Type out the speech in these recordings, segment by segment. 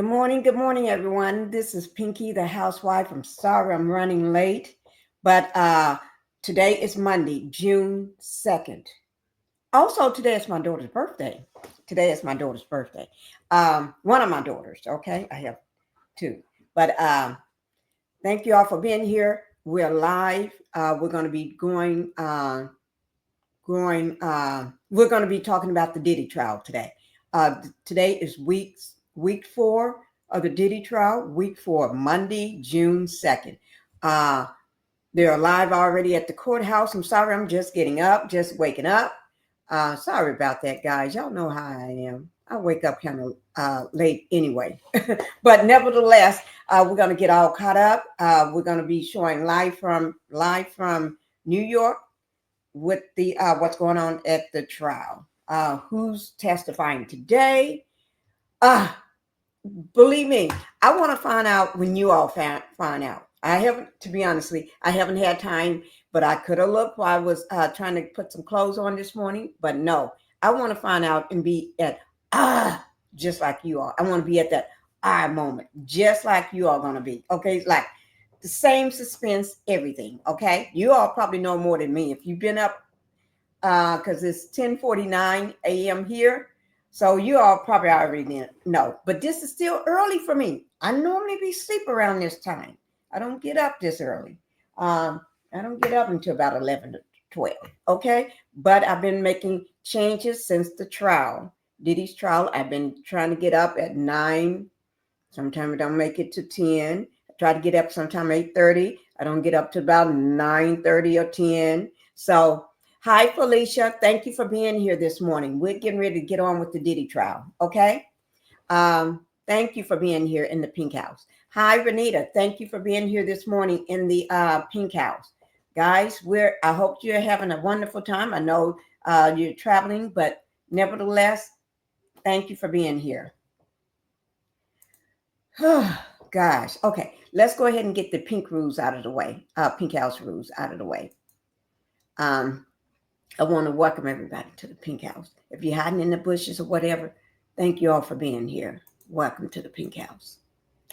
Good morning, everyone. This is Pinky, the housewife. I'm sorry I'm running late, but today is Monday, June 2nd. Also, today is my daughter's birthday. Today is my daughter's birthday. One of my daughters, okay? I have two. But thank you all for being here. We're live. We're going to be we're going to be talking about the Diddy trial today. Today is week 4 of the Diddy trial, week 4, Monday, June 2nd. They're live already at the courthouse. I'm sorry, I'm just getting up, just waking up. Sorry about that, guys. Y'all know how I am. I wake up kind of late anyway. But nevertheless, we're going to get all caught up. We're going to be showing live from New York with the what's going on at the trial. Who's testifying today? Believe me, I want to find out when you all find out. I haven't, to be honestly, I haven't had time, but I could have looked while I was trying to put some clothes on this morning. But no, I want to find out and be at just like you are. I want to be at that moment, just like you are going to be. Okay, it's like the same suspense, everything. Okay, you all probably know more than me if you've been up because it's 10:49 a.m. here. So you all probably already know, but this is still early for me. I normally be asleep around this time. I don't get up this early. I don't get up until about 11 to 12. Okay, but I've been making changes since the trial, Diddy's trial. I've been trying to get up at 9. Sometimes I don't make it to 10. I try to get up sometime 8:30. I don't get up to about 9:30 or 10. So hi, Felicia. Thank you for being here this morning. We're getting ready to get on with the Diddy trial, okay? Thank you for being here in the Pink House. Hi, Renita. Thank you for being here this morning in the Pink House. Guys, I hope you're having a wonderful time. I know you're traveling, but nevertheless, thank you for being here. Gosh. Okay, let's go ahead and get the pink rules out of the way, Pink House rules out of the way. I want to welcome everybody to the Pink House. If you're hiding in the bushes or whatever, thank you all for being here. Welcome to the Pink House.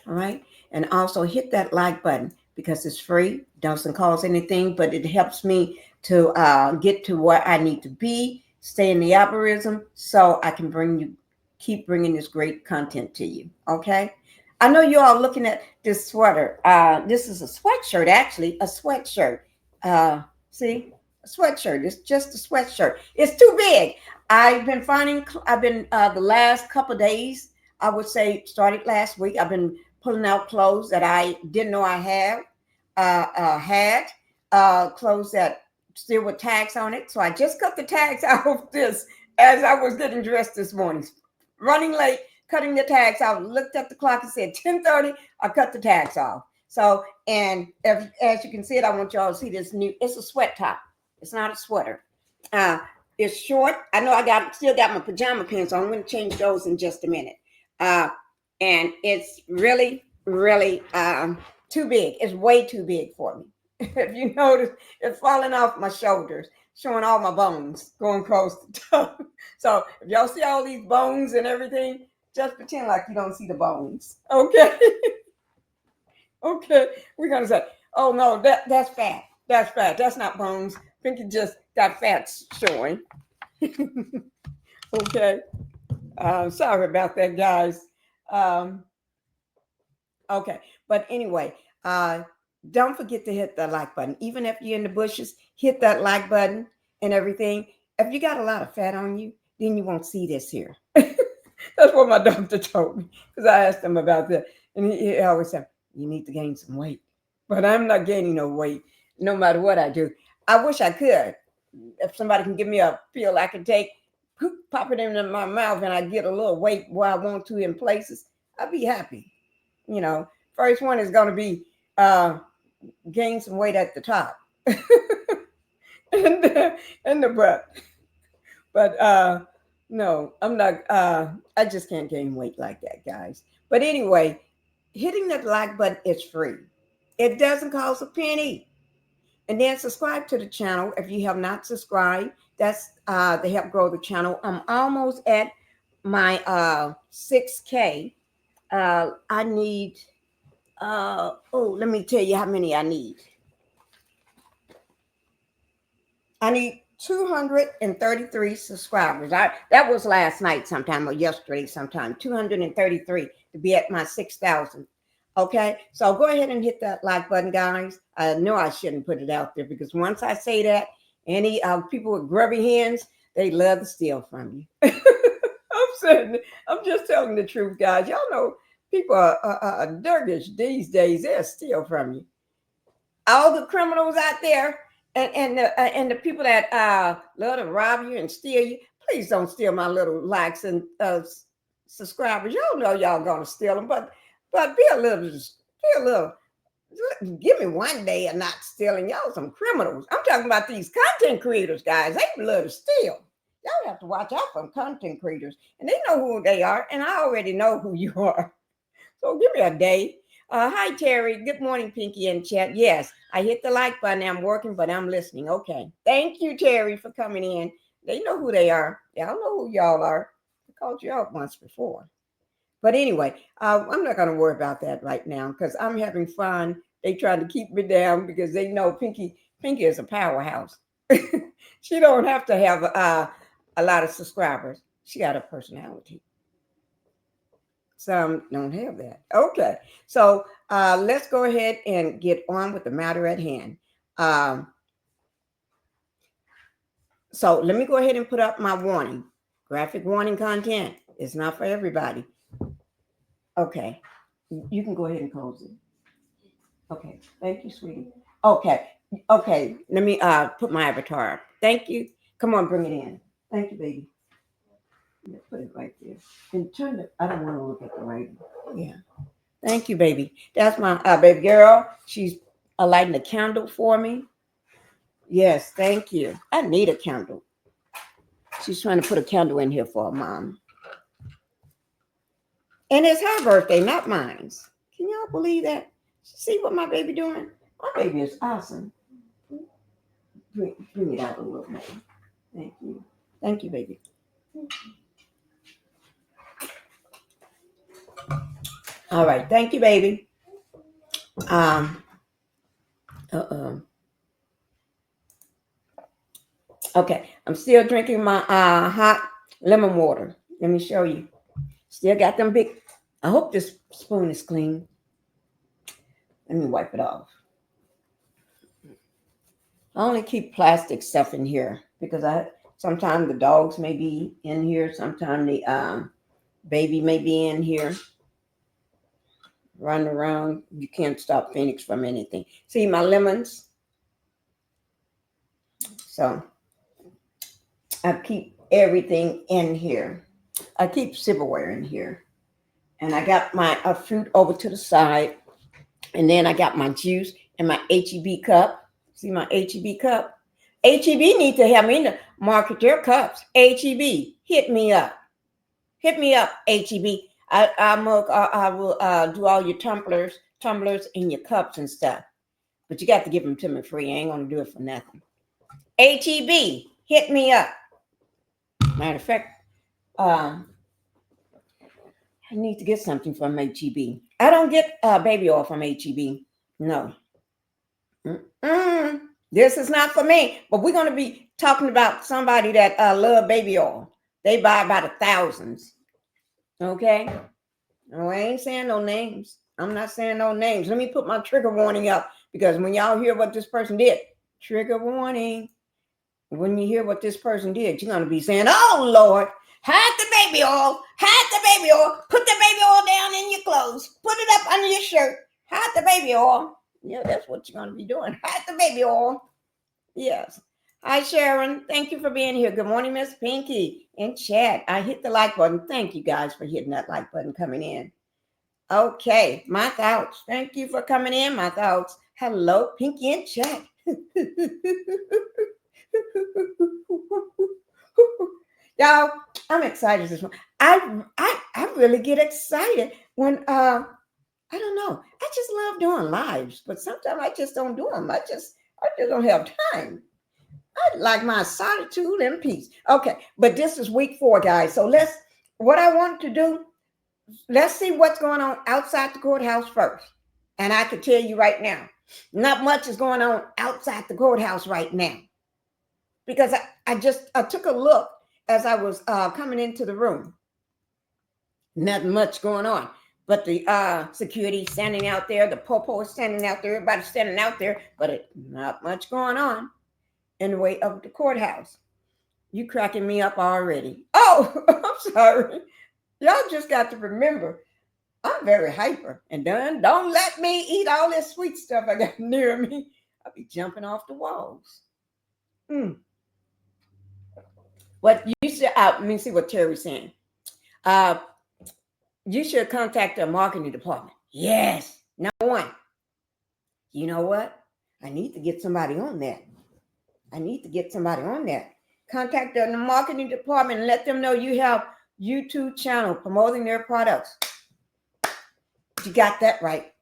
All right. And also hit that like button because it's free. Doesn't cost anything, but it helps me to get to where I need to be, stay in the algorithm so I can keep bringing this great content to you. Okay. I know you all looking at this sweater. This is a sweatshirt, actually, a sweatshirt. See? Sweatshirt. It's just a sweatshirt. It's too big. I've been the last couple of days, I would say started last week, I've been pulling out clothes that I didn't know I had clothes that still with tags on it. So I just cut the tags out of this as I was getting dressed this morning. Running late, cutting the tags out, looked at the clock and said 10:30, I cut the tags off. So, and as you can see it, I want y'all to see this it's a sweat top. It's not a sweater. It's short. I know still got my pajama pants on. I'm going to change those in just a minute. And it's really, really too big. It's way too big for me. If you notice, it's falling off my shoulders, showing all my bones going across the top. So if y'all see all these bones and everything, just pretend like you don't see the bones. Okay. Okay. We're going to say, oh no, that's fat. That's fat. That's not bones. Pinky just got fat showing. Okay. Sorry about that, guys. Okay. But anyway, don't forget to hit the like button. Even if you're in the bushes, hit that like button and everything. If you got a lot of fat on you, then you won't see this here. That's what my doctor told me because I asked him about that. And he always said, you need to gain some weight. But I'm not gaining no weight no matter what I do. I wish I could. If somebody can give me a pill I can take, pop it into my mouth and I get a little weight where I want to in places, I'd be happy. You know, first one is going to be gain some weight at the top and the butt. But no, I'm not. I just can't gain weight like that, guys. But anyway, hitting that like button is free. It doesn't cost a penny. And then subscribe to the channel if you have not subscribed. That's to help grow the channel. I'm almost at my 6K. I need, let me tell you how many I need. I need 233 subscribers. That was last night sometime or yesterday sometime. 233 to be at my 6,000. Okay, so go ahead and hit that like button, guys. I know I shouldn't put it out there because once I say that, any people with grubby hands, they love to steal from you. I'm saying, I'm just telling the truth, guys. Y'all know people are dirtish these days. They'll steal from you. All the criminals out there and the people that love to rob you and steal you, please don't steal my little likes and subscribers. Y'all know y'all gonna steal them, but be a little. Give me one day of not stealing. Y'all some criminals. I'm talking about these content creators, guys. They love to steal. Y'all have to watch out for content creators, and they know who they are, and I already know who you are. So give me a day. Hi, Terry. Good morning, Pinky in chat. Yes, I hit the like button. I'm working, but I'm listening. Okay. Thank you, Terry, for coming in. They know who they are. Y'all know who y'all are. I called you out once before. But anyway, I'm not going to worry about that right now because I'm having fun. They trying to keep me down because they know Pinky is a powerhouse. She don't have to have a lot of subscribers. She got a personality. Some don't have that. Okay, so let's go ahead and get on with the matter at hand. So let me go ahead and put up my warning. Graphic warning content is not for everybody. Okay, you can go ahead and close it. Okay, thank you, sweetie. Okay, let me put my avatar up. Thank you. Come on, bring it in. Thank you, baby. Yeah, put it right there. And turn it. I don't want to look at the writing. Yeah. Thank you, baby. That's my baby girl. She's lighting a candle for me. Yes, thank you. I need a candle. She's trying to put a candle in here for her mom. And it's her birthday, not mine. Can y'all believe that? See what my baby doing? My baby is awesome. Bring it out a little more. Thank you. Thank you, baby. All right. Thank you, baby. Okay. I'm still drinking my hot lemon water. Let me show you. Still got them big. I hope this spoon is clean. Let me wipe it off. I only keep plastic stuff in here because sometimes the dogs may be in here. Sometimes the baby may be in here. Running around. You can't stop Phoenix from anything. See my lemons? So I keep everything in here. I keep silverware in here. And I got my fruit over to the side. And then I got my juice and my HEB cup. See my HEB cup? HEB need to help me to market their cups. HEB, hit me up. Hit me up, HEB. I will do all your tumblers and your cups and stuff. But you got to give them to me free. I ain't going to do it for nothing. HEB, hit me up. Matter of fact, I need to get something from HEB. I don't get baby oil from HEB. No. This is not for me. But we're going to be talking about somebody that love baby oil. They buy by the thousands. Okay? No, I ain't saying no names. I'm not saying no names. Let me put my trigger warning up because when y'all hear what this person did, trigger warning. When you hear what this person did, you're going to be saying, oh, Lord, hide the baby oil, put the baby oil down in your clothes, put it up under your shirt, hide the baby oil. Yeah, that's what you're going to be doing. Hide the baby oil. Yes. Hi, Sharon. Thank you for being here. Good morning, Miss Pinky in chat. I hit the like button. Thank you guys for hitting that like button coming in. Okay, my thoughts. Thank you for coming in, my thoughts. Hello, Pinky in chat. Y'all, I'm excited this morning. I really get excited when I don't know. I just love doing lives, but sometimes I just don't do them. I just don't have time. I like my solitude and peace. Okay, but this is week 4, guys. So what I want to do, let's see what's going on outside the courthouse first. And I can tell you right now, not much is going on outside the courthouse right now. Because I took a look as I was coming into the room. Not much going on. But the security standing out there, the popo is standing out there, everybody's standing out there, but not much going on in the way of the courthouse. You cracking me up already. Oh, I'm sorry. Y'all just got to remember, I'm very hyper. And don't let me eat all this sweet stuff I got near me. I'll be jumping off the walls. What you should, let me see what Terry's saying. You should contact the marketing department. Yes, number one. You know what? I need to get somebody on that. Contact the marketing department and let them know you have YouTube channel promoting their products. You got that right.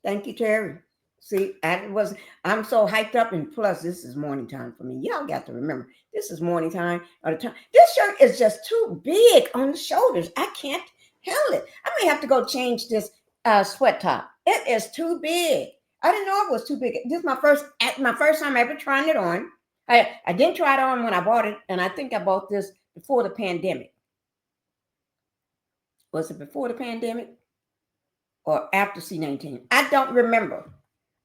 Thank you, Terry. See, I'm so hyped up, and plus this is morning time for me. Y'all got to remember, this is morning time all the time. This shirt is just too big on the shoulders. I can't handle it. I may have to go change this sweat top. It is too big. I didn't know it was too big. This is my first time ever trying it on. I didn't try it on when I bought it, and I think I bought this before the pandemic. Was it before the pandemic or after C-19? I don't remember.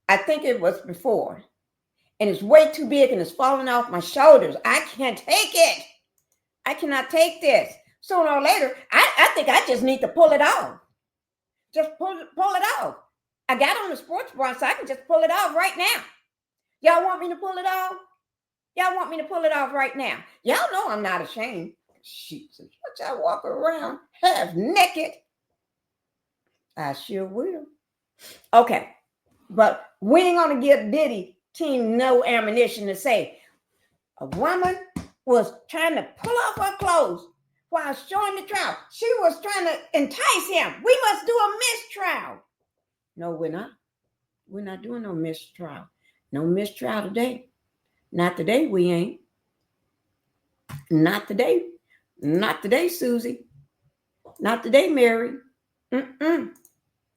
I think it was before. And it's way too big and it's falling off my shoulders. I can't take it. I cannot take this. Sooner or later, I think I just need to pull it off. Just pull it off. I got on the sports bra, so I can just pull it off right now. Y'all want me to pull it off? Y'all want me to pull it off right now? Y'all know I'm not ashamed. Sheets, watch I walk around half naked. I sure will. Okay, but we ain't gonna give Diddy team no ammunition to say a woman was trying to pull off her clothes while showing the trial. She was trying to entice him. We must do a mistrial. No, we're not. We're not doing no mistrial. No mistrial today. Not today, we ain't. Not today. Not today, Susie. Not today, Mary.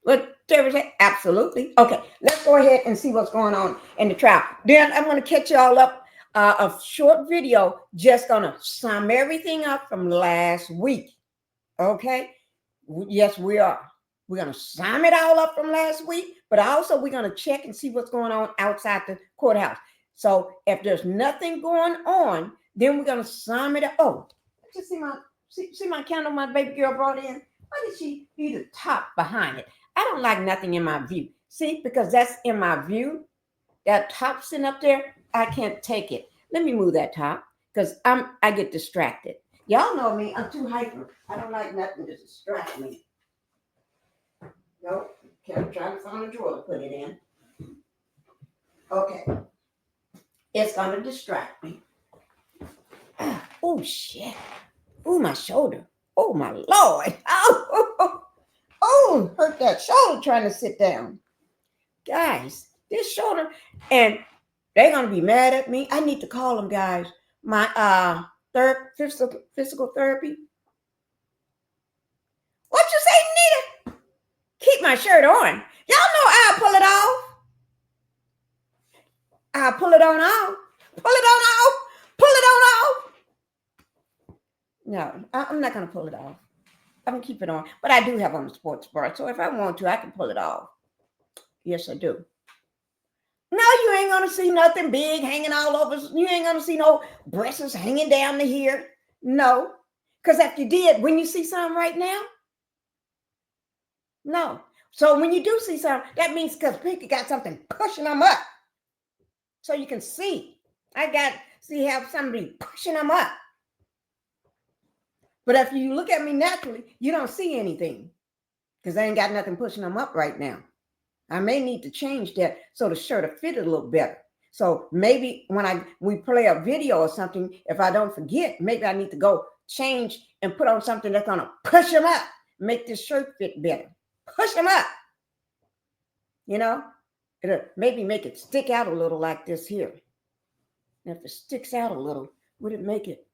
What Terry said? Absolutely. Okay, let's go ahead and see what's going on in the trial. Then I'm going to catch y'all up. A short video, just going to sum everything up from last week. Okay? Yes, we are. We're going to sum it all up from last week, but also we're going to check and see what's going on outside the courthouse. So if there's nothing going on, then we're going to sum it up. Oh, just see my candle my baby girl brought in? Why did she be the top behind it? I don't like nothing in my view. See, because that's in my view. That top sitting up there, I can't take it. Let me move that top because I get distracted. Y'all know me. I'm too hyper. I don't like nothing to distract me. Nope. Can't try to find a drawer to put it in. Okay. It's going to distract me. Oh, shit. Oh, my shoulder. Oh, my Lord. Oh, hurt that shoulder trying to sit down. Guys, this shoulder, and they're going to be mad at me. I need to call them, guys. My physical therapy. What you say, Nita? Keep my shirt on. Y'all know I'll pull it off. I'll pull it on off. Pull it on off. Pull it on off. No, I'm not going to pull it off. I'm going to keep it on. But I do have on a sports bra. So if I want to, I can pull it off. Yes, I do. No, you ain't going to see nothing big hanging all over. You ain't going to see no breasts hanging down to here. No. Because if you did, when you see something right now, no. So when you do see something, that means because Pinkie got something pushing them up. So you can see. Have somebody pushing them up. But if you look at me naturally, you don't see anything. Because I ain't got nothing pushing them up right now. I may need to change that so the shirt will fit a little better. So maybe when we play a video or something, if I don't forget, maybe I need to go change and put on something that's going to push them up, make this shirt fit better. Push them up. You know, it'll maybe make it stick out a little like this here. And if it sticks out a little, would it make it?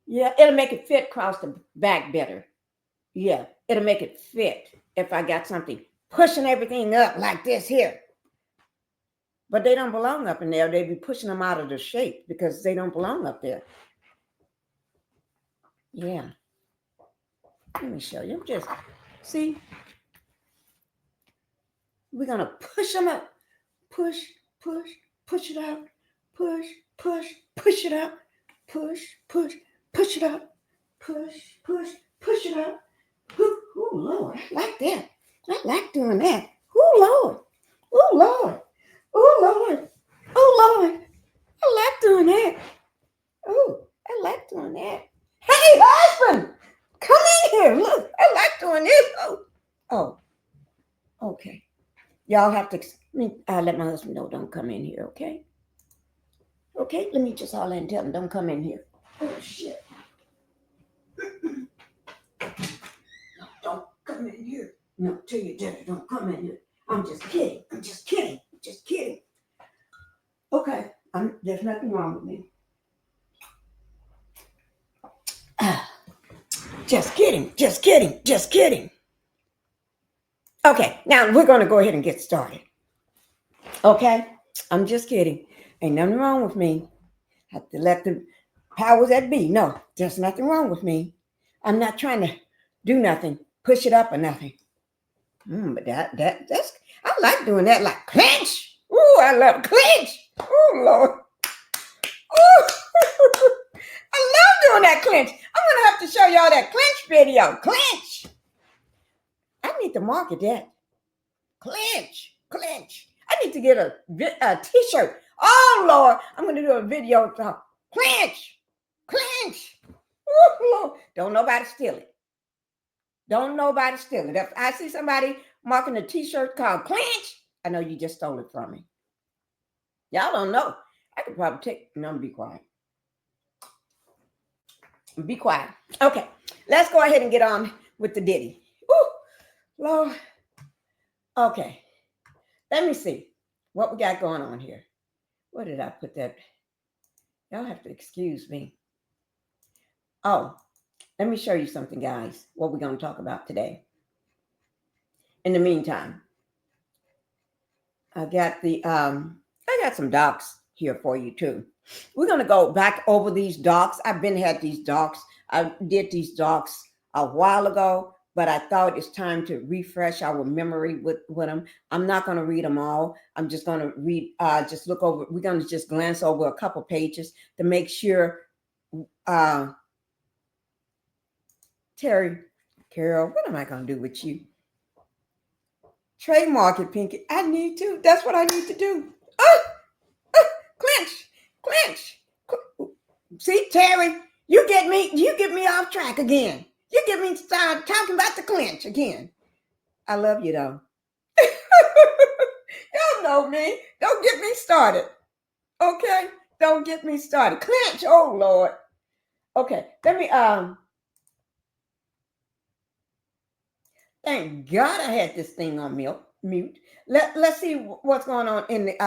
Yeah, it'll make it fit across the back better. Yeah, It'll make it fit if I got something pushing everything up like this here. But they don't belong up in there. They be pushing them out of the shape because they don't belong up there. Yeah. Let me show you. Just see. We're going to push them up. Push, push, push it out. Push, push, push it out. Push, push, push it out. Push, push, push it out. Oh, Lord. I like that. I like doing that. Oh, Lord. Oh, Lord. Oh, Lord. Oh, Lord. I like doing that. Oh, I like doing that. Hey, husband, come in here. Look, I like doing this. Oh, okay. Y'all have to let my husband know don't come in here, okay? Okay, let me just holler and tell him don't come in here. Oh, shit. No, don't come in here. No, tell your daddy don't come in here. I'm just kidding. I'm just kidding. I'm just kidding. Okay, there's nothing wrong with me. Just kidding. Just kidding. Just kidding. Okay, now we're going to go ahead and get started. Okay, I'm just kidding. Ain't nothing wrong with me. Have to let the powers that be know there's nothing wrong with me. I'm not trying to do nothing, push it up or nothing. But that's I like doing that, like clench. Ooh, I love clench. Oh, Lord. Ooh, I love doing that clench. I'm gonna have to show y'all that clench video. Clench. I need to market that. Clench, clench. I need to get a t-shirt. Oh, Lord, I'm going to do a video called Clench, Clench. Ooh, Lord. Don't nobody steal it. Don't nobody steal it. If I see somebody marking a t-shirt called Clench, I know you just stole it from me. Y'all don't know. I could probably be quiet. Be quiet. Okay, let's go ahead and get on with the Diddy. Ooh, Lord. Okay, let me see what we got going on here. Where did I put that? Y'all have to excuse me. Oh, let me show you something, guys, what we're going to talk about today. In the meantime, I got some docs here for you too. We're going to go back over these docs. I've been had these docs. I did these docs a while ago, but I thought it's time to refresh our memory with them. I'm not going to read them all. I'm just going to read, just look over. We're going to just glance over a couple pages to make sure. Terry, Carol, what am I going to do with you? Trademark it, Pinky. I need to. That's what I need to do. Clench, clench. See, Terry, you get me off track again. You get me started talking about the clench again. I love you though. Y'all know me. Don't get me started. Okay? Don't get me started. Clench. Oh Lord. Okay. Let me thank God I had this thing on mute. Let's see what's going on in the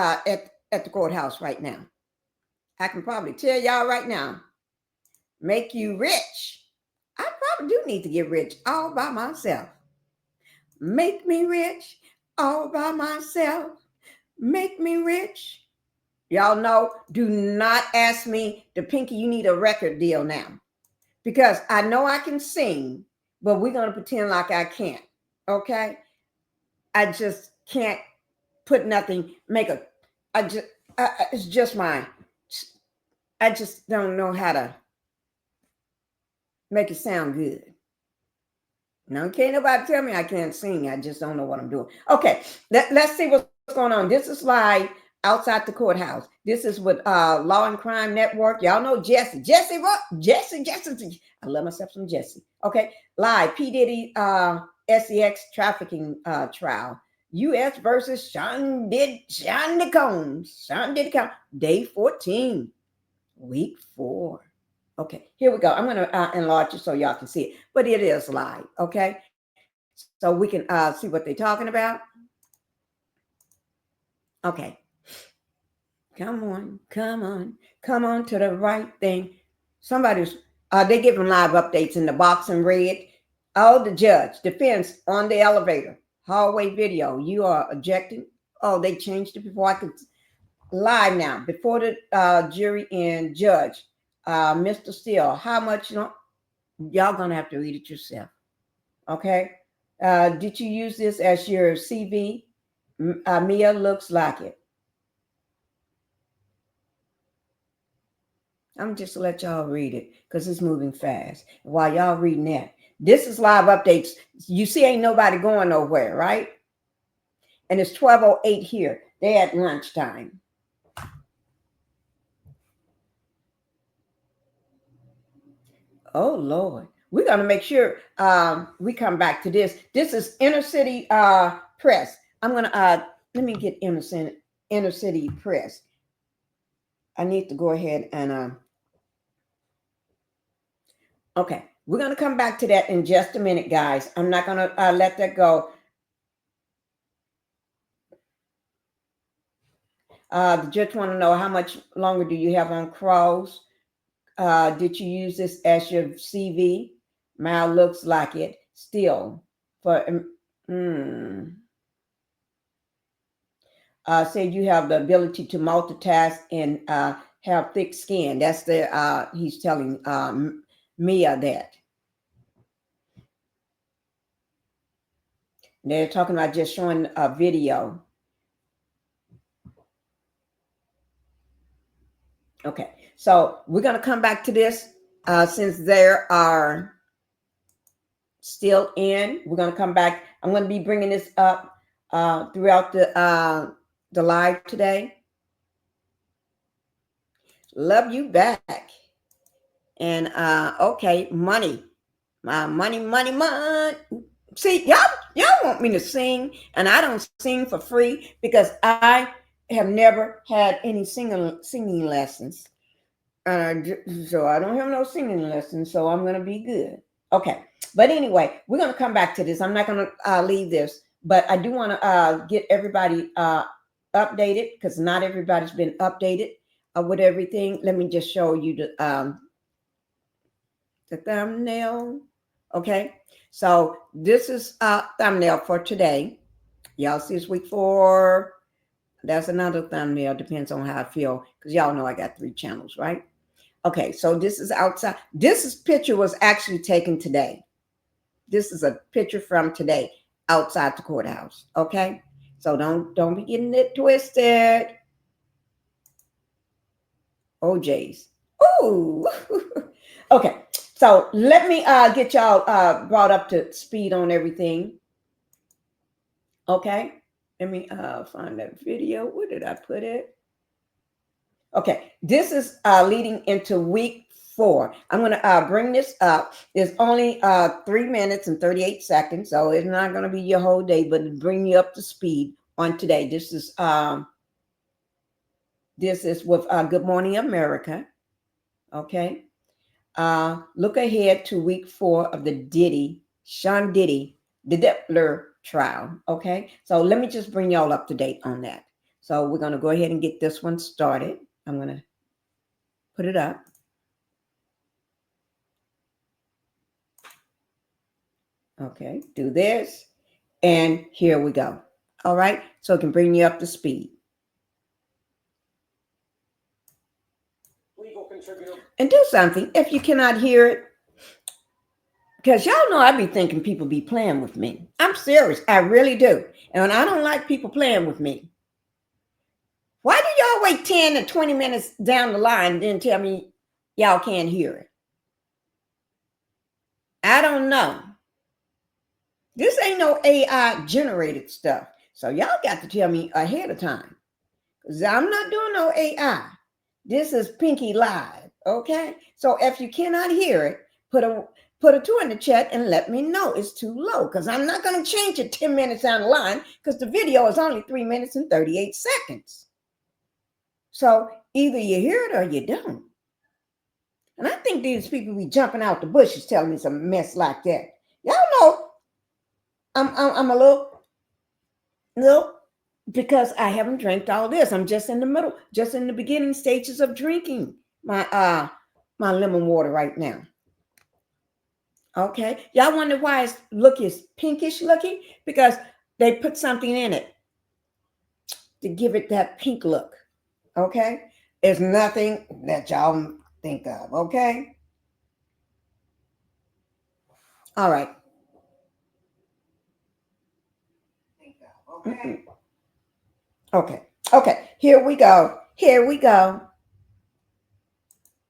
at the courthouse right now. I can probably tell y'all right now. Make you rich. I probably do need to get rich all by myself. Make me rich all by myself. Make me rich. Y'all know, do not ask me, Pinky, you need a record deal now. Because I know I can sing, but we're going to pretend like I can't. Okay? I just can't put nothing, it's just mine. I just don't know how to make it sound good. Now, can't nobody tell me I can't sing. I just don't know what I'm doing. Okay, let's see what's going on. This is live outside the courthouse. This is with Law&Crime Network. Y'all know Jesse. Jesse, what? Jesse. I love myself some Jesse. Okay, live. P. Diddy SEX trafficking trial. U.S. versus Sean Diddy Combs. Sean Diddy Combs. Day 14. Week 4. Okay, here we go. I'm going to enlarge it so y'all can see it. But it is live, okay? So we can see what they're talking about. Okay. Come on to the right thing. Somebody's, they giving live updates in the box in red. Oh, the judge, defense on the elevator, hallway video. You are objecting. Oh, they changed it before I could live now. Before the jury and judge, Mr. Steele, how much y'all gonna have to read it yourself. Okay. Did you use this as your CV? Mia looks like it. I'm just to let y'all read it because it's moving fast. While y'all reading that, this is live updates. You see, ain't nobody going nowhere, right? And it's 12:08 here. They at lunchtime. Oh Lord, we're gonna make sure we come back to this. This is inner city press. I'm gonna let me get inner city press. I need to go ahead and okay, we're going to come back to that in just a minute, guys. I'm not going to let that go. The judge want to know how much longer do you have on Crows? Did you use this as your CV? Mal looks like it. Still, for said you have the ability to multitask and have thick skin. That's the he's telling Mia that. They're talking about just showing a video. Okay, so we're going to come back to this since there are still in. We're going to come back. I'm going to be bringing this up throughout the live today. Love you back. And okay, money. Money. See, y'all want me to sing, and I don't sing for free because I have never had any singing lessons. So I don't have no singing lessons, so I'm going to be good. Okay. But anyway, we're going to come back to this. I'm not going to leave this, but I do want to get everybody updated because not everybody's been updated with everything. Let me just show you the thumbnail. Okay. So this is a thumbnail for today. Y'all see it's week 4. That's another thumbnail. Depends on how I feel because y'all know I got 3 channels, right? Okay, so this is outside. Picture was actually taken today. This is a picture from today outside the courthouse. Okay, so don't be getting it twisted. OJ's. Ooh. Okay, so let me get y'all brought up to speed on everything. Okay, let me find that video. Where did I put it? Okay, this is leading into week 4. I'm going to bring this up. It's only 3 minutes and 38 seconds, so it's not going to be your whole day, but bring you up to speed on today. This is with Good Morning America. Okay, look ahead to week 4 of the Sean Diddy, the Deppler trial. Okay, so let me just bring y'all up to date on that. So we're going to go ahead and get this one started. I'm going to put it up. Okay, do this. And here we go. All right, so it can bring you up to speed. And do something if you cannot hear it. Because y'all know I be thinking people be playing with me. I'm serious. I really do. And I don't like people playing with me. Why do y'all wait 10 to 20 minutes down the line and then tell me y'all can't hear it? I don't know. This ain't no AI generated stuff. So y'all got to tell me ahead of time. Because I'm not doing no AI. This is Pinky Live. Okay? So if you cannot hear it, put a 2 in the chat and let me know it's too low. Because I'm not going to change it 10 minutes down the line because the video is only 3 minutes and 38 seconds. So either you hear it or you don't. And I think these people be jumping out the bushes telling me some mess like that. Y'all know I'm a little because I haven't drank all this. I'm just in the middle, just in the beginning stages of drinking my lemon water right now. Okay. Y'all wonder why its look is pinkish looking? Because they put something in it to give it that pink look. Okay. It's nothing that y'all think of. Okay. All right. Mm-mm. Okay. Okay. Here we go. Here we go.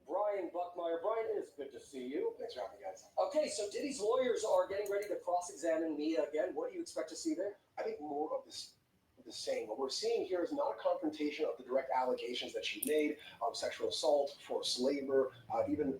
Brian Buckmeyer. Brian, it is good to see you. Thanks for having me, guys. Okay, so Diddy's lawyers are getting ready to cross-examine Mia again. What do you expect to see there? I think more of this. The same. What we're seeing here is not a confrontation of the direct allegations that she made of sexual assault, forced labor, even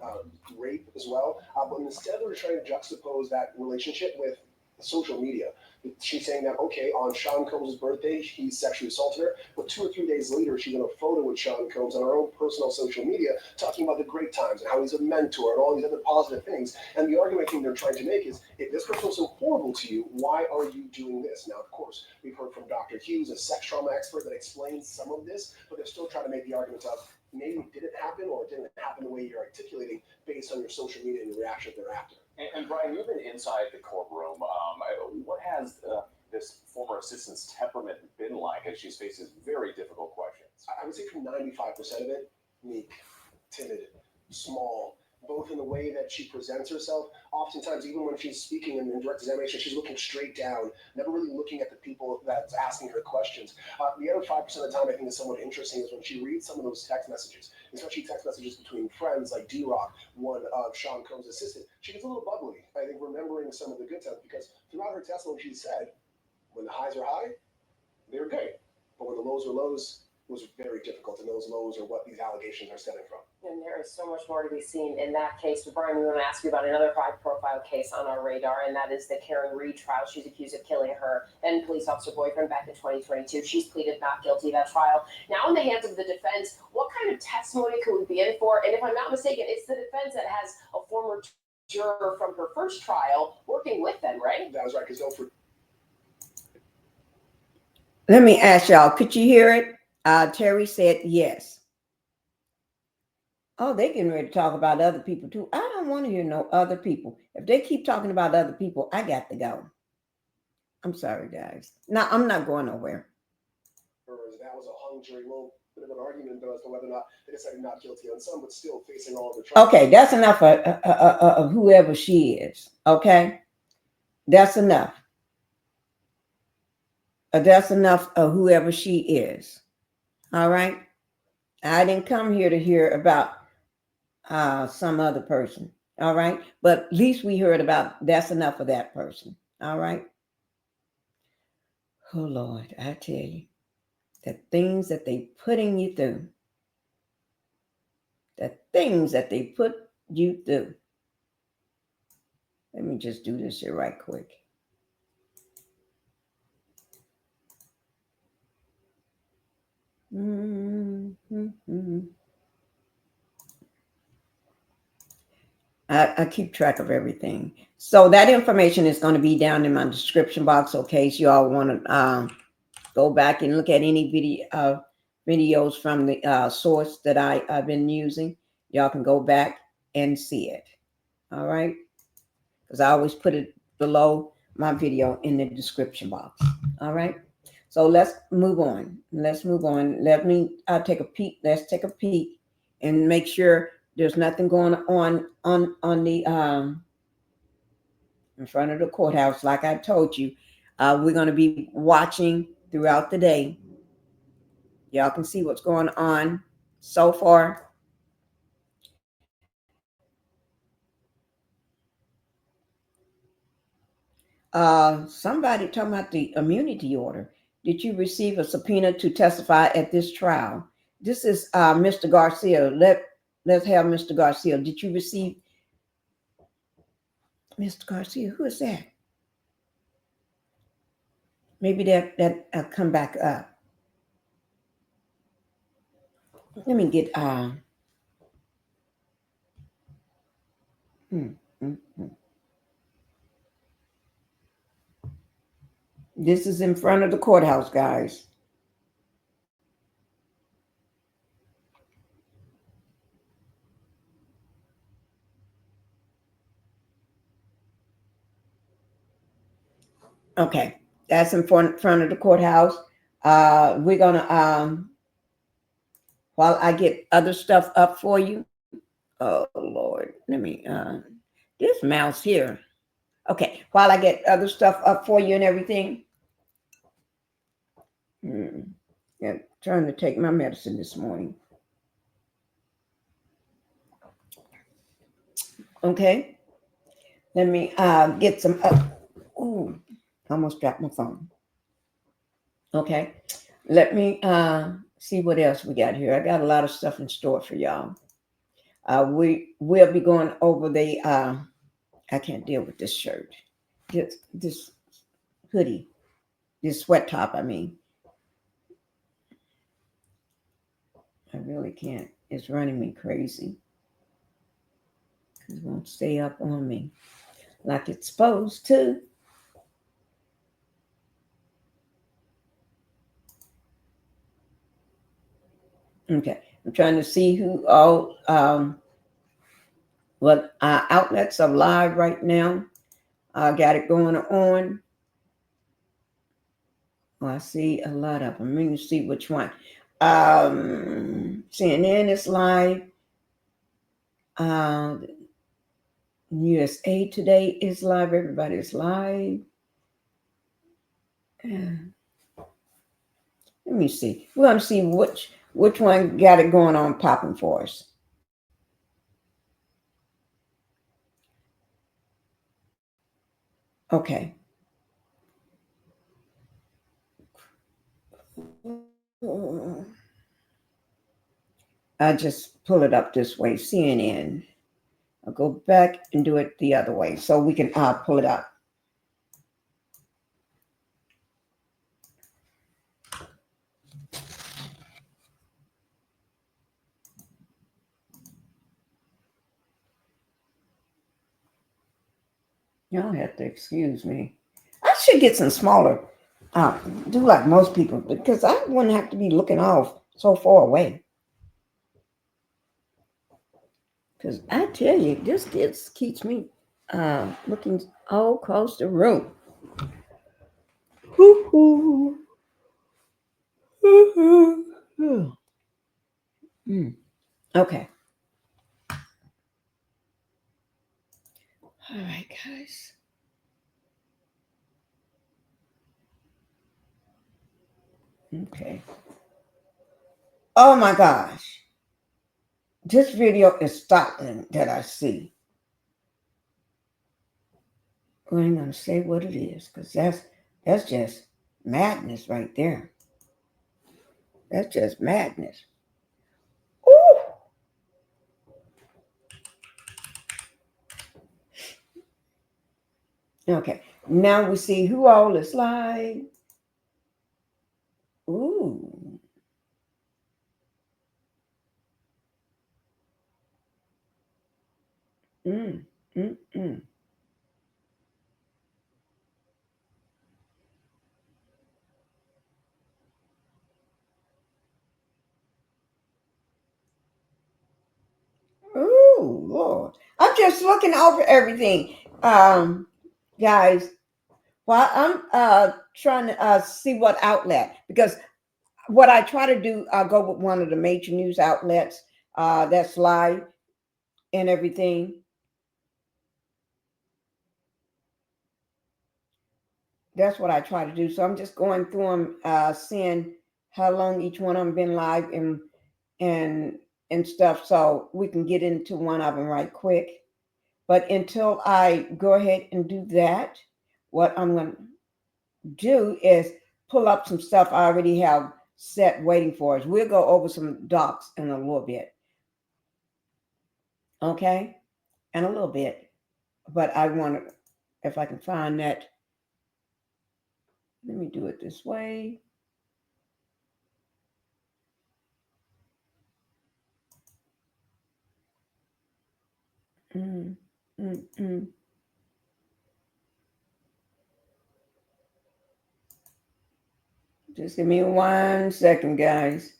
rape as well. But instead, we're trying to juxtapose that relationship with social media. She's saying that, okay, on Sean Combs' birthday, he sexually assaulted her, but 2 or 3 days later, she's in a photo with Sean Combs on her own personal social media talking about the great times and how he's a mentor and all these other positive things. And the argument I think they're trying to make is, if this person was so horrible to you, why are you doing this? Now, of course, we've heard from Dr. Hughes, a sex trauma expert, that explains some of this, but they're still trying to make the argument of maybe it didn't happen or it didn't happen the way you're articulating based on your social media and your reaction thereafter. And Brian, you've been inside the courtroom. What has this former assistant's temperament been like as she faces very difficult questions? I would say from 95% of it, meek, timid, small, both in the way that she presents herself. Oftentimes, even when she's speaking in direct examination, she's looking straight down, never really looking at the people that's asking her questions. The other 5% of the time I think is somewhat interesting is when she reads some of those text messages, especially text messages between friends like D-Rock, one of Sean Combs' assistant. She gets a little bubbly, I think, remembering some of the good times, because throughout her testimony she said, when the highs are high, they were great. But when the lows are lows, it was very difficult, and those lows are what these allegations are stemming from. And there is so much more to be seen in that case. But Brian, we want to ask you about another high-profile case on our radar, and that is the Karen Reed trial. She's accused of killing her then police officer boyfriend back in 2022. She's pleaded not guilty of that trial. Now in the hands of the defense, what kind of testimony could we be in for? And if I'm not mistaken, it's the defense that has a former juror from her first trial working with them, right? That was right, because don't forget. Let me ask y'all, could you hear it? Terry said yes. Oh, they getting ready to talk about other people too. I don't want to hear no other people. If they keep talking about other people, I got to go. I'm sorry, guys. No, I'm not going nowhere. That was a hung jury. Well, bit of an argument though as to whether or not they decided not guilty on some, but still facing all of the trials. Okay, that's enough of whoever she is. Okay, that's enough. That's enough of whoever she is. All right. I didn't come here to hear about some other person. All right. But at least we heard about that's enough of that person. All right. Oh, Lord, I tell you, the things that they putting you through, the things that they put you through. Let me just do this here right quick. Mm-hmm. I keep track of everything. So that information is going to be down in my description box. In case you all want to go back and look at any videos from the source that I've been using, y'all can go back and see it. All right. Because I always put it below my video in the description box. All right. So let's move on. Let's move on. Let me take a peek. Let's take a peek and make sure there's nothing going on the in front of the courthouse. Like I told you, we're going to be watching throughout the day. Y'all can see what's going on so far. Somebody talking about the immunity order. Did you receive a subpoena to testify at this trial? This is Mr. Garcia. Let's have Mr. Garcia. Did you receive Mr. Garcia? Who is that? Maybe that come back up. Let me get This is in front of the courthouse, guys. Okay, that's in front of the courthouse. We're gonna while I get other stuff up for you. Oh Lord, let me this mouse here. Okay, while I get other stuff up for you and everything. Hmm. Yeah, trying to take my medicine this morning. Okay, let me get some up. Ooh, almost dropped my phone. Okay, let me see what else we got here. I got a lot of stuff in store for y'all. We will be going over the. I can't deal with this shirt, this hoodie, this sweat top. I mean, I really can't. It's running me crazy. It won't stay up on me like it's supposed to. Okay, I'm trying to see who all what outlets are live right now. I got it going on. Oh, I see a lot of them. Let me see which one. CNN is live. Uh, USA Today is live. Everybody's live. Let me see. We're gonna see which one got it going on popping for us. Okay. I just pull it up this way, CNN. I'll go back and do it the other way so we can pull it up. Y'all have to excuse me. I should get some smaller, do like most people, because I wouldn't have to be looking off so far away. Because I tell you, this keeps me looking all across the room. Hoo-hoo. Hoo-hoo. Mm. Okay. All right, guys. Okay. Oh my gosh. This video is startling that I see. I ain't gonna say what it is because that's just madness right there. That's just madness. Ooh. Okay. Now we see who all is live. Ooh. Mm. Mm. Mm. Ooh, Lord. I'm just looking over everything. Guys, while I'm trying to see what outlet, because what I try to do, I'll go with one of the major news outlets that's live and everything. That's what I try to do. So I'm just going through them, seeing how long each one of them been live and and stuff, so we can get into one of them right quick. But until I go ahead and do that, what I'm going to do is pull up some stuff I already have set waiting for us. We'll go over some docs in a little bit. Okay? In a little bit. But I want to, if I can find that, let me do it this way. Mm, mm, mm. Just give me 1 second, guys.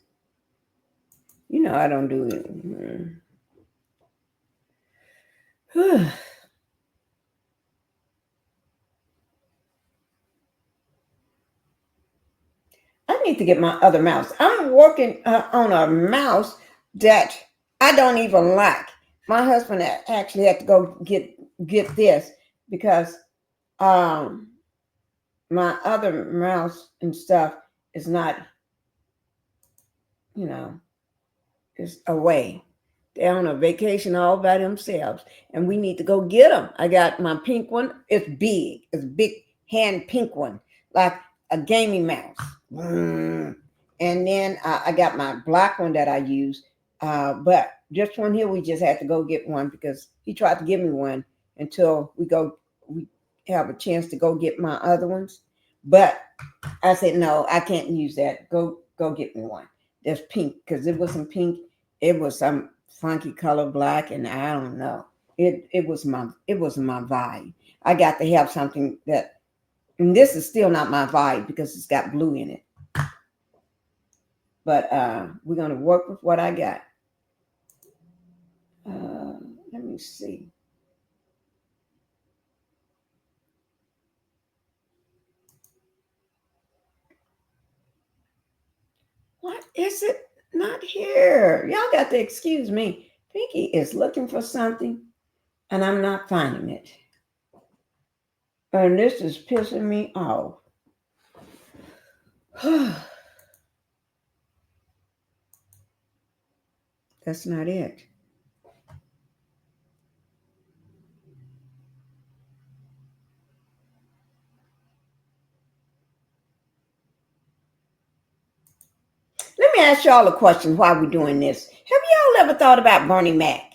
You know I don't do it. need to get my other mouse. I'm working on a mouse that I don't even like. My husband actually had to go get this because um my other mouse and stuff is not, you know, is away. They're on a vacation all by themselves, and we need to go get them. I got my pink one. It's big. It's a big hand pink one, like a gaming mouse. And then I got my black one that I use. But this one here, we just had to go get one because he tried to give me one until we have a chance to go get my other ones. But I said, no, I can't use that. Go get me one. That's pink, because it wasn't pink. It was some funky color black, and I don't know. It was my vibe. I got to have something that, and this is still not my vibe because it's got blue in it. But we're gonna work with what I got. Let me see. What is it not here? Y'all got to excuse me. Pinkie is looking for something, and I'm not finding it. And this is pissing me off. That's not it. Let me ask y'all a question while we're doing this. Have y'all ever thought about Bernie Mac?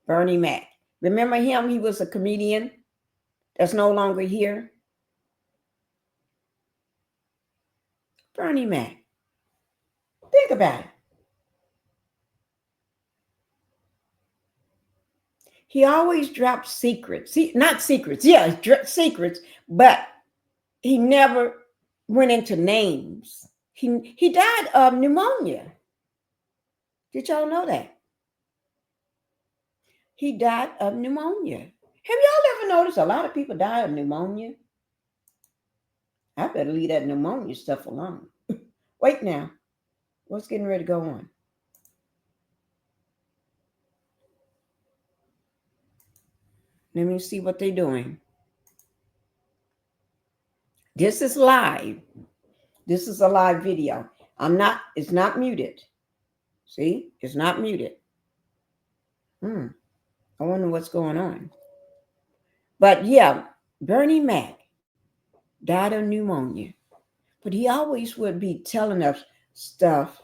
Bernie Mac. Remember him? He was a comedian that's no longer here. Bernie Mac. Think about it. He always dropped secrets. Not secrets. Yeah, secrets, but he never went into names. He died of pneumonia. Did y'all know that? He died of pneumonia. Have y'all ever noticed a lot of people die of pneumonia? I better leave that pneumonia stuff alone. Wait now. What's getting ready to go on? Let me see what they're doing. This is live. This is a live video. It's not muted. See, it's not muted. I wonder what's going on. But yeah, Bernie Mac died of pneumonia. But he always would be telling us stuff.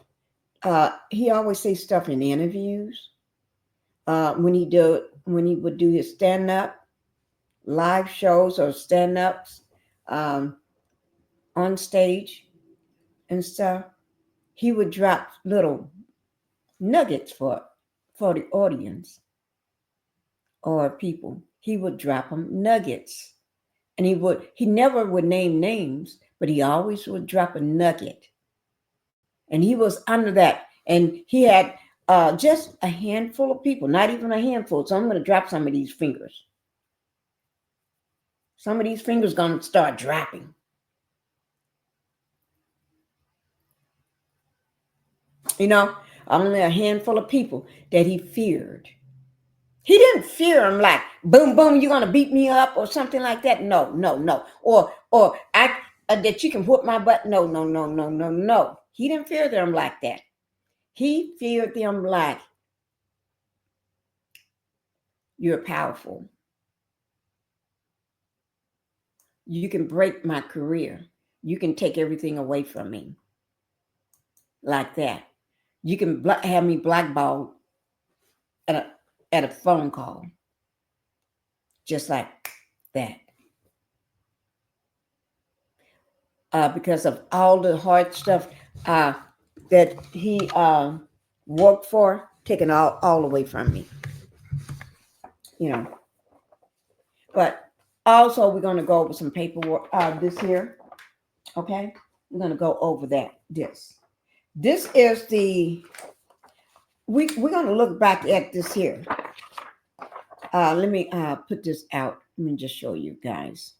He always say stuff in interviews. When he would do his stand-up live shows or stand-ups on stage and stuff, he would drop little nuggets for the audience or people. He would drop them nuggets. And he never would name names, but he always would drop a nugget. And he was under that. And he had just a handful of people, not even a handful. So I'm going to drop some of these fingers. Some of these fingers going to start dropping. You know, only a handful of people that he feared. He didn't fear him like, boom, boom, you're going to beat me up or something like that. No. Or that you can whoop my butt. No. He didn't fear them like that. He feared them like, you're powerful. You can break my career. You can take everything away from me. Like that. You can have me blackballed at a phone call. Just like that. Because of all the hard stuff that he worked for, taken all away from me. You know. But also we're going to go over some paperwork this here. Okay? We're going to go over this. This is we're going to look back at this here. Let me put this out. Let me just show you guys.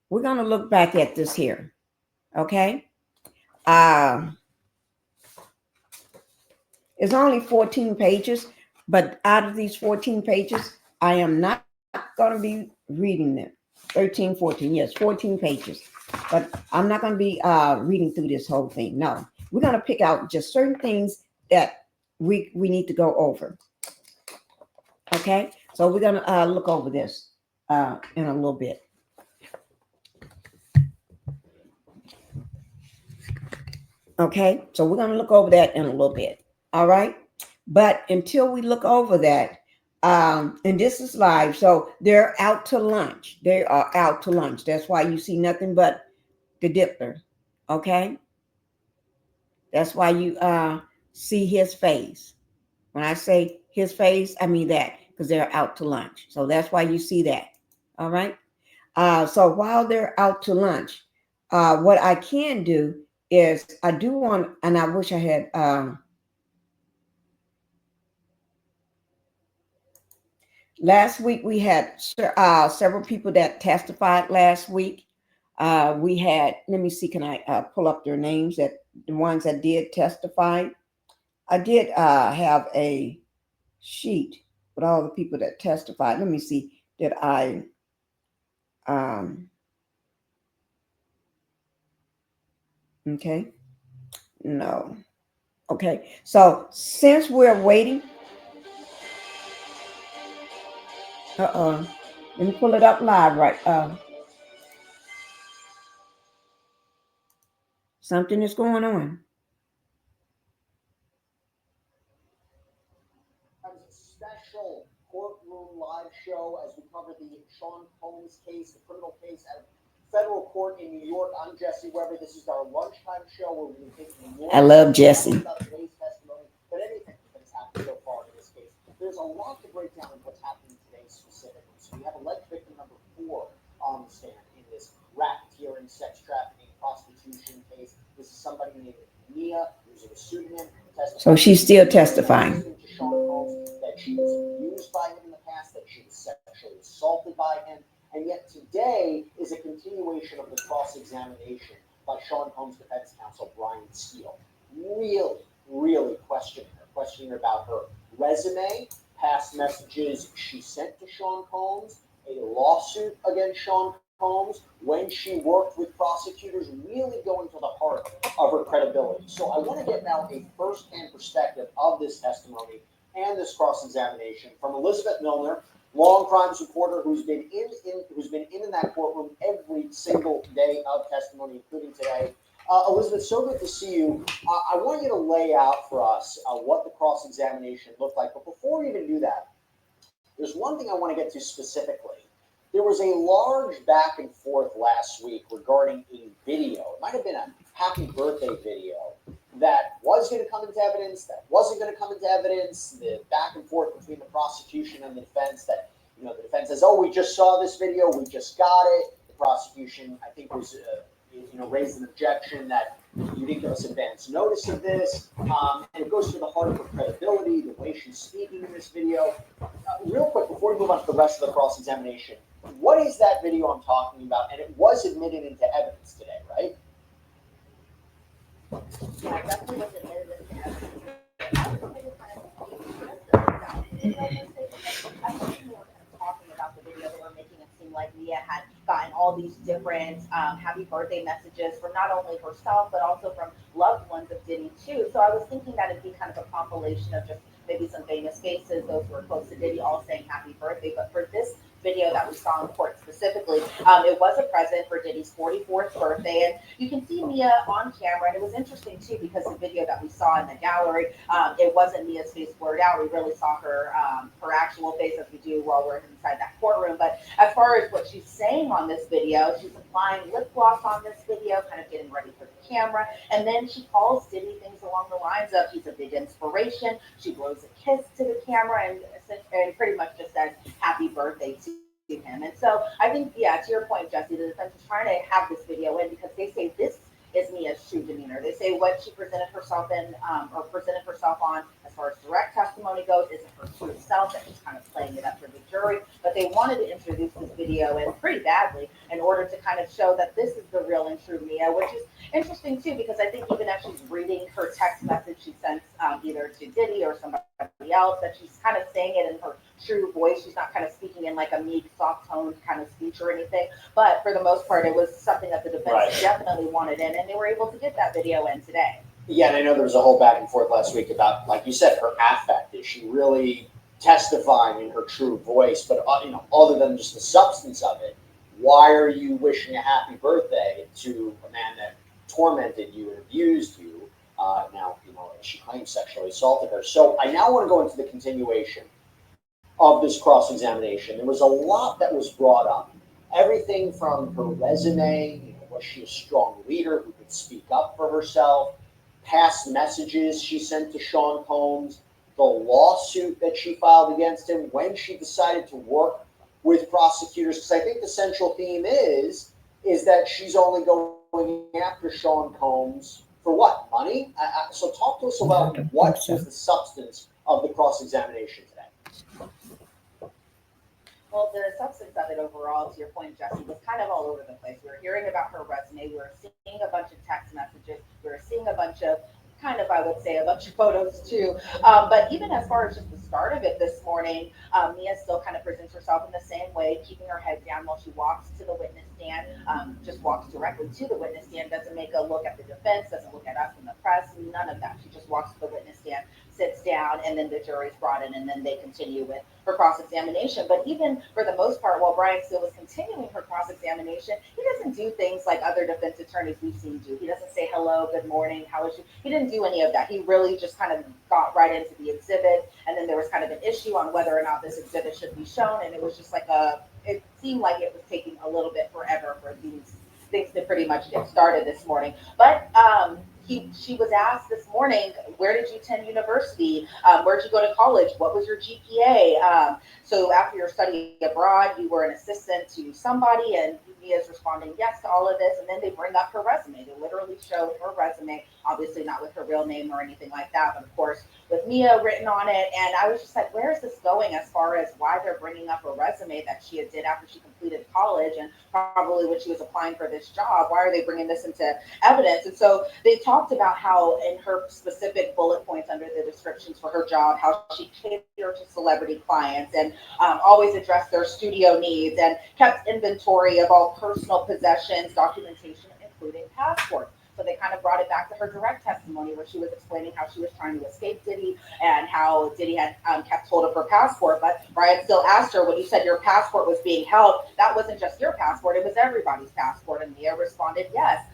We're going to look back at this here. Okay. Um, it's only 14 pages, but out of these 14 pages, I am not going to be reading them. 13, 14, yes, 14 pages. But I'm not going to be reading through this whole thing. No, we're going to pick out just certain things that we need to go over. Okay, so we're going to look over this in a little bit. Okay, so we're going to look over that in a little bit. All right, but until we look over that, and this is live, so they're out to lunch. They are out to lunch. That's why you see nothing but the Dippler. Okay, that's why you see his face. When I say his face, I mean that because they're out to lunch. So that's why you see that. All right. So while they're out to lunch, what I can do is I do want, and I wish I had. Last week we had several people that testified last week. We had, let me see, can I pull up their names, that the ones that did testify? I did have a sheet with all the people that testified. Let me see, did I, um, okay, no. Okay, so since we're waiting, let me pull it up live, right? Something is going on. Special courtroom live show as we cover the Sean Combs case, the criminal case at a federal court in New York. I'm Jesse Weber. This is our lunchtime show where we're taking more. I love Jesse. About today's testimony, but anything that's happened so far in this case. There's a lot to break down in what's happening today specifically. So we have alleged victim number 4 on the stand in this racketeering, sex trafficking, prostitution case. This is somebody named Mia, using a pseudonym. So she's still testifying. That she was abused by him in the past, that she was sexually assaulted by him, and yet today is a continuation of the cross-examination by Sean Combs' defense counsel, Brian Steele. Really questioning her about her resume, past messages she sent to Sean Combs, a lawsuit against Sean Combs when she worked with prosecutors, really going to the heart of her credibility. So I want to get now a first-hand perspective of this testimony and this cross-examination from Elizabeth Milner, Law&Crime's reporter, who's been in that courtroom every single day of testimony, including today. Elizabeth, so good to see you. I want you to lay out for us what the cross-examination looked like. But before we even do that, there's one thing I want to get to specifically. There was a large back and forth last week regarding a video. It might have been a happy birthday video that was going to come into evidence, that wasn't going to come into evidence, the back and forth between the prosecution and the defense that, the defense says, oh, we just saw this video, we just got it. The prosecution, I think, was, raised an objection that you didn't give us advance notice of this. And it goes to the heart of her credibility, the way she's speaking in this video. Real quick, before we move on to the rest of the cross-examination, what is that video I'm talking about? And it was admitted into evidence today, right? Yeah, I definitely was admitted into evidence. Talking about the video, they were making it seem like Mia had gotten all these different happy birthday messages from not only herself, but also from loved ones of Diddy too. So I was thinking that it'd be kind of a compilation of just maybe some famous faces, those who are close to Diddy, all saying happy birthday. But for this video that we saw in court specifically, it was a present for Diddy's 44th birthday, and you can see Mia on camera. And it was interesting too because the video that we saw in the gallery, it wasn't Mia's face blurred out. We really saw her her actual face as we do while we're inside that courtroom. But as far as what she's saying on this video, she's applying lip gloss on this video, kind of getting ready for the camera, and then she calls Diddy things along the lines of he's a big inspiration. She blows a kiss to the camera and pretty much just says happy birthday to him. And so I think, yeah, to your point, Jesse, the defense is trying to have this video in because they say this is Mia's true demeanor. They say what she presented herself in, or presented herself on as far as direct testimony goes isn't her true self, that she's kind of playing it up for the jury. But they wanted to introduce this video in pretty badly in order to kind of show that this is the real and true Mia, which is interesting too, because I think even as she's reading her text message she sends either to Diddy or somebody else, that she's kind of saying it in her true voice. She's not kind of speaking in like a meek, soft toned kind of speech or anything. But for the most part, it was something that the defense definitely wanted in, and they were able to get that video in today. Yeah, and I know there was a whole back and forth last week about, like you said, her affect. Is she really testifying in her true voice? But other than just the substance of it, why are you wishing a happy birthday to a man that tormented you and abused you? Now, she claims sexually assaulted her. So I now want to go into the continuation of this cross-examination. There was a lot that was brought up. Everything from her resume, was she a strong leader who could speak up for herself, past messages she sent to Sean Combs, the lawsuit that she filed against him, when she decided to work with prosecutors. Because I think the central theme is that she's only going after Sean Combs for what? Money? So talk to us about what was the substance of the cross-examination today. Well, the substance of it overall, to your point, Jesse, was kind of all over the place. We were hearing about her resume. We were seeing a bunch of text messages. We were seeing a bunch of I would say, a bunch of photos too. But even as far as just the start of it this morning, Mia still kind of presents herself in the same way, keeping her head down while she walks to the witness stand, just walks directly to the witness stand, doesn't make a look at the defense, doesn't look at us in the press, none of that. She just walks to the witness stand, sits down, and then the jury's brought in, and then they continue with her cross-examination. But even for the most part, while Brian Steele was continuing her cross-examination, he doesn't do things like other defense attorneys we've seen do. He doesn't say hello, good morning, how is you? He didn't do any of that. He really just kind of got right into the exhibit, and then there was kind of an issue on whether or not this exhibit should be shown, and it was just like it seemed like it was taking a little bit forever for these things to pretty much get started this morning. But she was asked this morning, where did you attend university? Where did you go to college? What was your GPA? So after your study abroad, you were an assistant to somebody, and Mia is responding yes to all of this. And then they bring up her resume. They literally showed her resume, obviously not with her real name or anything like that, but of course with Mia written on it. And I was just like, where is this going as far as why they're bringing up a resume that she did after she completed college and probably when she was applying for this job? Why are they bringing this into evidence? And so they talked about how in her specific bullet points under the descriptions for her job, how she catered to celebrity clients and always addressed their studio needs and kept inventory of all personal possessions, documentation, including passports. So they kind of brought it back to her direct testimony where she was explaining how she was trying to escape Diddy and how Diddy had kept hold of her passport. But Brian still asked her, when you said your passport was being held, that wasn't just your passport, it was everybody's passport. And Mia responded, yes.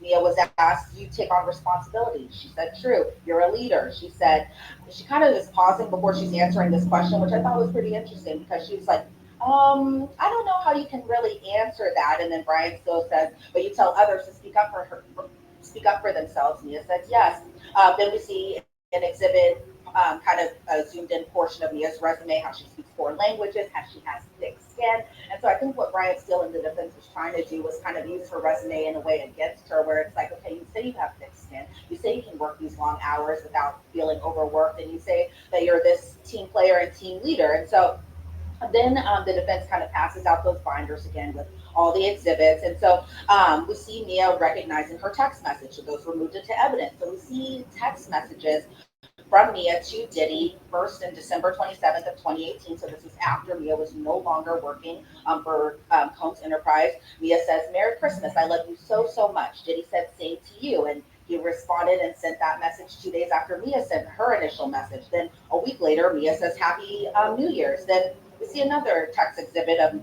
Mia was asked, do you take on responsibility? She said, true. You're a leader. She said, she kind of is pausing before she's answering this question, which I thought was pretty interesting because she was like, I don't know how you can really answer that. And then Brian still says, but you tell others to speak up for themselves. Mia says yes. Then we see an exhibit, kind of a zoomed in portion of Mia's resume, how she speaks 4 languages, how she has thick skin. And so I think what Brian Steele in the defense was trying to do was kind of use her resume in a way against her, where it's like, okay, you say you have thick skin, you say you can work these long hours without feeling overworked, and you say that you're this team player and team leader. And so then the defense kind of passes out those binders again with all the exhibits. And so we see Mia recognizing her text message. So those were moved into evidence. So we see text messages from Mia to Diddy first in December 27th of 2018. So this is after Mia was no longer working for Combs Enterprise. Mia says, Merry Christmas. I love you so, so much. Diddy said, same to you. And he responded and sent that message 2 days after Mia sent her initial message. Then a week later, Mia says, Happy New Year's. Then we see another text exhibit of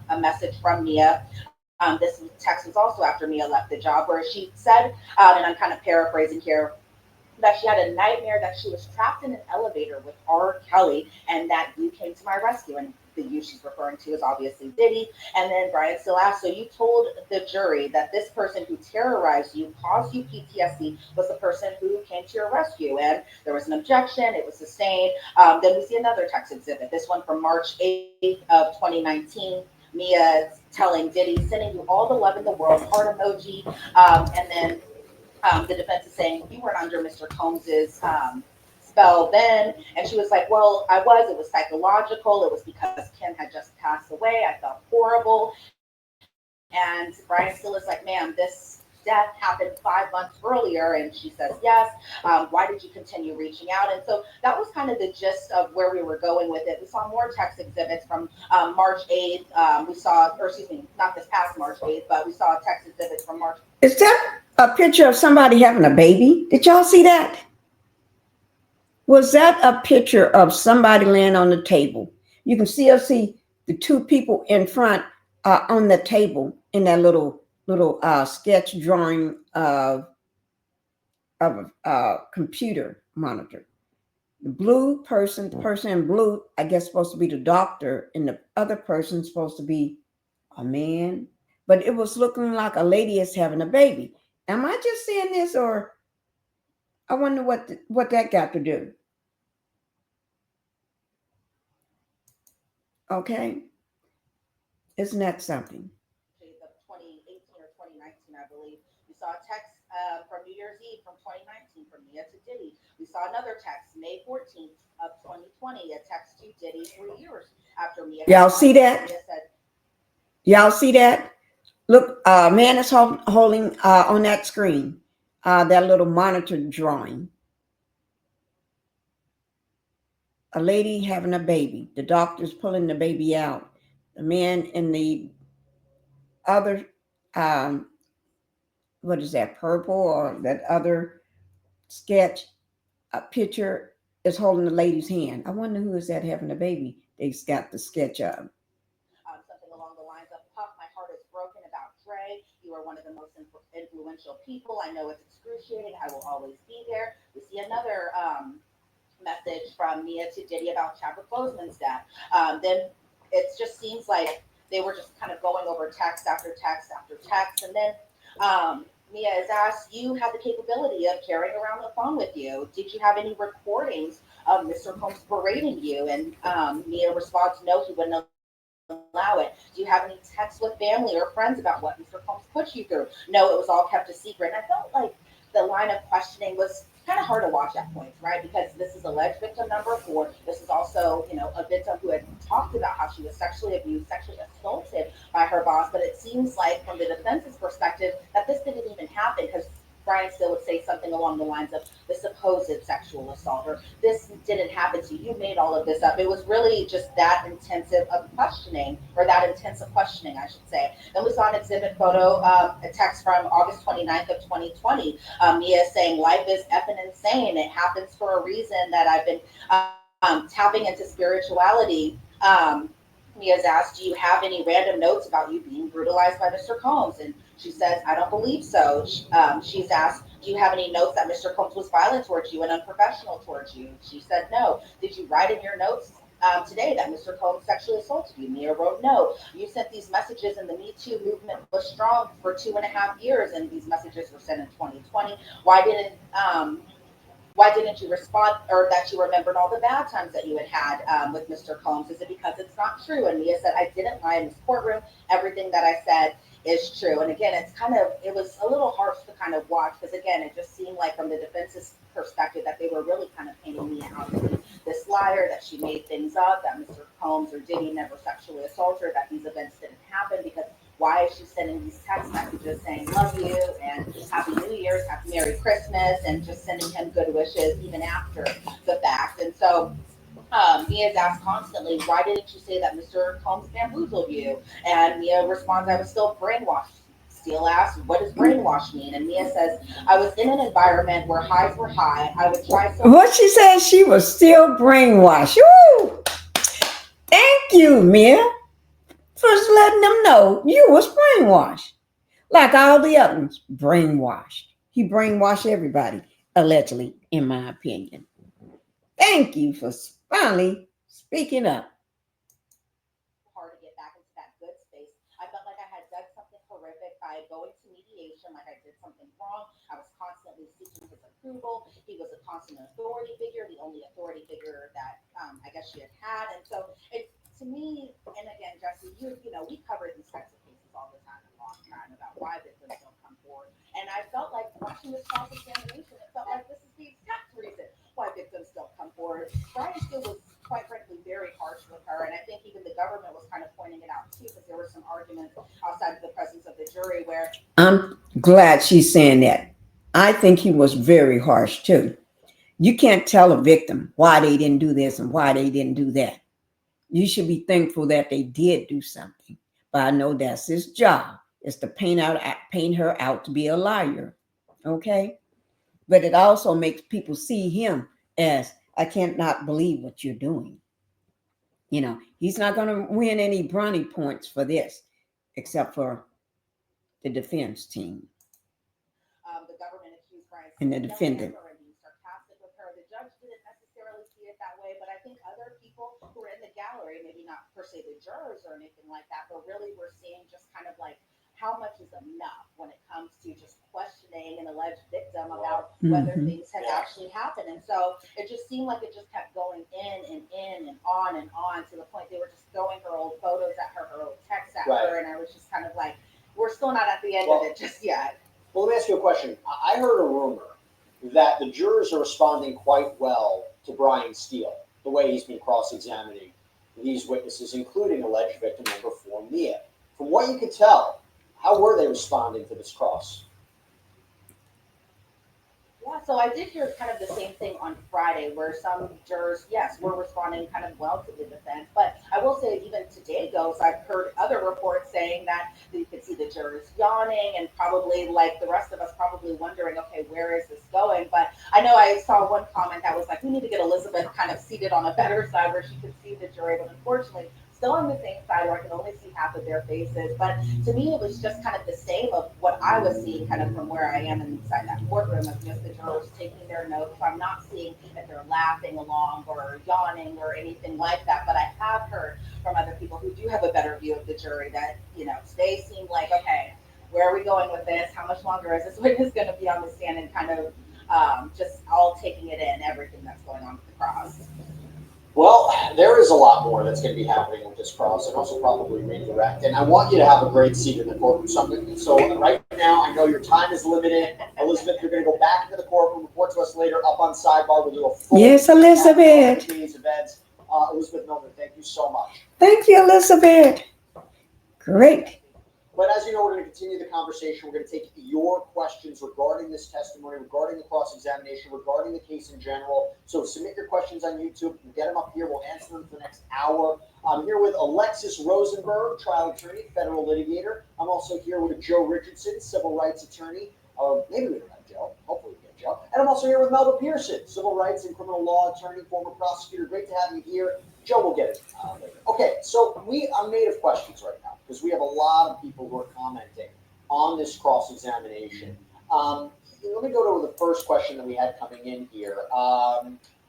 a message from Mia. This text was also after Mia left the job, where she said, and I'm kind of paraphrasing here, that she had a nightmare that she was trapped in an elevator with R. Kelly and that you came to my rescue. And the you she's referring to is obviously Diddy. And then Brian still asked, so you told the jury that this person who terrorized you, caused you PTSD, was the person who came to your rescue? And there was an objection. It was sustained. Then we see another text exhibit, this one from March 8th of 2019. Mia telling Diddy, sending you all the love in the world, heart emoji, and then the defense is saying you weren't under Mr. Combs's spell then, and she was like, "Well, I was. It was psychological. It was because Kim had just passed away. I felt horrible." And Brian still is like, "Ma'am, this death happened 5 months earlier," and she says, "Yes. Why did you continue reaching out?" And so that was kind of the gist of where we were going with it. We saw more text exhibits from March 8th. We saw, or excuse me, not this past March 8th, but we saw text exhibits from March. Is that a picture of somebody having a baby? Did y'all see that? Was that a picture of somebody laying on the table? You can still see the two people in front on the table in that little sketch drawing of a computer monitor. The blue person, the person in blue, I guess supposed to be the doctor, and the other person supposed to be a man. But it was looking like a lady is having a baby. Am I just seeing this, or I wonder what that got to do? Okay, isn't that something? Of 2018 or 2019, I believe. We saw a text from New Year's Eve from 2019 from Mia to Diddy. We saw another text May 14th of 2020, a text to Diddy 3 years after Mia. Y'all see that? Mia said, Y'all see that? Look, man is holding on that screen that little monitor drawing. A lady having a baby. The doctor's pulling the baby out. The man in the other, what is that, purple or that other sketch picture is holding the lady's hand. I wonder who is that having a baby. They've got the sketch of. something along the lines of, "Puff, my heart is broken about Dre. You are one of the most influential people. I know it's excruciating. I will always be there." We see another message from Mia to Diddy about Chadwick Boseman's death. Then it just seems like they were just kind of going over text after text after text. And then Mia is asked, "You had the capability of carrying around the phone with you. Did you have any recordings of Mr. Combs berating you?" And Mia responds, "No, he wouldn't allow it." "Do you have any texts with family or friends about what Mr. Combs put you through?" "No, it was all kept a secret." And I felt like the line of questioning was kind of hard to watch at points, right? Because this is alleged victim number 4. This is also, a victim who had talked about how she was sexually abused, sexually assaulted by her boss. But it seems like, from the defense's perspective, that this didn't even happen, because Brian still would say something along the lines of the supposed sexual assault, or "This didn't happen to you, you made all of this up." It was really just that intensive of questioning, or that intensive questioning, I should say. Then we saw an exhibit photo, a text from August 29th of 2020. Mia saying, "Life is effing insane. It happens for a reason that I've been tapping into spirituality." Mia's asked, "Do you have any random notes about you being brutalized by Mr. Combs?" And she says, "I don't believe so." She's asked, "Do you have any notes that Mr. Combs was violent towards you and unprofessional towards you?" She said, "No." "Did you write in your notes today that Mr. Combs sexually assaulted you?" Mia wrote, "No." "You sent these messages, and the Me Too movement was strong for 2.5 years, and these messages were sent in 2020. Why didn't you respond, or that you remembered all the bad times that you had had with Mr. Combs? Is it because it's not true?" And Mia said, "I didn't lie in this courtroom. Everything that I said is true." And again, it was a little harsh to kind of watch, because again, it just seemed like, from the defense's perspective, that they were really kind of painting Mia out to be this liar, that she made things up, that Mr. Combs or Diddy never sexually assaulted her, that these events didn't happen, because why is she sending these text messages saying "love you" and "happy New Year's," "happy Merry Christmas," and just sending him good wishes even after the fact? And so Mia is asked constantly, "Why didn't you say that Mr. Combs bamboozled you?" And Mia responds, "I was still brainwashed." Steele asks, "What does brainwash mean?" And Mia says, "I was in an environment where highs were high. I would try so." What she said, she was still brainwashed. Woo! Thank you, Mia, for letting them know you was brainwashed. Like all the others, brainwashed. He brainwashed everybody, allegedly, in my opinion. Thank you for finally speaking up. Hard to get back into that good space. I felt like I had done something horrific by going to mediation, like I did something wrong. I was constantly seeking his approval. He was a constant authority figure, the only authority figure that I guess she had had. And so it, to me, and again, Jesse, we covered these types of why victims don't come forward. And I felt like watching this cross-examination, it felt like this is the exact reason why victims don't come forward. Brian Steele was quite frankly very harsh with her, and I think even the government was kind of pointing it out too, because there were some arguments outside of the presence of the jury where I'm glad she's saying that. I think he was very harsh too. You can't tell a victim why they didn't do this and why they didn't do that. You should be thankful that they did do something. But I know that's his job, is to paint her out to be a liar. Okay? But it also makes people see him as, I can't not believe what you're doing. You know, he's not going to win any brownie points for this, except for the defense team the government accused Brian and Steele the of yelling defendant. at her and being sarcastic with her. The judge didn't necessarily see it that way, but I think other people who were in the gallery, maybe not per se the jurors or anything like that, but really we're seeing just kind of like how much is enough when it comes to just questioning an alleged victim about whether things had actually happened. And so it just seemed like it just kept going in and on to the point they were just throwing her old photos at her old texts at her. And I was just kind of like, we're still not at the end of it just yet. Well, let me ask you a question. I heard a rumor that the jurors are responding quite well to Brian Steele, the way he's been cross-examining these witnesses, including alleged victim number 4, Mia. From what you could tell, how were they responding to this cross? Yeah, so I did hear kind of the same thing on Friday, where some jurors, yes, were responding kind of well to the defense. But I will say, even today goes, I've heard other reports saying that you could see the jurors yawning and probably, like the rest of us, probably wondering, okay, where is this going? But I know I saw one comment that was like, we need to get Elizabeth kind of seated on a better side where she could see the jury. But unfortunately, still on the same side where I can only see half of their faces. But to me, it was just kind of the same of what I was seeing kind of from where I am inside that courtroom of just the jurors taking their notes. So I'm not seeing if they're laughing along or yawning or anything like that. But I have heard from other people who do have a better view of the jury that, you know, they seem like, okay, where are we going with this? How much longer is this witness going to be on the stand, and kind of just all taking it in, everything that's going on with the cross. Well, there is a lot more that's going to be happening with this cross, and also probably redirect. And I want you to have a great seat in the courtroom. So right now, I know your time is limited. Elizabeth, you're going to go back into the courtroom, report to us later up on sidebar. We'll do a full Yes, Elizabeth. these events. Elizabeth Milner, thank you so much. Thank you, Elizabeth. Great. But as you know, we're going to continue the conversation. We're going to take your questions regarding this testimony, regarding the cross-examination, regarding the case in general. So submit your questions on YouTube. We'll get them up here. We'll answer them for the next hour. I'm here with Alexis Rosenberg, trial attorney, federal litigator. I'm also here with Joe Richardson, civil rights attorney. Maybe we don't have Joe. Hopefully we get Joe. And I'm also here with Melba Pearson, civil rights and criminal law attorney, former prosecutor. Great to have you here. Joe will get it later. Okay, so I'm made of questions right now because we have a lot of people who are commenting on this cross-examination. Let me go to the first question that we had coming in here.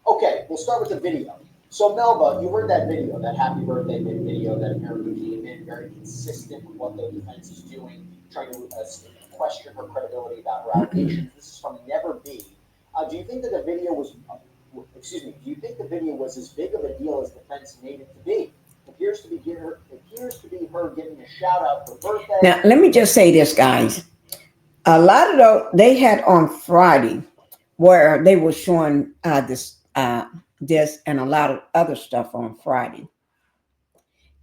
Okay, we'll start with the video. So Melba, you heard that video, that happy birthday video that apparently came in very consistent with what the defense is doing, trying to question her credibility about her allegations. This is from Never Be. Do you think that the video was... do you think the video was as big of a deal as defense made it to be? Appears to be her giving a shout out for birthday. Now, let me just say this, guys. A lot of those they had on Friday, where they were showing this and a lot of other stuff on Friday,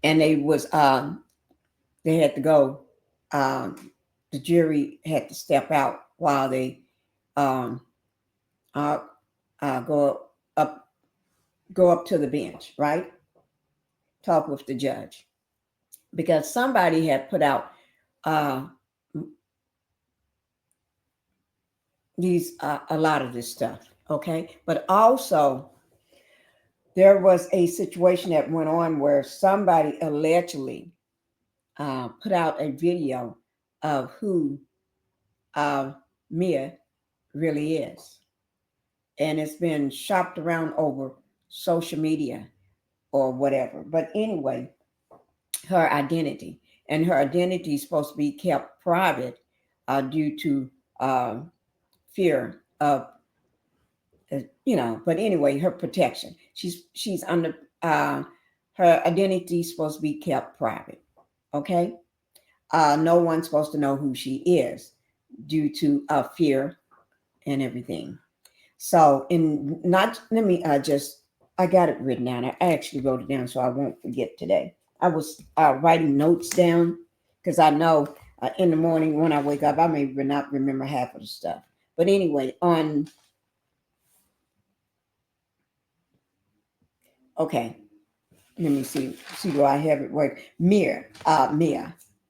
and they had to go. The jury had to step out while they go up to the bench, right? Talk with the judge, because somebody had put out a lot of this stuff, okay? But also there was a situation that went on where somebody allegedly put out a video of who Mia really is, and it's been shopped around over social media or whatever. But anyway, her identity is supposed to be kept private due to fear of but anyway, her protection. She's under her identity is supposed to be kept private. Okay. no one's supposed to know who she is due to fear and everything. So, in not, let me I got it written down. I actually wrote it down so I won't forget today. I was writing notes down because I know in the morning when I wake up, I may not remember half of the stuff. But anyway, okay, let me see. Do I have it right? Mia.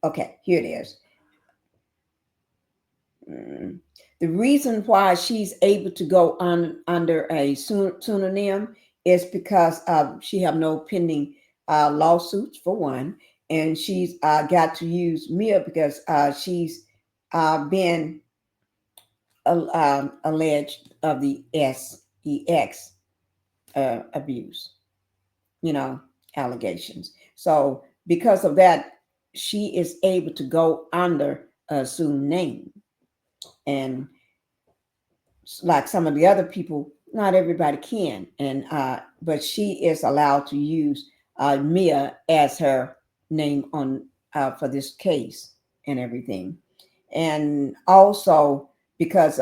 Okay, here it is. The reason why she's able to go on under a pseudonym is because she have no pending lawsuits for one, and she's got to use Mia because she's been alleged of the sex abuse, allegations. So because of that, she is able to go under a assumed name. And like some of the other people, not everybody can. And but she is allowed to use Mia as her name on for this case and everything. And also because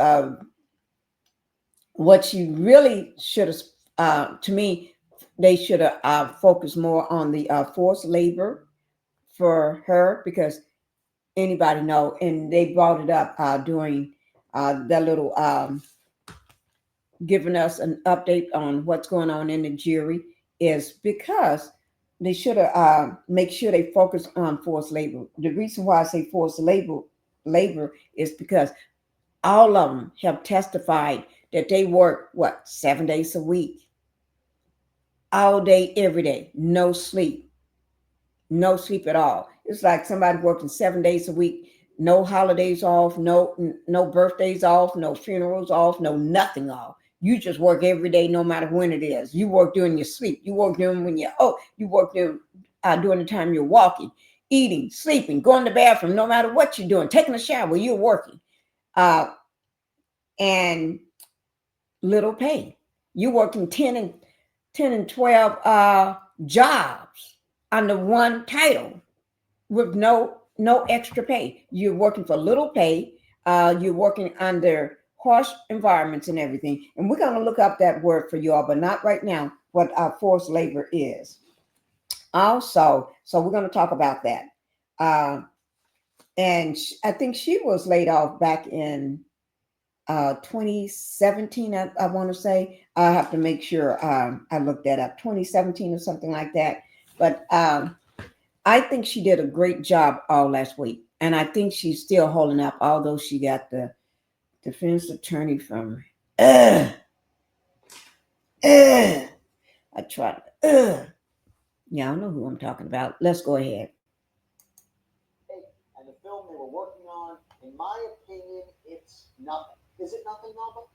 what she really should have, to me, they should have focused more on the forced labor for her, because anybody know, and they brought it up during that little giving us an update on what's going on in the jury, is because they should have make sure they focus on forced labor. The reason why I say forced labor is because all of them have testified that they work 7 days a week, all day, every day, no sleep at all. It's like somebody working 7 days a week, no holidays off, no birthdays off, no funerals off, no nothing off. You just work every day, no matter when it is. You work during your sleep. You work during when you're you work during the time you're walking, eating, sleeping, going to the bathroom. No matter what you're doing, taking a shower, you're working, and little pay. You're working 10 and 12 jobs under one title with no extra pay. You're working for little pay. You're working under harsh environments and everything. And we're going to look up that word for y'all, but not right now, what forced labor is. Also, so we're going to talk about that. And I think she was laid off back in 2017, I want to say. I have to make sure I looked that up, 2017 or something like that. But I think she did a great job all last week. And I think she's still holding up, although she got the defense attorney from I tried. Yeah, I know who I'm talking about. Let's go ahead. And the film they were working on, in my opinion, it's nothing. Is it nothing, Nova?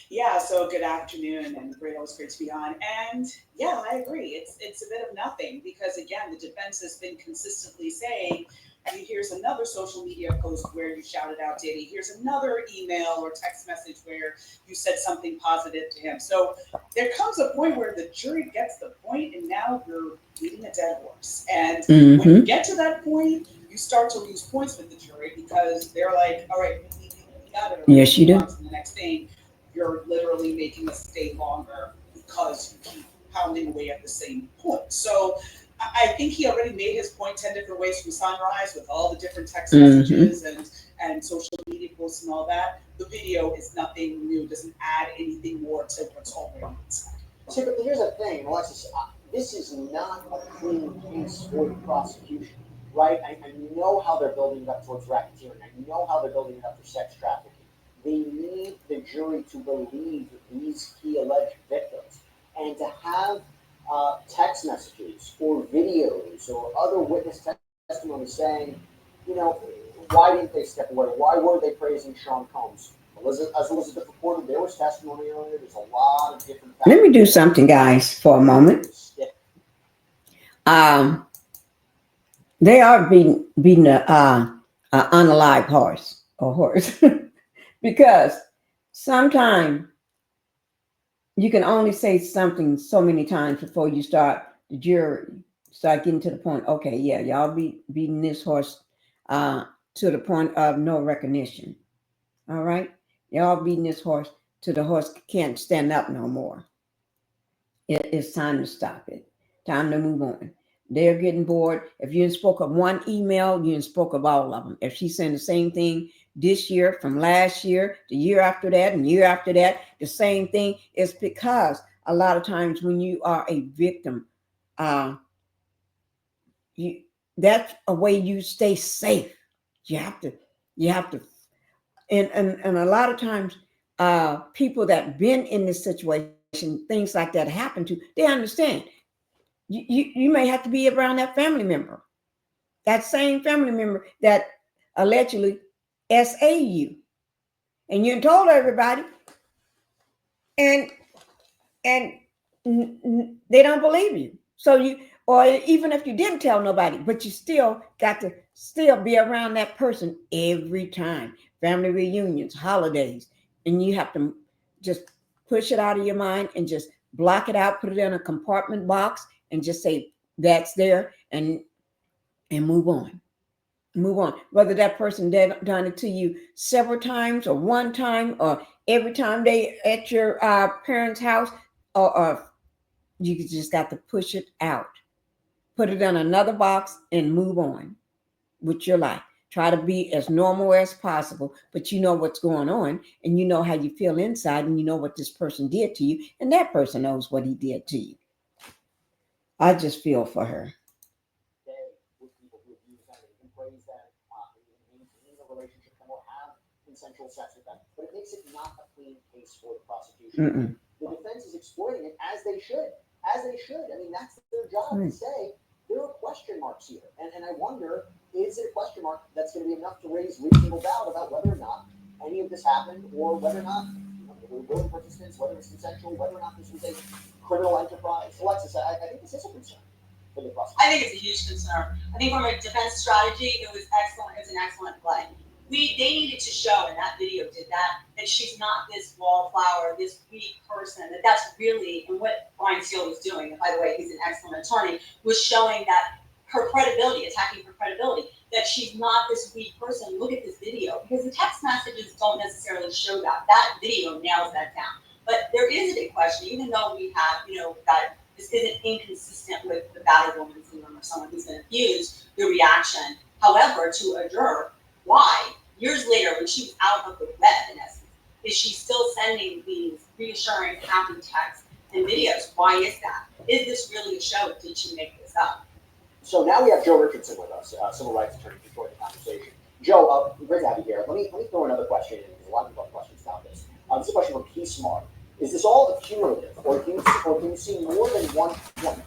Yeah, so good afternoon, and always great to be on. And yeah, I agree. It's a bit of nothing, because again, the defense has been consistently saying, here's another social media post where you shouted out Diddy. Here's another email or text message where you said something positive to him. So there comes a point where the jury gets the point, and now you're beating a dead horse. And when you get to that point, you start to lose points with the jury, because they're like, all right, we got it. Yes, you do. The next thing, you're literally making us stay longer because you keep pounding away at the same point. So I think he already made his point 10 different ways from sunrise, with all the different text messages and social media posts and all that. The video is nothing new, doesn't add anything more to what's already inside. See, but here's the thing, Alexis, this is not a clean case for the prosecution, right? I know how they're building it up towards racketeering. I know how they're building it up for sex trafficking. They need the jury to believe these key alleged victims, and to have text messages or videos or other witness testimony saying, why didn't they step away? Why were they praising Sean Combs? As Elizabeth reported, there was testimony earlier. There's a lot of different factors. Let me do something, guys, for a moment. They are beating an unalive horse or horse. Because sometimes you can only say something so many times before you start the jury start getting to the point. Okay, yeah, y'all be beating this horse to the point of no recognition. All right, y'all beating this horse to the horse can't stand up no more. It's time to stop it. Time to move on. They're getting bored. If you spoke of one email, you spoke of all of them. If she's saying the same thing this year, from last year, the year after that, and year after that, the same thing, it's because a lot of times when you are a victim, uh, you that's a way you stay safe. You have to, you have to, and a lot of times, people that been in this situation, things like that happen to, they understand. You may have to be around that family member, that same family member that allegedly SA you, and you told everybody, and and they don't believe you. So you, or even if you didn't tell nobody, but you still got to still be around that person every time, family reunions, holidays, and you have to just push it out of your mind and just block it out, put it in a compartment box, and just say that's there, and move on. Move on. Whether that person done it to you several times or one time or every time they at your parents' house, or you just got to push it out, put it in another box, and move on with your life. Try to be as normal as possible, but you know what's going on, and you know how you feel inside, and you know what this person did to you, and that person knows what he did to you. I just feel for her. With people who abuse them and even praise them, maintain a relationship and will have consensual sex with them. But it makes it not a clean case for the prosecution. Mm-mm. The defense is exploiting it as they should. As they should. I mean, that's their job to say there are question marks here. And I wonder, is it a question mark that's going to be enough to raise reasonable doubt about whether or not any of this happened, or whether or not there were willing participants, whether it's consensual, whether or not this was a criminal enterprise. Alexis, I think this is a concern. I think it's a huge concern. I think from a defense strategy, it was excellent. It's an excellent play. They needed to show, and that video did that she's not this wallflower, this weak person, that's really, and what Brian Steele was doing, and by the way, he's an excellent attorney, was showing that her credibility, attacking her credibility, that she's not this weak person. Look at this video, because the text messages don't necessarily show that. That video nails that down. But there is a big question, even though we have, that this isn't inconsistent with the battered woman syndrome or someone who's been abused, the reaction. However, to a juror, why, years later, when she was out of the web, in essence, is she still sending these reassuring, happy texts and videos? Why is that? Is this really a show? Did she make this up? So now we have Joe Richardson with us, civil rights attorney, to join the conversation. Joe, great to have you here. Let me throw another question in, because a lot of people have questions about this. This is a question from P. Smart. Is this all accumulative, or can you see more than one point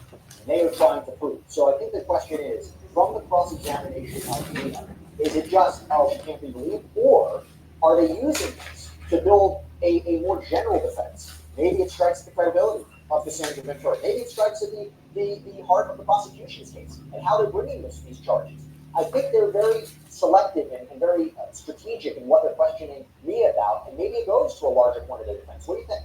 they are trying to prove? So I think the question is, from the cross-examination of Nina, is it just, oh, she can't be believed, or are they using this to build a more general defense? Maybe it strikes the credibility of Cassandra Ventura. Maybe it strikes at the heart of the prosecution's case and how they're bringing these charges. I think they're very selective and very strategic in what they're questioning me about, and maybe it goes to a larger point of the defense. What do you think?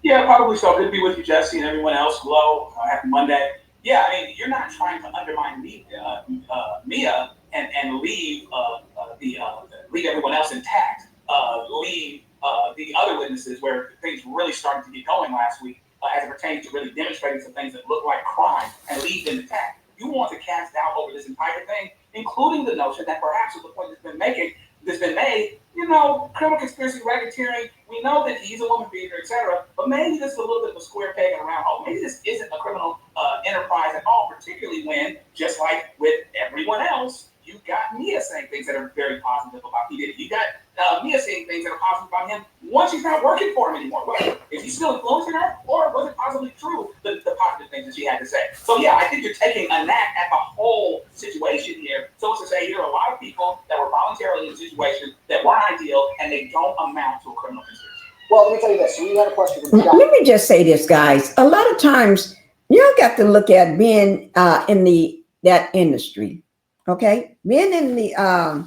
Yeah, probably so. Good to be with you, Jesse, and everyone else. Hello, happy Monday. Yeah, I mean, you're not trying to undermine Mia and leave leave everyone else intact. Leave the other witnesses where things really started to get going last week as it pertains to really demonstrating some things that look like crime, and leave them intact. You want to cast doubt over this entire thing, including the notion that perhaps with the point that's been made, criminal conspiracy, racketeering, we know that he's a woman beater, etc. But maybe this is a little bit of a square peg in a round hole. Maybe this isn't a criminal enterprise at all, particularly when, just like with everyone else, you got Mia saying things that are very positive about P. Diddy. You got Mia saying things that are positive about him once he's not working for him anymore. Well, is he still influencing her, or was it possibly true, the positive things that she had to say? So yeah, I think you're taking a knack at the whole situation here. So it's to say here are a lot of people that were voluntarily in situations that weren't ideal, and they don't amount to a criminal conspiracy. Well, let me tell you this. We had a question from John. Let me just say this, guys. A lot of times, you got to look at being in that industry. Okay, being in the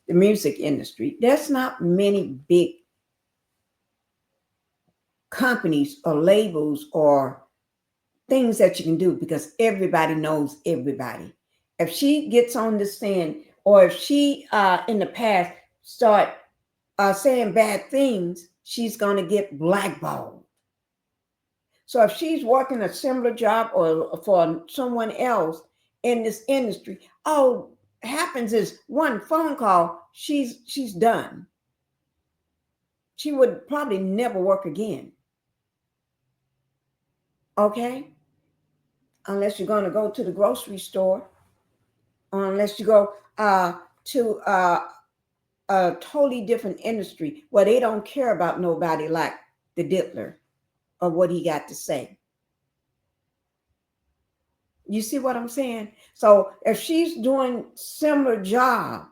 music industry, there's not many big companies or labels or things that you can do because everybody knows everybody. If she gets on the stand, or if she in the past start saying bad things, she's going to get blackballed. So if she's working a similar job or for someone else in this industry, all happens is one phone call, she's done. She would probably never work again. Okay? Unless you're going to go to the grocery store, or unless you go to a totally different industry where they don't care about nobody like the Diddler or what he got to say. You see what I'm saying? So if she's doing similar job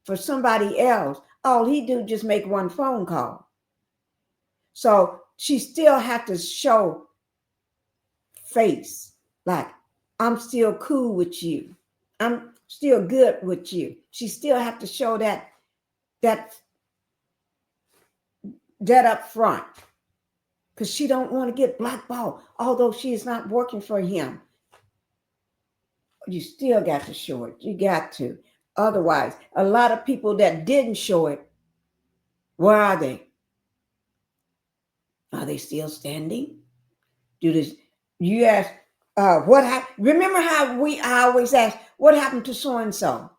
for somebody else, all he do just make one phone call. So she still have to show face, like, I'm still cool with you. I'm still good with you. She still have to show that up front, because she don't want to get blackballed, although she is not working for him. You still got to show it. You got to. Otherwise, a lot of people that didn't show it, where are they? Are they still standing? Do this? You ask, what happened? Remember how I always ask, what happened to so and so?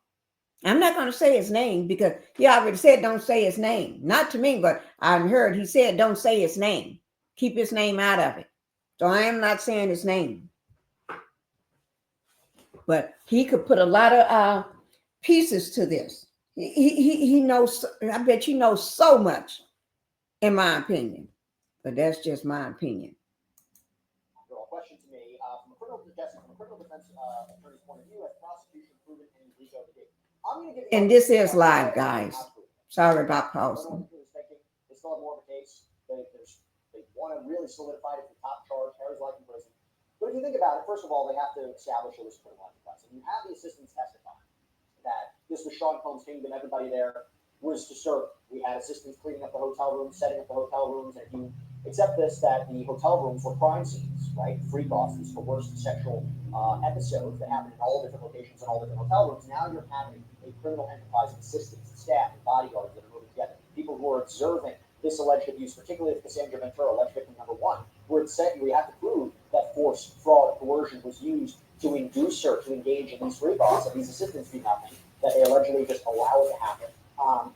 I'm not going to say his name because he already said don't say his name. Not to me, but I've heard he said don't say his name. Keep his name out of it. So I am not saying his name. But he could put a lot of pieces to this. He knows, I bet he knows so much, in my opinion. But that's just my opinion. Question to me, from a criminal defense attorney's point of view, has prosecution proven any RICO to date? I'm going to give you. And this is live, guys. Sorry about pausing. They still have more of a case. They want to really solidify it as the top charge, Harry's life in prison. But if you think about it, first of all, they have to establish a risk of criminal enterprise. And you have the assistants testifying that this was Sean Combs' kingdom, everybody there was to serve. We had assistants cleaning up the hotel rooms, setting up the hotel rooms, and you accept this, that the hotel rooms were crime scenes, right? Freak-offs, for worst sexual episodes that happened in all different locations and all different hotel rooms. Now you're having a criminal enterprise of assistants, staff, and bodyguards that are moving together. People who are observing this alleged abuse, particularly with Cassandra Ventura, alleged victim number one, where it's said we have to prove that force, fraud, coercion was used to induce her to engage in these freak-offs, and these assistants do nothing, that they allegedly just allow it to happen.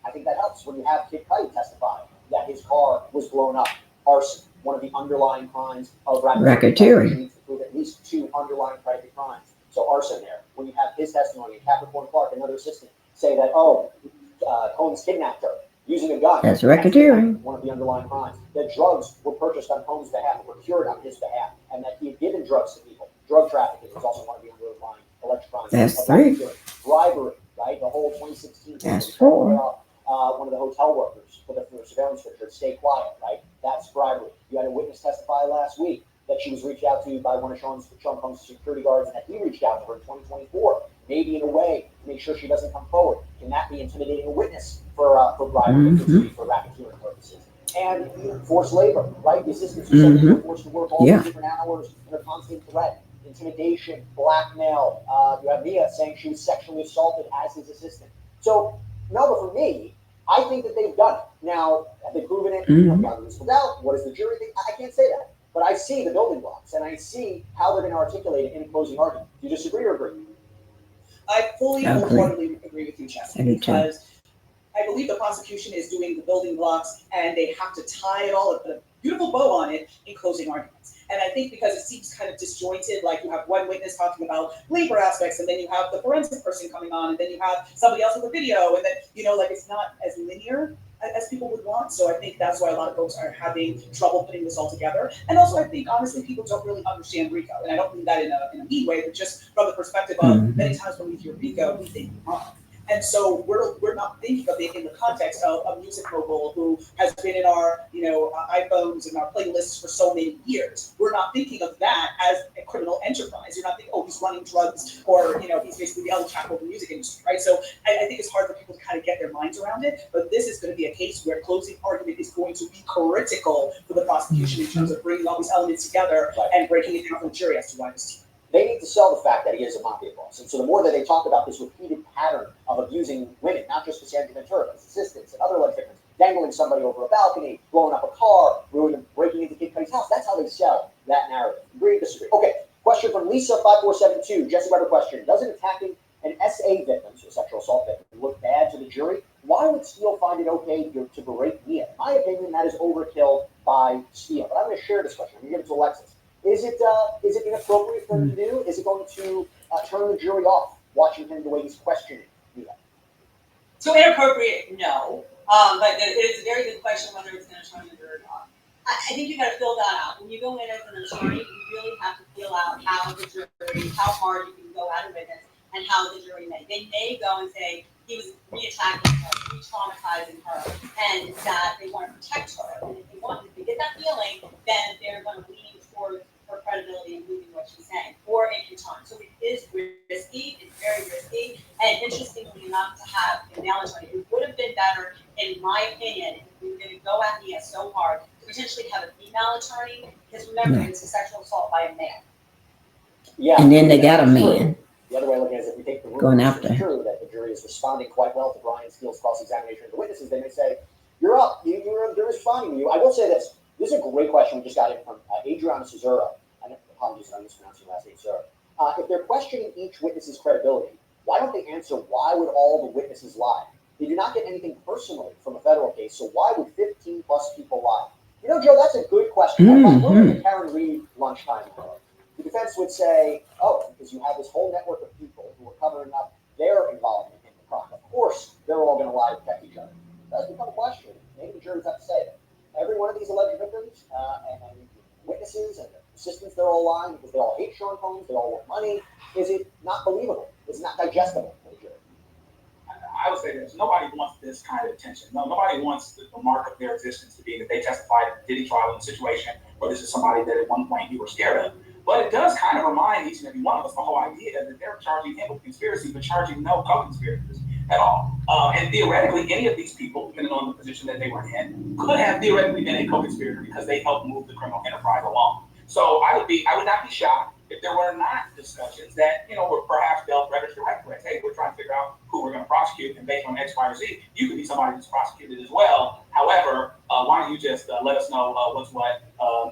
I think that helps. When you have Kid Cudi testify that his car was blown up, arson, one of the underlying crimes of racketeering. You need to prove at least two underlying predicate crimes. So arson there. When you have his testimony, and Capricorn Clark, another assistant, say that, Combs kidnapped her using a gun. That's racketeering. One of the underlying crimes. That drugs were purchased on Combs' behalf or procured on his behalf, and that he had given drugs to people. Drug trafficking was also one of the underlying alleged crimes. That's three. Bribery, right? The whole 2016. That's four. One of the hotel workers for the surveillance picture, stay quiet, right? That's bribery. You had a witness testify last week that she was reached out to by one of Sean Combs' security guards, and that he reached out to her in 2024, maybe in a way to make sure she doesn't come forward. Can that be intimidating a witness for bribery, for racketeering purposes? And forced labor, right? The assistants who said they were forced to work all these different hours under constant threat, intimidation, blackmail. You have Mia saying she was sexually assaulted as his assistant. So, no, but for me, I think that they've done it. Now, have they proven it? What does the jury think? I can't say that. But I see the building blocks, and I see how they're going to articulate it in a closing argument. Do you disagree or agree? I fully wholeheartedly agree with you, Jesse, because I believe the prosecution is doing the building blocks, and they have to tie it all, put a beautiful bow on it in closing arguments. And I think because it seems kind of disjointed, like you have one witness talking about labor aspects, and then you have the forensic person coming on, and then you have somebody else with a video, and then, it's not as linear as people would want. So I think that's why a lot of folks are having trouble putting this all together. And also, I think, honestly, people don't really understand RICO. And I don't mean that in a mean way, but just from the perspective of many times when we hear RICO, we think, And so we're not thinking of it in the context of a music mogul who has been in our, iPhones and our playlists for so many years. We're not thinking of that as a criminal enterprise. You're not thinking, oh, he's running drugs, or he's basically the El Chapo of the music industry, right? So I think it's hard for people to kind of get their minds around it, but this is going to be a case where closing argument is going to be critical for the prosecution in terms of bringing all these elements together and breaking it down for the jury as to why this is. They need to sell the fact that he is a mafia boss. And so the more that they talk about this repeated pattern of abusing women, not just Cassandra Ventura, but his assistants and other alleged victims, dangling somebody over a balcony, blowing up a car, breaking into Kid Cudi's house, that's how they sell that narrative. Agree or disagree? Okay, question from Lisa5472. Jesse Weber question. Doesn't attacking an SA victim, so a sexual assault victim, look bad to the jury? Why would Steele find it okay to berate Mia? In my opinion, that is overkill by Steele. But I'm going to share this question. I'm going to give it to Alexis. Is it inappropriate for him to do? Is it going to turn the jury off watching him the way he's questioning Mia? So inappropriate, no. But it is a very good question whether it's going to turn the jury off. I think you got to fill that out. When you go in as an attorney, you really have to feel out how the jury, how hard you can go at a witness, and how the jury may. They may go and say he was re-attacking her, re-traumatizing her, and that they want to protect her. And if they get that feeling, then they're going to lean towards her credibility and moving what she's saying, or it can turn. So it is risky. It's very risky. And interestingly enough, to have a male attorney, it would have been better, in my opinion, if we were going to go at Mia so hard, to potentially have a female attorney, because remember, it's a sexual assault by a man. Yeah. And then they got a man. The other way of looking at it is if we take the going rumors after as true that the jury is responding quite well to Brian Steele's cross-examination of the witnesses, they may say, you're up, you're responding to you. I will say this. This is a great question we just got in from Adriana Cesura. Apologies if I'm mispronouncing your last name, sir. If they're questioning each witness's credibility, why don't they answer why would all the witnesses lie? They do not get anything personally from a federal case, so why would 15 plus people lie? Joe, that's a good question. If I were at the Karen Reed lunchtime hour, the defense would say, oh, because you have this whole network of people who are covering up their involvement in the crime. Of course, they're all going to lie to protect each other. It does become a question. Maybe the juries have to say it. Every one of these alleged victims and witnesses and assistants, they're all lying because they all hate Sean Combs, they all want money. Is it not believable? Is it not digestible for the jury? I would say this. Nobody wants this kind of attention. No, nobody wants the mark of their existence to be that they testified at the Diddy trial in a situation where this is somebody that at one point you were scared of. But it does kind of remind each and every one of us the whole idea that they're charging him with conspiracy, but charging no co-conspirators at all. And theoretically, any of these people, depending on the position that they were in, could have theoretically been a co-conspirator because they helped move the criminal enterprise along. So I would not be shocked if there were not discussions that, were perhaps dealt rather directly. Hey, we're trying to figure out who we're going to prosecute, and based on X, Y, or Z, you could be somebody that's prosecuted as well. However, why don't you just let us know what's what,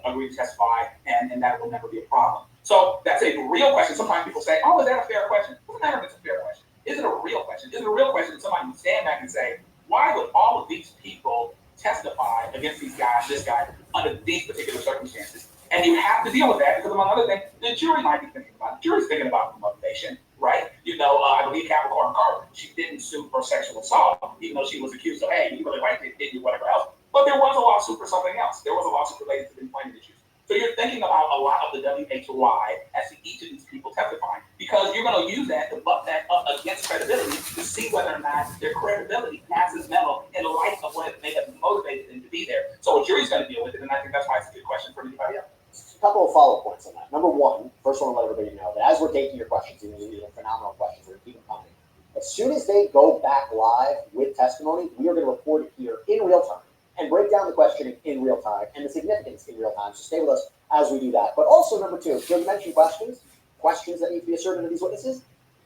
agree to testify, and that will never be a problem. So that's a real question. Sometimes people say, oh, is that a fair question? It doesn't matter if it's a fair question. Is it a real question? Is it a real question that somebody can stand back and say, why would all of these people testify against these guys, this guy, under these particular circumstances? And you have to deal with that because, among other things, the jury might be thinking about it. The jury's thinking about the motivation, right? I believe Capricorn Carter, she didn't sue for sexual assault, even though she was accused of, hey, you really liked it, didn't you, whatever else. But there was a lawsuit for something else. There was a lawsuit related to the employment issues. So you're thinking about a lot of the WHY as to each of these people testifying, because you're going to use that to butt that up against credibility to see whether or not their credibility passes metal in light of what may have motivated them to be there. So a jury's going to deal with it, and I think that's why it's a good question for anybody else. A couple of follow-up points on that. Number one, first I want to let everybody know that as we're taking your questions, and these are phenomenal questions, we're going to keep them coming. As soon as they go back live with testimony, we are going to record it here in real time and break down the questioning in real time and the significance in real time. So stay with us as we do that. But also, number two, you mentioned questions that need to be asserted to these witnesses.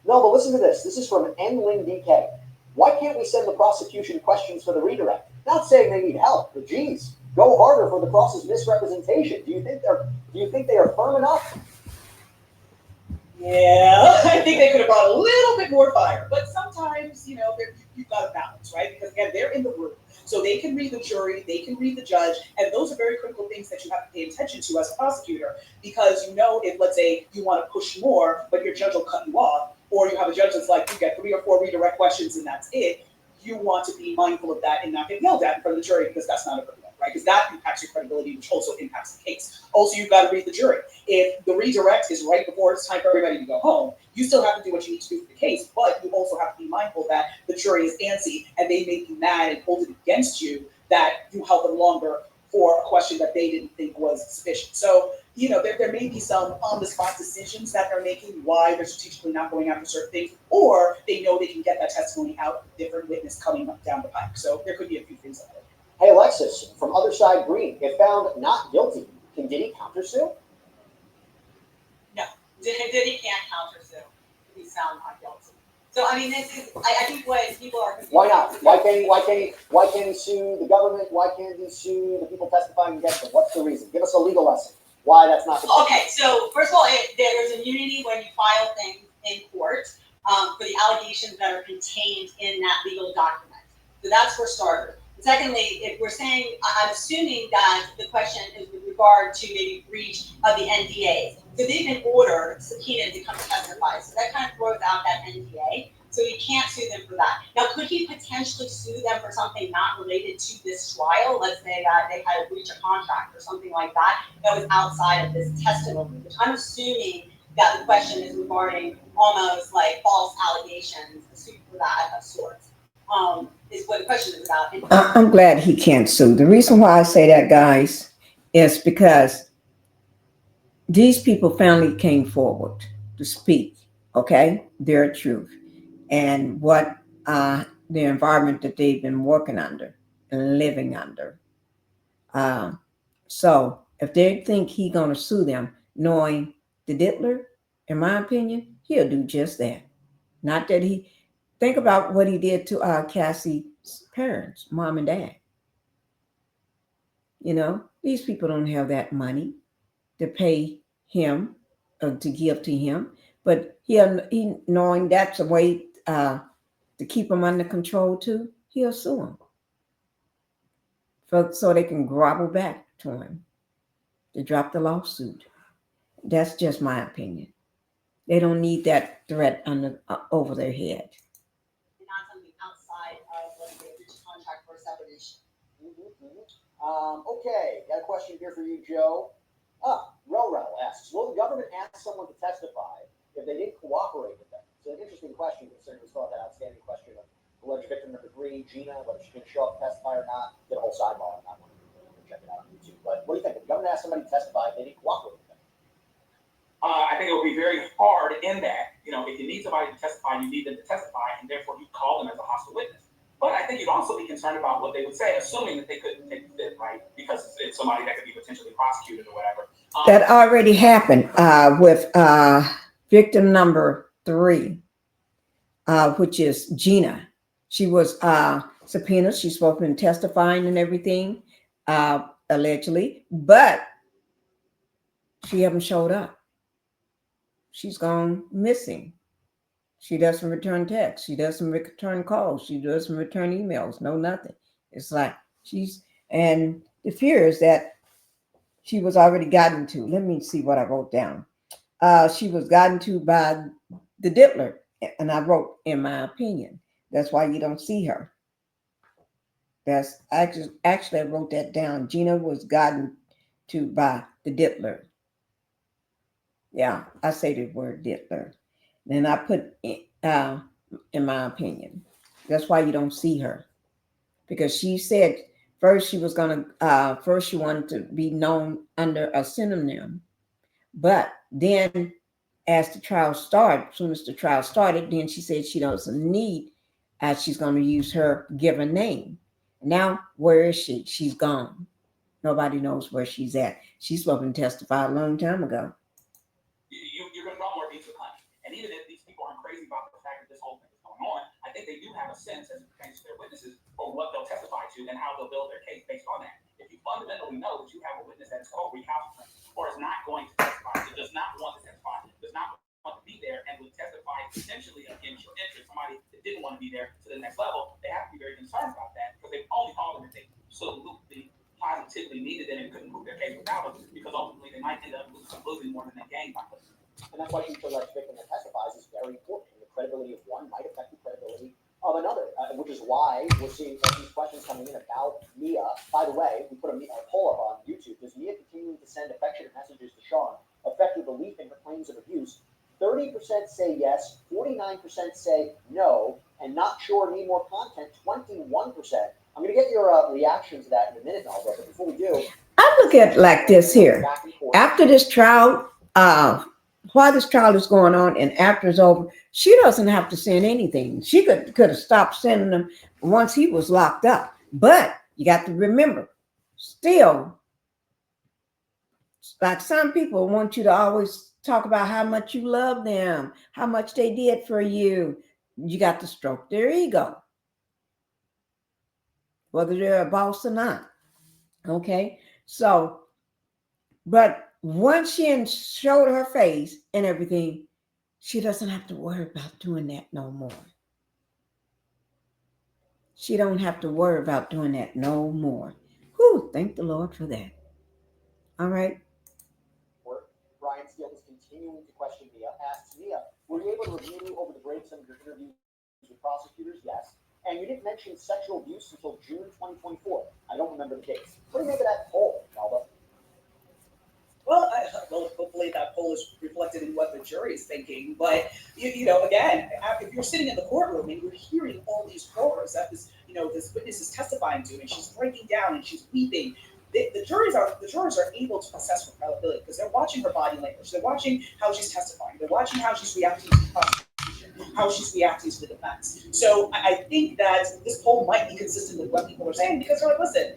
No, but listen to this. This is from N-Lin DK. Why can't we send the prosecution questions for the redirect? Not saying they need help, but geez, go harder for the cross's misrepresentation. Do you think they are firm enough? Yeah, I think they could have brought a little bit more fire. But sometimes, you've got a balance, right? Because again, they're in the room. So they can read the jury, they can read the judge, and those are very critical things that you have to pay attention to as a prosecutor. Because if, let's say, you want to push more, but your judge will cut you off, or you have a judge that's like, you get 3 or 4 redirect questions and that's it, you want to be mindful of that and not get yelled at in front of the jury, because that's not a good one, right? Because that impacts your credibility, which also impacts the case. Also, you've got to read the jury. If the redirect is right before it's time for everybody to go home, You still have to do what you need to do for the case, but you also have to be mindful that the jury is antsy and they may be mad and hold it against you that you held them longer for a question that they didn't think was sufficient. So, there may be some on-the-spot decisions that they're making, why they're strategically not going after certain things, or they know they can get that testimony out with a different witness coming up down the pipe. So there could be a few things like that. Hey, Alexis, from Other Side Green, if found not guilty, can Diddy countersue? No, Diddy can't countersue if he's found not guilty. So I mean, this is I think what people are confused. Why not? Why can't he sue the government? Why can't he sue the people testifying against him? What's the reason? Give us a legal lesson. Why that's not the case. Okay, so first of all, there's immunity when you file things in court for the allegations that are contained in that legal document. So that's for starters. Secondly, if we're saying, I'm assuming that the question is with regard to maybe breach of the NDAs. So they've been ordered, subpoenaed to come testify. So that kind of throws out that NDA. So you can't sue them for that. Now, could he potentially sue them for something not related to this trial? Let's say that they had a breach of contract or something like that was outside of this testimony, which I'm assuming that the question is regarding almost like false allegations, a suit for that of sorts. Is what the question is about. I'm glad he can't sue. The reason why I say that, guys, is because these people finally came forward to speak, okay, their truth and what the environment that they've been working under and living under. So if they think he's going to sue them, knowing the diddler, in my opinion, he'll do just that. Not that he, think about what he did to Cassie's parents, mom and dad. These people don't have that money to pay him or to give to him, but he knowing that's a way to keep him under control too, he'll sue him so they can grovel back to him to drop the lawsuit. That's just my opinion. They don't need that threat over their head. Not something outside of, let's say, a breach of contract for a separate issue. Okay, got a question here for you, Joe. Rel asks, will the government ask someone to testify if they didn't cooperate with them? It's an interesting question, considering we still have that outstanding question of alleged victim number 3, Gina, whether she can show up to testify or not. Did a whole sidebar on that one. Check it out on YouTube. But what do you think? If the government asked somebody to testify if they didn't cooperate with them? I think it would be very hard in that, if you need somebody to testify, you need them to testify, and therefore you call them as a hostile witness. But I think you'd also be concerned about what they would say, assuming that they couldn't take the fifth, right? Because it's somebody that could be potentially prosecuted or whatever. That already happened with victim number 3, which is Gina. She was subpoenaed. She's supposed to be testifying and everything, allegedly, but she hasn't showed up. She's gone missing. She doesn't return texts. She doesn't return calls. She doesn't return emails. No, nothing. It's like and the fear is that she was already gotten to. Let me see what I wrote down. She was gotten to by the diddler. And I wrote, in my opinion. That's why you don't see her. That's actually I wrote that down. Gina was gotten to by the diddler. Yeah, I say the word diddler. Then I put in my opinion. That's why you don't see her. Because she said first she wanted to be known under a pseudonym. But then as the trial started, as soon as the trial started, then she said she doesn't need, she's going to use her given name. Now, where is she? She's gone. Nobody knows where she's at. She's supposed to testify a long time ago. You're going to draw more detail, honey. And even if these people aren't crazy about the fact that this whole thing is going on, I think they do have a sense as it pertains to their witnesses for what they'll testify to and how they'll build their case based on that. If you fundamentally know that you have a witness that is recalcitrant or is not going to testify, that does not want to testify, does not want to be there, and would testify potentially against your interest, somebody that didn't want to be there to the next level, they have to be very concerned about that because they've only called them if they absolutely positively needed it and couldn't prove their case without them, because ultimately they might end up losing more than they gain by it. And that's why she chose our victim that testifies is very important. And the credibility of one might affect the credibility of another, which is why we're seeing these questions coming in about Mia. By the way, we put a poll up on YouTube. Does Mia continuing to send affectionate messages to Sean affect your belief in her claims of abuse? 30% say yes, 49% say no, and not sure, need more content, 21%. I'm going to get your reaction to that in a minute, Melba, but before we do, I look at it like this here. After this trial, while this trial is going on and after it's over, she doesn't have to send anything. She could have stopped sending them once he was locked up. But you got to remember, still, like some people want you to always talk about how much you love them, how much they did for you. You got to stroke their ego, whether they're a boss or not. Okay, so, but once she showed her face and everything, she doesn't have to worry about doing that no more. She don't have to worry about doing that no more. Whew, thank the Lord for that. All right. Brian Steele is continuing to question Mia. Asks Mia, were you able to review over the break some of your interviews with prosecutors? Yes. And you didn't mention sexual abuse until June 2024. I don't remember the dates. What do you make of that poll, Melba? Well, hopefully that poll is reflected in what the jury is thinking. But you know, again, if you're sitting in the courtroom and you're hearing all these horrors that this witness is testifying to, and she's breaking down and she's weeping, the jurors are able to assess her credibility because they're watching her body language, they're watching how she's testifying, they're watching how she's reacting to the prosecution, how she's reacting to the defense. So I think that this poll might be consistent with what people are saying because they're like, listen,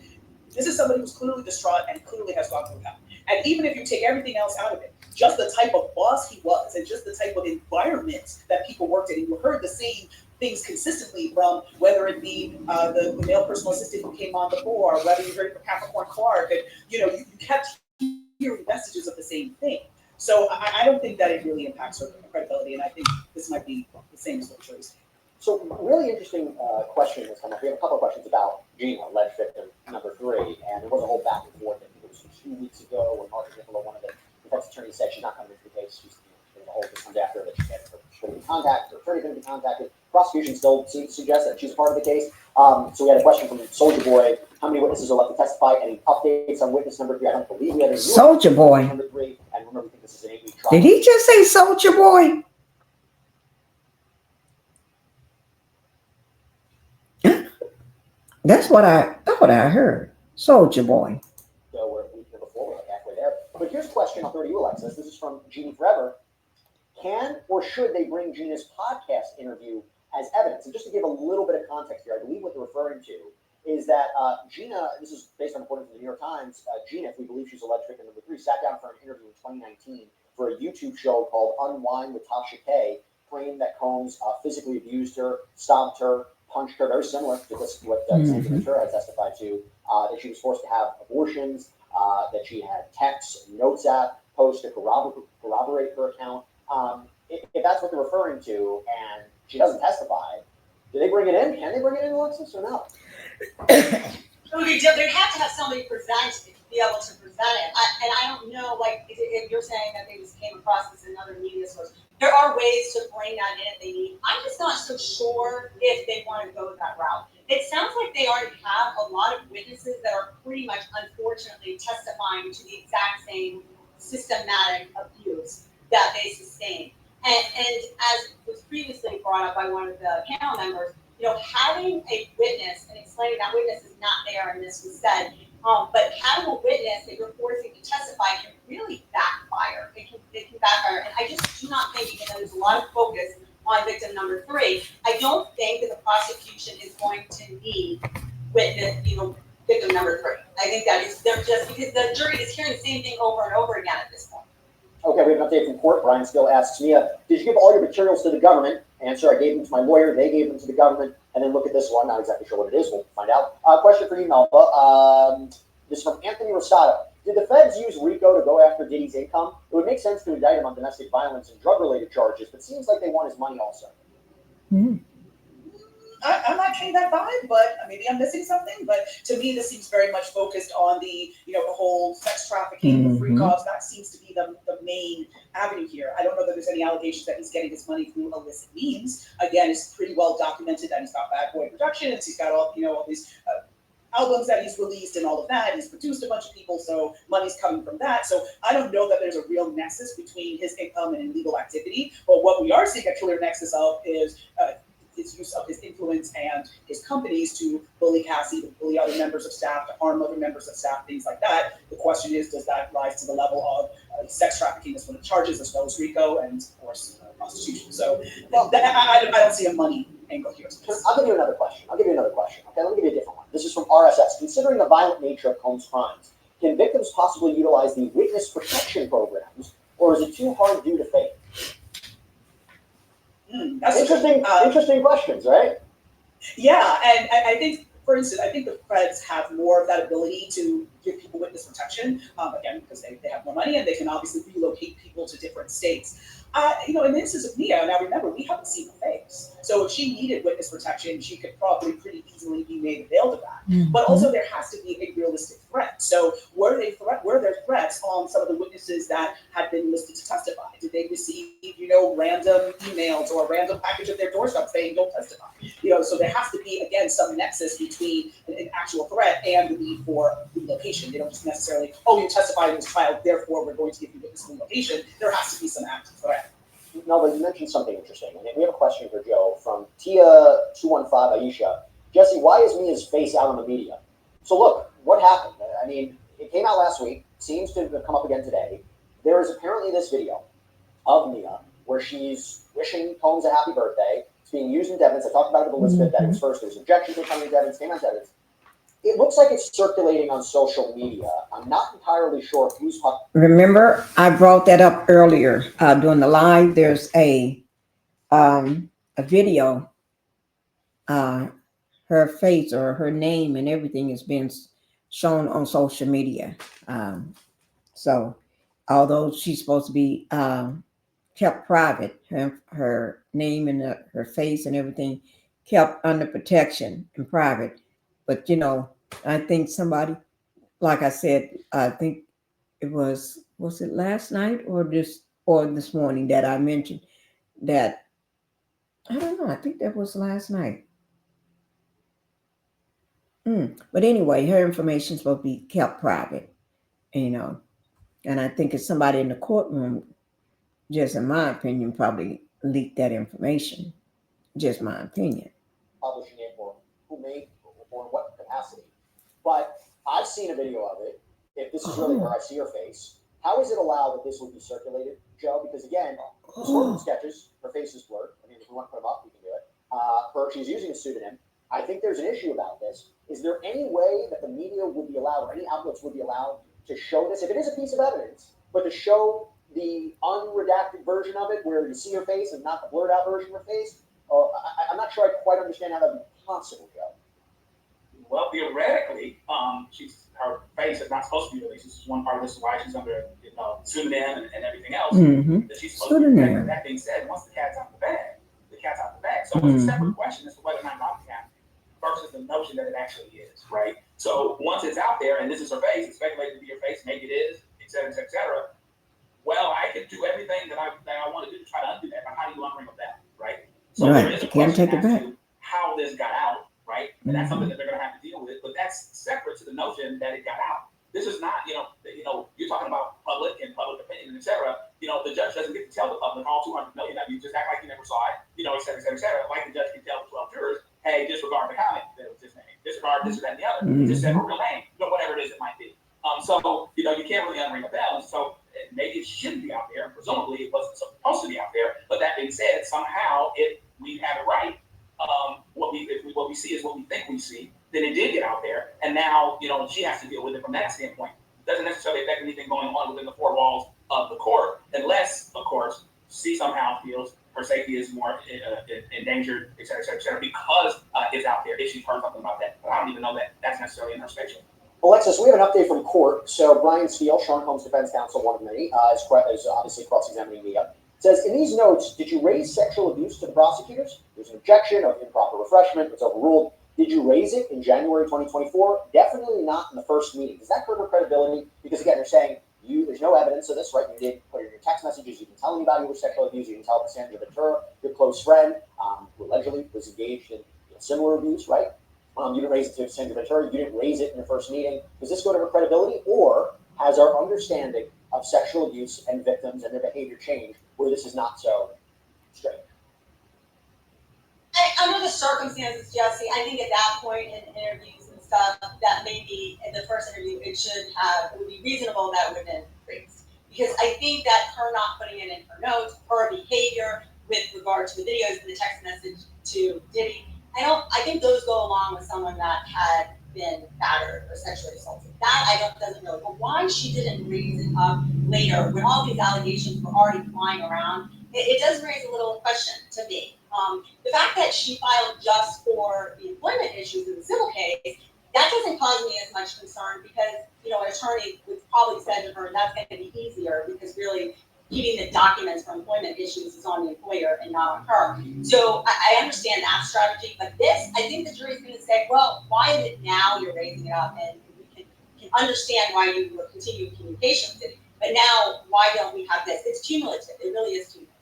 this is somebody who's clearly distraught and clearly has gone through hell. And even if you take everything else out of it, just the type of boss he was and just the type of environment that people worked in, and you heard the same things consistently from whether it be the male personal assistant who came on before, or whether you heard it from Capricorn Clark, and you kept hearing messages of the same thing. So I don't think that it really impacts her credibility, and I think this might be the same as what Joey's saying. So really interesting question has come up. We have a couple of questions about Gina, alleged victim number 3, and there was a whole back and forth. I think it was 2 weeks ago when Margaret Nicola, one of the defense attorneys, said she's not coming into the case. There's a whole that comes after that she had her attorney going to be contacted. Prosecution still suggests that she's a part of the case. So we had a question from Soldier Boy. How many witnesses are left to testify? Any updates on witness number 3? I don't believe we had any. Soldier Boy. Number 3, and remember, we think this is an 8-week trial. Did he just say Soldier Boy? That's what I thought I heard. Soldier Boy. So we're a week before, we're like halfway there. But here's a question I'll throw to you, Alexis. This is from Jeannie Forever. Can or should they bring Gina's podcast interview as evidence? And just to give a little bit of context here, I believe what they're referring to is that Gina, this is based on reporting from the New York Times, Gina, if we believe she's alleged victim number 3, sat down for an interview in 2019 for a YouTube show called Unwind with Tasha K, claimed that Combs physically abused her, stomped her, punched her, very similar to what Sandra Ventura had testified to, that she was forced to have abortions, that she had texts, notes posts to corroborate her account. If that's what they're referring to, and she doesn't testify, do they bring it in? Can they bring it in, Alexis, or no? They'd have to have somebody present to be able to present it. And I don't know, like, if you're saying that they just came across this in another media source, there are ways to bring that in if they need. I'm just not so sure if they want to go that route. It sounds like they already have a lot of witnesses that are pretty much, unfortunately, testifying to the exact same systematic abuse that they sustained. And as was previously brought up by one of the panel members, having a witness and explaining that witness is not there, and this was said, but having a witness that you're forcing to testify can really backfire. It can backfire. And I just do not think, even though there's a lot of focus on victim number 3, I don't think that the prosecution is going to need witness, victim number 3. I think that is, they're just, because the jury is hearing the same thing over and over again at this point. Okay, we have an update from court. Brian still asks Mia, did you give all your materials to the government? Answer, I gave them to my lawyer. They gave them to the government. And then look at this one. Not exactly sure what it is. We'll find out. Question for you, Melba. This is from Anthony Rosado. Did the feds use RICO to go after Diddy's income? It would make sense to indict him on domestic violence and drug-related charges, but seems like they want his money also. Mm-hmm. I'm not getting that vibe, but maybe I'm missing something. But to me, this seems very much focused on the whole sex trafficking, the free calls. That seems to be the main avenue here. I don't know that there's any allegations that he's getting his money through illicit means. Again, it's pretty well documented that he's got Bad Boy Productions. He's got all these albums that he's released and all of that. He's produced a bunch of people, so money's coming from that. So I don't know that there's a real nexus between his income and illegal activity. But what we are seeing a clear nexus of is his use of his influence and his companies to bully Cassie, to bully other members of staff, to harm other members of staff, things like that. The question is, does that rise to the level of sex trafficking as one of the charges, as well as RICO and, of course, prostitution? So I don't see a money angle here. I'll give you another question. Okay, let me give you a different one. This is from RSS. Considering the violent nature of Combs' crimes, can victims possibly utilize the witness protection programs, or is it too hard due to fate? That's interesting questions, right? Yeah, and I think, for instance, I think the feds have more of that ability to give people witness protection, again, because they have more money and they can obviously relocate people to different states. In the instance of Mia, now remember, we haven't seen her face. So if she needed witness protection, she could probably pretty easily be made available to that. Mm-hmm. But also there has to be a realistic threat. So were there threats on some of the witnesses that had been listed to testify? Did they receive, random emails or a random package at their doorstep saying don't testify? So there has to be, again, some nexus between an actual threat and the need for relocation. They don't just necessarily, you testified in this trial, therefore we're going to give you witness relocation. There has to be some active threat. No, but you mentioned something interesting. And we have a question for Joe from Tia215 Aisha. Jesse, why is Mia's face out in the media? So look, what happened? I mean, it came out last week, seems to have come up again today. There is apparently this video of Mia where she's wishing Combs a happy birthday. It's being used in evidence. I talked about it with Elizabeth that it was first. There was objections to coming into evidence, came out evidence. It looks like it's circulating on social media. I'm not entirely sure who's... Remember, I brought that up earlier during the live. There's a video. Her face or her name and everything has been shown on social media. So although she's supposed to be kept private, her name and her face and everything kept under protection and private. But, I think somebody, like I said, I think it was it last night or this morning that I mentioned that, I don't know, I think that was last night. But anyway, her information is supposed to be kept private, and I think it's somebody in the courtroom, just in my opinion, probably leaked that information. Just my opinion. Publishing it or who made or in what capacity. But I've seen a video of it. If this is really her, I see her face. How is it allowed that this would be circulated, Joe? Because again, the courtroom sketches, her face is blurred. I mean, if we want to put them up, we can do it. She's using a pseudonym. I think there's an issue about this. Is there any way that the media would be allowed, or any outlets would be allowed to show this, if it is a piece of evidence, but to show the unredacted version of it where you see her face and not the blurred out version of her face? I'm not sure I quite understand how that would be possible, Joe. Well, theoretically, her face is not supposed to be released. This is one part of this is why she's under pseudonym and everything else. That she's supposed to be protected. That being said, once the cat's out the bag, the cat's out the bag. So it's a separate question as to whether or not the cat versus the notion that it actually is, right? So once it's out there and this is her face, it's speculated to be her face, maybe it is, et cetera, et cetera, et cetera. Well, I could do everything that I want to do to try to undo that, but how do you unring that, right? So there is a question as to how this got out, right? And that's something that they're going to have to deal with, but that's separate to the notion that it got out. This is not, you're talking about public and public opinion, et cetera. The judge doesn't get to tell the public all 200 million of you just act like you never saw it, et cetera, et cetera, et cetera. Like the judge can tell the 12 jurors, hey, disregard the comment that it was this name, disregard this or that and the other, just said a real name, whatever it is it might be. So you can't really unring a bell. And so maybe it shouldn't be out there. Presumably it wasn't supposed to be out there. But that being said, somehow we have it right. What we see is what we think we see. Then it did get out there, and now she has to deal with it from that standpoint. It doesn't necessarily affect anything going on within the four walls of the court, unless, of course, she somehow feels her safety is more endangered, et cetera, et cetera, et cetera, because it's out there. If she's heard something about that, but I don't even know that that's necessarily in her spatial. Alexis, we have an update from court. So Brian Steele, Sean Combs' defense counsel, one of many, is obviously cross-examining Mia. Says, in these notes, did you raise sexual abuse to the prosecutors? There's an objection of improper refreshment. It's overruled. Did you raise it in January 2024? Definitely not in the first meeting. Does that hurt her credibility? Because again, they're saying there's no evidence of this, right? You did put it in your text messages. You didn't tell anybody it was sexual abuse. You didn't tell Cassandra Ventura, your close friend, who allegedly was engaged in similar abuse, right? You didn't raise it to Senator Ventura. You didn't raise it in your first meeting. Does this go to her credibility, or has our understanding of sexual abuse and victims and their behavior changed where this is not so straight? Under the circumstances, Jesse, I think at that point in interviews and stuff, that maybe in the first interview, it would be reasonable that would have been raised. Because I think that her not putting it in her notes, her behavior with regard to the videos and the text message to Diddy, I think those go along with someone that had been battered or sexually assaulted. That doesn't really, but why she didn't raise it up later when all these allegations were already flying around, it does raise a little question to me. The fact that she filed just for the employment issues in the civil case, that doesn't cause me as much concern because, an attorney would probably say to her, that's going to be easier because really keeping the documents for employment issues is on the employer and not on her. So I understand that strategy, but this, I think the jury's going to say, well, why is it now you're raising it up? And we can understand why you were continuing communication with it. But now, why don't we have this? It's cumulative. It really is cumulative.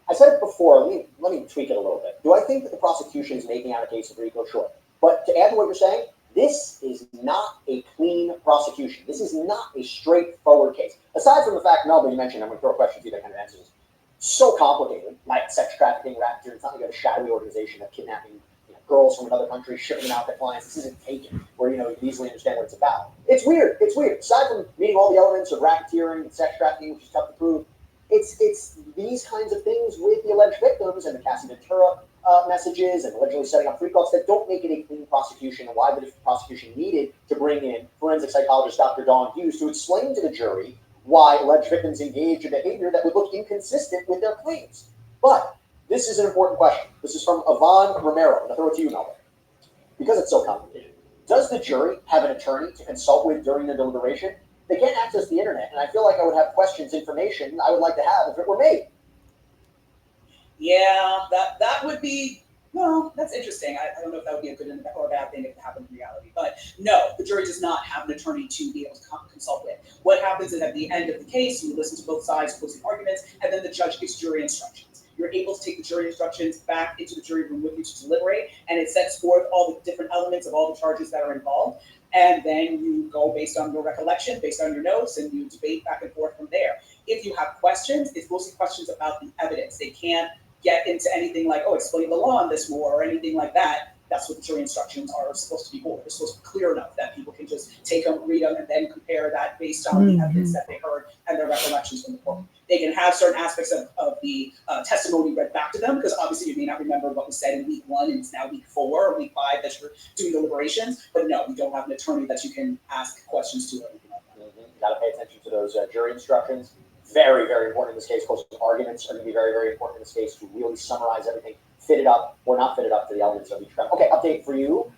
I said it before. Let me tweak it a little bit. Do I think that the prosecution is making out a case of RICO? Sure. But to add to what you're saying, this is not a clean prosecution. This is not a straightforward case. Aside from the fact, Melba, you mentioned, I'm going to throw a question to you that kind of answers this. So complicated, like sex trafficking, racketeering. It's not like you have a shadowy organization of kidnapping girls from another country, shipping them out to clients. This isn't Taken, where you can easily understand what it's about. It's weird. It's weird. Aside from meeting all the elements of racketeering and sex trafficking, which is tough to prove, it's these kinds of things with the alleged victims and the Cassie Ventura messages and allegedly setting up free calls that don't make it a clean prosecution. And why the prosecution needed to bring in forensic psychologist Dr. Dawn Hughes to explain to the jury why alleged victims engaged in behavior that would look inconsistent with their claims. But this is an important question. This is from Yvonne Romero. I'm going to throw it to you, Melvin. Because it's so complicated. Does the jury have an attorney to consult with during their deliberation? They can't access the internet, and I feel like I would have questions, information I would like to have if it were me. Yeah, that would be, well, that's interesting. I don't know if that would be a good or a bad thing if it happened in reality. But no, the jury does not have an attorney to be able to consult with. What happens is at the end of the case, you listen to both sides, closing arguments, and then the judge gives jury instructions. You're able to take the jury instructions back into the jury room with you to deliberate, and it sets forth all the different elements of all the charges that are involved. And then you go based on your recollection, based on your notes, and you debate back and forth from there. If you have questions, it's mostly questions about the evidence. They can't get into anything like, oh, explain the law on this more or anything like that. That's what the jury instructions are supposed to be for. They're supposed to be clear enough that people can just take them, read them, and then compare that based on the evidence that they heard and their recollections from the court. They can have certain aspects of the testimony read back to them, because obviously you may not remember what was said in week 1 and it's now week 4 or week 5 that you're doing deliberations. But no, you don't have an attorney that you can ask questions to or anything like that. You got to pay attention to those jury instructions. Very, very important in this case. Closing arguments are going to be very, very important in this case to really summarize everything, fit it up or not fit it up to the elements of each crime. Okay, update for you.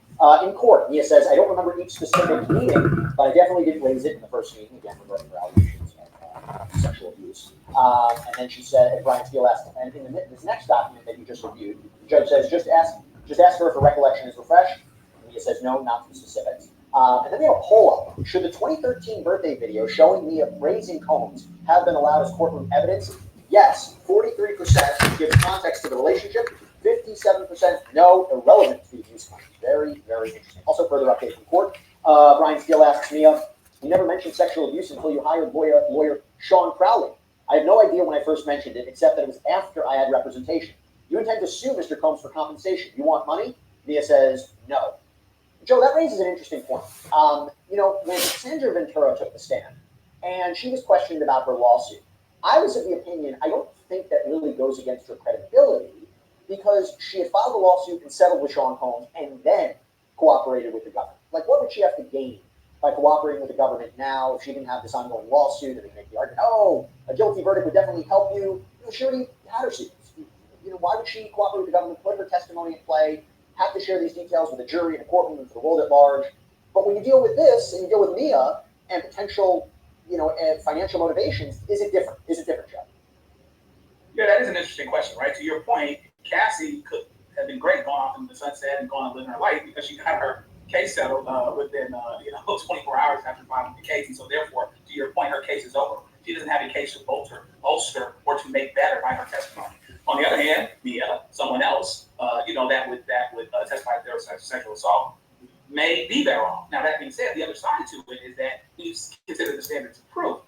In court, Mia says, I don't remember each specific meeting, but I definitely didn't raise it in the first meeting, again, regarding her allegations of sexual abuse. And then she said, and Brian Steele asked, and in this next document that you just reviewed, the judge says, just ask her if her recollection is refreshed. And Mia says, no, not the specifics. And then we have a poll up. Should the 2013 birthday video showing Mia raising Combs have been allowed as courtroom evidence? Yes, 43% gives context to the relationship. 57% no, irrelevant to the abuse claim. Very, very interesting. Also, further update from court. Brian Steele asks Mia, you never mentioned sexual abuse until you hired lawyer Sean Crowley. I have no idea when I first mentioned it, except that it was after I had representation. You intend to sue Mr. Combs for compensation. You want money? Mia says no. Joe, that raises an interesting point. When Sandra Ventura took the stand and she was questioned about her lawsuit, I was of the opinion, I don't think that really goes against her credibility, because she had filed a lawsuit and settled with Sean Combs and then cooperated with the government. Like, what would she have to gain by cooperating with the government now if she didn't have this ongoing lawsuit? And they make the argument, oh, a guilty verdict would definitely help you. She already had her secrets. Why would she cooperate with the government, put her testimony in play, have to share these details with the jury and the courtroom and for the world at large? But when you deal with this and you deal with Mia and potential, and financial motivations, is it different? Is it different, Joe? Yeah, that is an interesting question, right? To your point, Cassie could have been great going off into the sunset and going on living her life because she got her case settled within 24 hours after filing the case, and so therefore, to your point, her case is over. She doesn't have a case to bolster, or to make better by her testimony. On the other hand, Mia, someone else, that would testify if there was sexual assault, may be better off. Now, that being said, the other side to it is that you consider the standards of proof.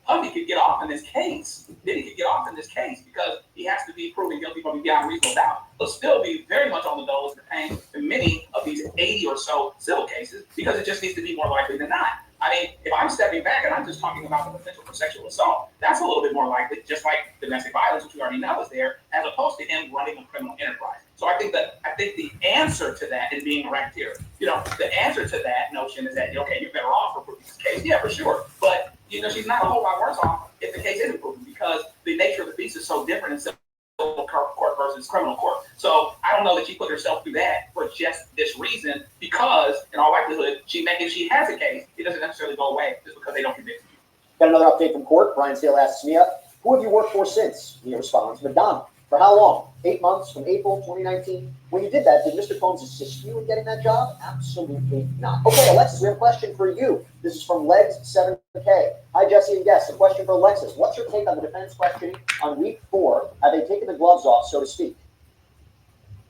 Puffy could get off in this case. Diddy could get off in this case because he has to be proven guilty beyond reasonable doubt. He'll still be very much on the dole for paying in many of these 80 or so civil cases because it just needs to be more likely than not. I mean, if I'm stepping back and I'm just talking about the potential for sexual assault, that's a little bit more likely, just like domestic violence, which we already know is there, as opposed to him running a criminal enterprise. So I think the answer to that is being ranked here. The answer to that notion is that, okay, you're better off for proving this case. Yeah, for sure. But, she's not a whole lot worse off if the case isn't proven because the nature of the beast is so different in civil court versus criminal court. So I don't know that she put herself through that for just this reason because, in all likelihood, if she has a case, it doesn't necessarily go away just because they don't convict you. Got another update from court. Brian Steele asks Mia, who have you worked for since? Mia responds, Madonna. For how long? 8 months from April 2019. When you did that, did Mr. Combs assist you in getting that job? Absolutely not. Okay, Alexis, we have a question for you. This is from Legs 7K. Hi, Jesse and guests. A question for Alexis. What's your take on the defense questioning on week 4? Have they taken the gloves off, so to speak?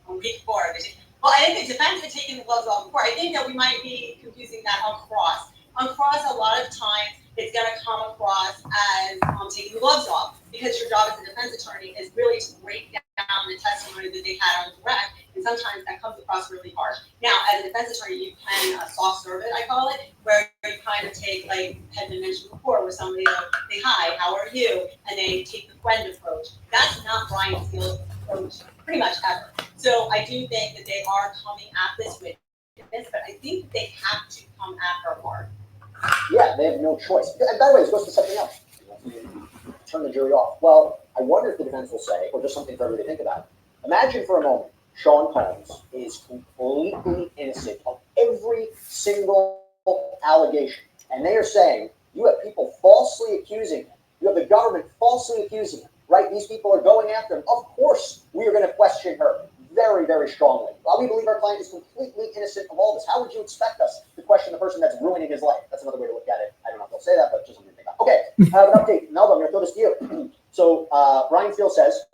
On week 4, well, I think the defense had taken the gloves off before. I think that we might be confusing that on cross. On cross, a lot of times it's going to come across as taking the gloves off because your job as a defense attorney is really to break down the testimony that they had on direct, and sometimes that comes across really harsh. Now, as a defense attorney, you can soft serve it, I call it, where you kind of take, like had been mentioned before, where somebody will say, hi, how are you? And they take the friend approach. That's not Brian Steele's approach pretty much ever. So I do think that they are coming at this with this, but I think they have to come at her hard. Yeah, they have no choice. And by the way, this goes to something else. Turn the jury off. Well, I wonder if the defense will say, or just something for everybody to think about. Imagine for a moment, Sean Combs is completely innocent of every single allegation. And they are saying, you have people falsely accusing him. You have the government falsely accusing him, right? These people are going after him. Of course, we are going to question her very, very strongly. While we believe our client is completely innocent of all this, how would you expect us to question the person that's ruining his life? That's another way to look at it. I don't know if they'll say that, but just something to think about. Okay, I have an update. Melba, I'm going to throw this to you. So Brian Steele says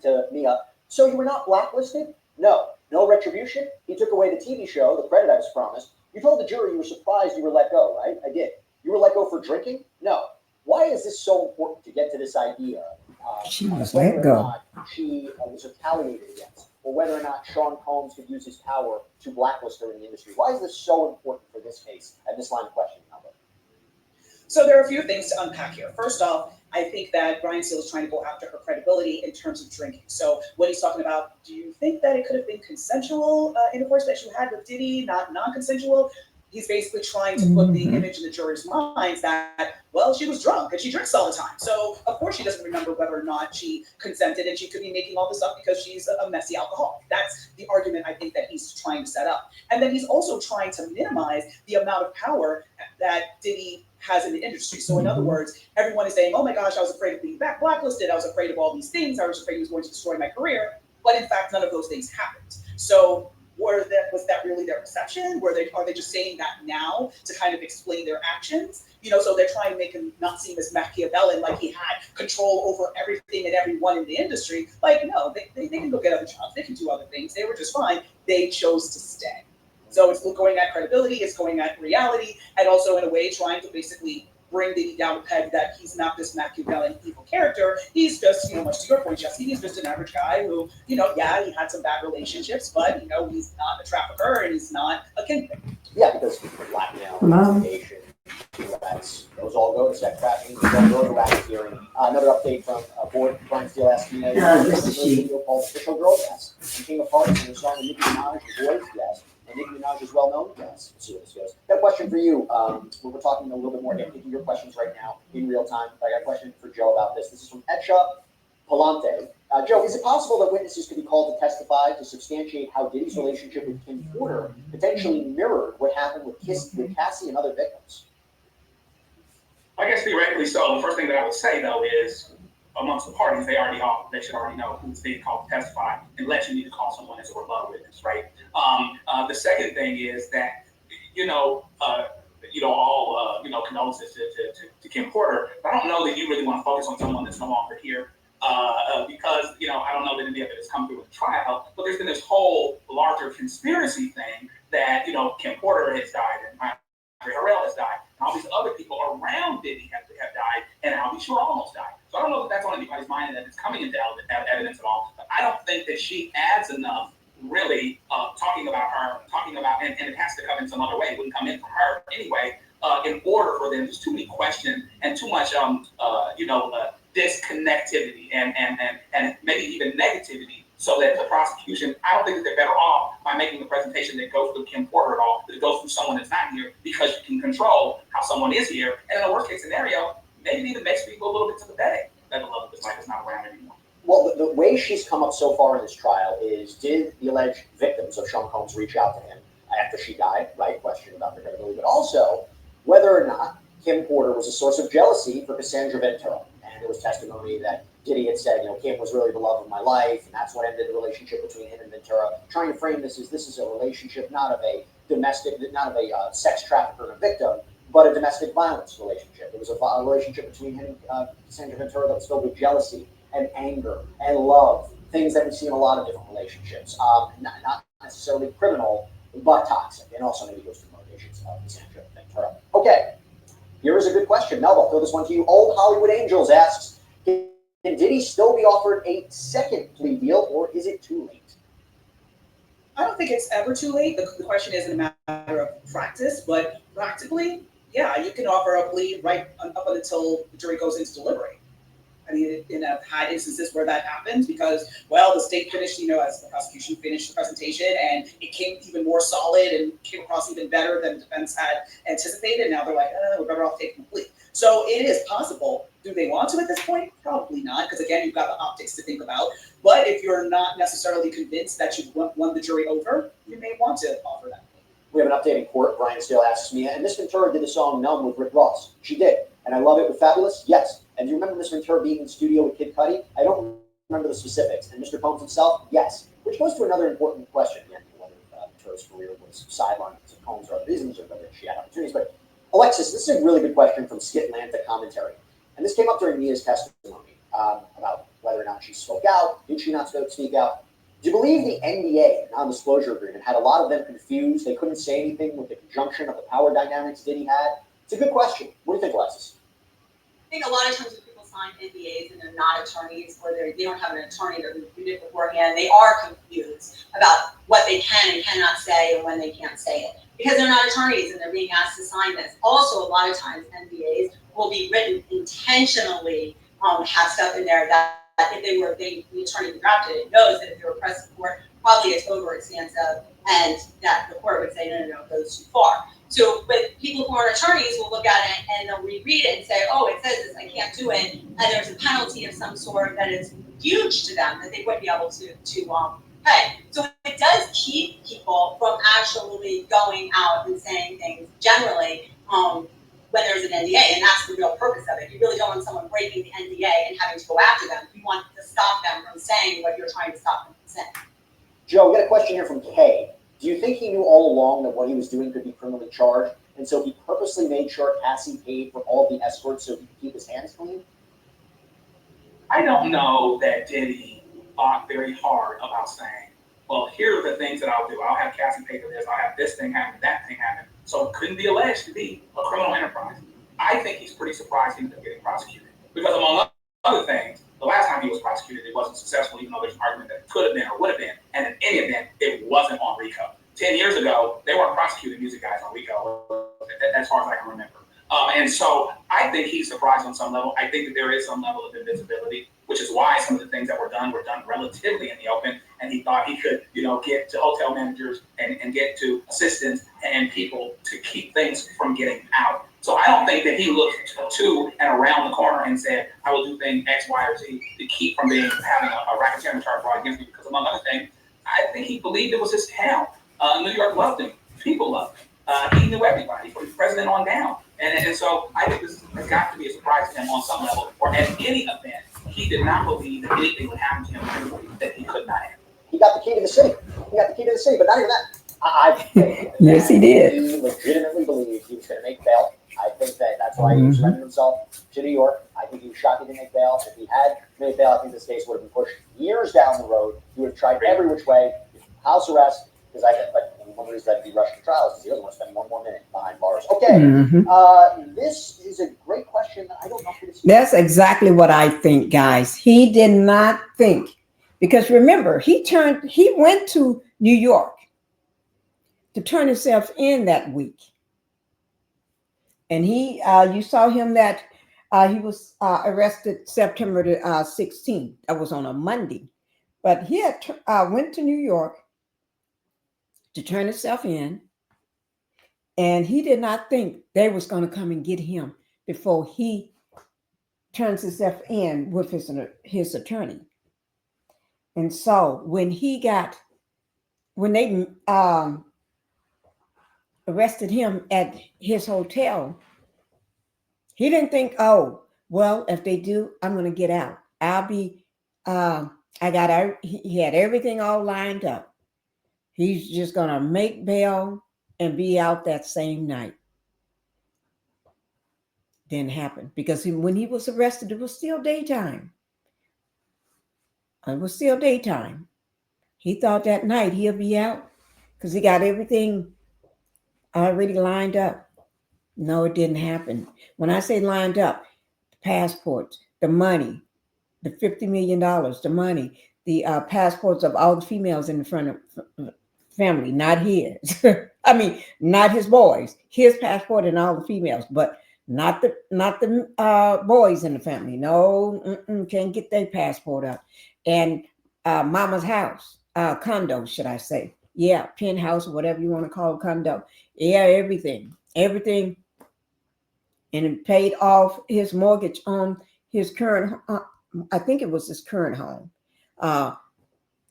to Mia, so you were not blacklisted? No. No retribution? He took away the TV show, the credit I was promised. You told the jury you were surprised you were let go, right? I did. You were let go for drinking? No. Why is this so important to get to this idea? She was whether let or go. not she was retaliated against, or whether or not Sean Combs could use his power to blacklist her in the industry. Why is this so important for this case and this line of questioning, Albert? So there are a few things to unpack here. First off, I think that Brian Steele is trying to go after her credibility in terms of drinking. So when he's talking about, do you think that it could have been consensual intercourse that you had with Diddy, not non-consensual? He's basically trying to put the image in the jury's minds that, well, she was drunk and she drinks all the time. So of course she doesn't remember whether or not she consented, and she could be making all this up because she's a messy alcoholic. That's the argument I think that he's trying to set up. And then he's also trying to minimize the amount of power that Diddy has in the industry. So in other words, everyone is saying, oh my gosh, I was afraid of being blacklisted. I was afraid of all these things. I was afraid he was going to destroy my career. But in fact, none of those things happened. So was that really their perception? Are they just saying that now to kind of explain their actions? So they're trying to make him not seem as Machiavellian, like he had control over everything and everyone in the industry. Like, no, they can go get other jobs. They can do other things. They were just fine. They chose to stay. So it's going at credibility, it's going at reality, and also in a way trying to basically bring Diddy down a peg that he's not this Machiavellian evil character. He's just, much to your point, Jesse, he's just an average guy who, yeah, he had some bad relationships, but, he's not a trafficker and he's not a kingpin. Yeah, because blackmail, investigation, those all go to sex trafficking, those all go to racketeering. Another update from board, Brian Steele asking me, this is she. called Official Girl, yes. And King of Hearts, and the song of Nicki Minaj, The Voice, yes. And Nicki Minaj is well known, yes. Let's see where this goes. Got a question for you. We're talking a little bit more, taking your questions right now in real time. I got a question for Joe about this. This is from Etcha Palante. Joe, is it possible that witnesses could be called to testify to substantiate how Diddy's relationship with Kim Porter potentially mirrored what happened with Cassie and other victims? I guess theoretically so. The first thing that I would say, though, is amongst the parties, they should already know who's being called to testify, unless you need to call someone as a rebuttal witness, right? The second thing is that, all condolences to Kim Porter, but I don't know that you really want to focus on someone that's no longer here. Because, I don't know that any of it has come through with the trial, but there's been this whole larger conspiracy thing that, Kim Porter has died and Andre Harrell has died, and all these other people around Diddy have died, and Albie Shore almost died. So I don't know if that's on anybody's mind and that it's coming into evidence at all. But I don't think that she adds enough, really, talking about, and it has to come in some other way. It wouldn't come in from her anyway. In order for them, there's too many questions and too much, disconnectivity and maybe even negativity, so that the prosecution, I don't think that they're better off by making the presentation that goes through Kim Porter at all, that goes through someone that's not here, because you can control how someone is here. And in a worst case scenario, maybe it even makes people a little bit sympathetic that the love of his life is not around anymore. Well, the way she's come up so far in this trial is, did the alleged victims of Sean Combs reach out to him after she died, right? Question about their credibility, but also whether or not Kim Porter was a source of jealousy for Cassandra Ventura. And there was testimony that Diddy had said, Kim was really the love of my life, and that's what ended the relationship between him and Ventura. Trying to frame this is a relationship not of a sex trafficker and a victim, but a domestic violence relationship. It was a relationship between him and Cassandra Ventura that was filled with jealousy and anger and love, things that we see in a lot of different relationships. Not necessarily criminal, but toxic, and also maybe goes to the motivations of Cassandra Ventura. Okay, here is a good question. Melba, I'll throw this one to you. Old Hollywood Angels asks, can Diddy still be offered a second plea deal, or is it too late? I don't think it's ever too late. The question isn't a matter of practice, but practically, yeah, you can offer a plea right up until the jury goes in to deliberate. I mean, I've had instances where that happens because, well, the state finished, as the prosecution finished the presentation, and it came even more solid and came across even better than the defense had anticipated. Now they're like, we're better off taking the plea. So it is possible. Do they want to at this point? Probably not, because again, you've got the optics to think about. But if you're not necessarily convinced that you've won the jury over, you may want to offer that plea. We have an update in court. Brian Steele asks me, and Miss Ventura did the song Numb with Rick Ross. She did. And I love it with Fabulous? Yes. And do you remember Miss Ventura being in studio with Kid Cudi? I don't remember the specifics. And Mr. Combs himself? Yes. Which goes to another important question, again, whether Ventura's career was sidelined because of Combs or other reasons, or whether she had opportunities. But Alexis, this is a really good question from Skitlanta Commentary. And this came up during Mia's testimony about whether or not she spoke out. Did she not speak out? Do you believe the NDA, non-disclosure agreement, had a lot of them confused? They couldn't say anything with the conjunction of the power dynamics Diddy had? It's a good question. What do you think, Alexis? I think a lot of times when people sign NDAs and they're not attorneys, or they don't have an attorney that reviewed it beforehand, they are confused about what they can and cannot say and when they can't say it, because they're not attorneys and they're being asked to sign this. Also, a lot of times NDAs will be written intentionally, have stuff in there that if the attorney who drafted it knows that if they were pressed in court, probably it's overextensive, and that the court would say, no, it goes too far. So, but people who aren't attorneys will look at it and they'll reread it and say, oh, it says this, I can't do it. And there's a penalty of some sort that is huge to them that they wouldn't be able to pay. So it does keep people from actually going out and saying things generally when there's an NDA, and that's the real purpose of it. You really don't want someone breaking the NDA and having to go after them. You want to stop them from saying what you're trying to stop them from saying. Joe, we got a question here from Kay. Do you think he knew all along that what he was doing could be criminally charged, and so he purposely made sure Cassie paid for all the escorts so he could keep his hands clean? I don't know that Diddy thought very hard about saying, well, here are the things that I'll do. I'll have Cassie pay for this. I'll have this thing happen, that thing happen. So it couldn't be alleged to be a criminal enterprise. I think he's pretty surprised he ended up getting prosecuted. Because among other things, the last time he was prosecuted, it wasn't successful, even though there's an argument that it could have been or would have been. And in any event, it wasn't on RICO. 10 years ago, they weren't prosecuting music guys on RICO, as far as I can remember. And so I think he's surprised on some level. I think that there is some level of invisibility, which is why some of the things that were done relatively in the open. And he thought he could, get to hotel managers and get to assistants and people to keep things from getting out. So I don't think that he looked to and around the corner and said, I will do thing X, Y, or Z to keep from having a racketeering charge brought against me. Because among other things, I think he believed it was his town. New York loved him. People loved him. He knew everybody, from the president on down. And so I think this has got to be a surprise to him on some level. Or at any event, he did not believe that anything would happen to him that he could not handle. He got the key to the city. But not even that. I think yes, he did. He legitimately believed he was going to make bail. I think that's why he surrendered himself to New York. I think he was shocked he didn't make bail. If he had made bail, I think this case would have been pushed years down the road. He would have tried every which way, house arrest, because but one reason I'd be rushing trials is he doesn't want to spend one more minute behind bars. Okay, this is a great question. I don't know if it's. That's exactly what I think, guys. He did not think, because remember, he went to New York to turn himself in that week, and you saw him that he was arrested September the 16th. That was on a Monday, but he had went to New York to turn himself in, and he did not think they was going to come and get him before he turns himself in with his attorney. And so when they arrested him at his hotel, he didn't think, oh, well, if they do, I'm going to get out. He had everything all lined up. He's just going to make bail and be out that same night. Didn't happen, because when he was arrested, it was still daytime. It was still daytime. He thought that night he'll be out because he got everything already lined up. No, it didn't happen. When I say lined up, the passports, the money, the $50 million, the money, the passports of all the females in the front of family, not his. I mean, not his boys. His passport and all the females, but not the boys in the family. No, can't get their passport up. And mama's house, condo, should I say? Yeah, penthouse, whatever you want to call it, condo. Yeah, everything, and it paid off his mortgage on his current. I think it was his current home. I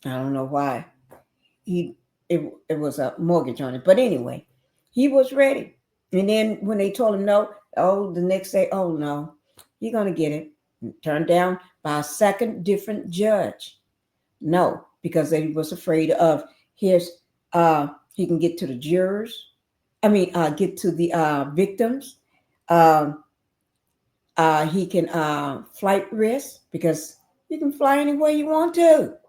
don't know why it was a mortgage on it, but anyway, he was ready. And then when they told him no, the next day, oh no, you're gonna get it. Turned down by a second different judge. No, because he was afraid of his. He can get to the jurors. Get to the victims. He can flight risk, because you can fly anywhere you want to.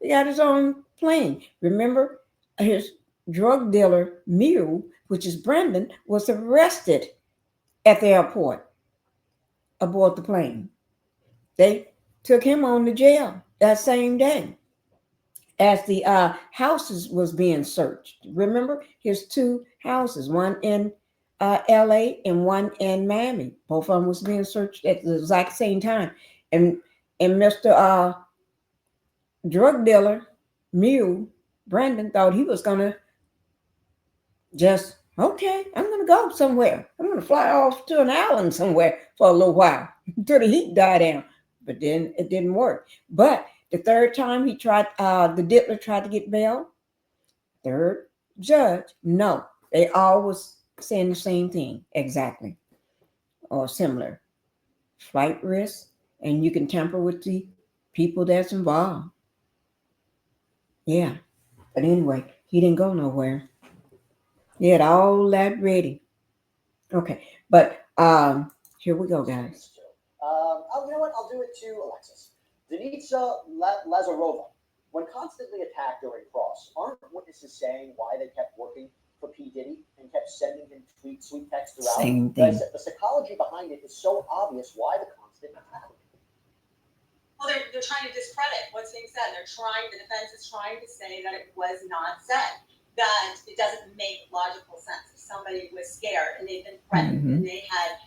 He got his own plane. Remember, his drug dealer, Mew, which is Brandon, was arrested at the airport aboard the plane. They took him on to jail that same day as the houses was being searched. Remember, his two houses, one in LA and one in Miami. Both of them was being searched at the exact same time. And Mr. Drug dealer, Mew, Brandon, thought he was going to just, okay, I'm going to go somewhere. I'm going to fly off to an island somewhere for a little while until the heat died down. But then it didn't work. But the third time he tried, the diddler tried to get bail. Third judge, no. They all was saying the same thing, exactly, or similar. Flight risk, and you can tamper with the people that's involved. Yeah. But anyway, he didn't go nowhere. He had all that ready. Okay. But here we go, guys. You know what? I'll do it to Alexis. Denitsa Lazarova. When constantly attacked during cross, aren't witnesses saying why they kept working for P. Diddy and kept sending him sweet texts throughout? Same thing. The psychology behind it is so obvious. Why the constant attack? Well, they're trying to discredit what's being said. The defense is trying to say that it was not said, that it doesn't make logical sense. If somebody was scared and they've been threatened and they had,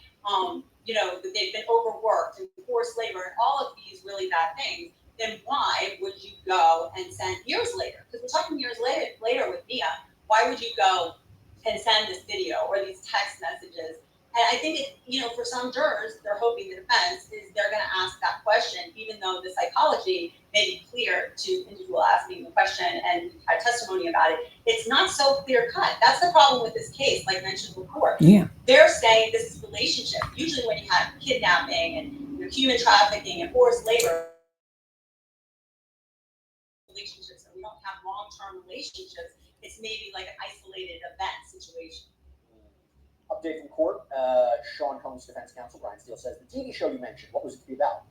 that they've been overworked and forced labor and all of these really bad things, then why would you go and send years later? Because we're talking years later with Mia. Why would you go and send this video or these text messages? And I think for some jurors, they're hoping the defense is they're going to ask that question, even though the psychology may be clear to individual asking the question and have testimony about it. It's not so clear cut. That's the problem with this case, like mentioned before. Yeah. They're saying this is relationship. Usually when you have kidnapping and human trafficking and forced labor, relationships, and we don't have long-term relationships, it's maybe like an isolated event situation. Update from court. Sean Combs' defense counsel, Brian Steele, says the TV show you mentioned, what was it to be about?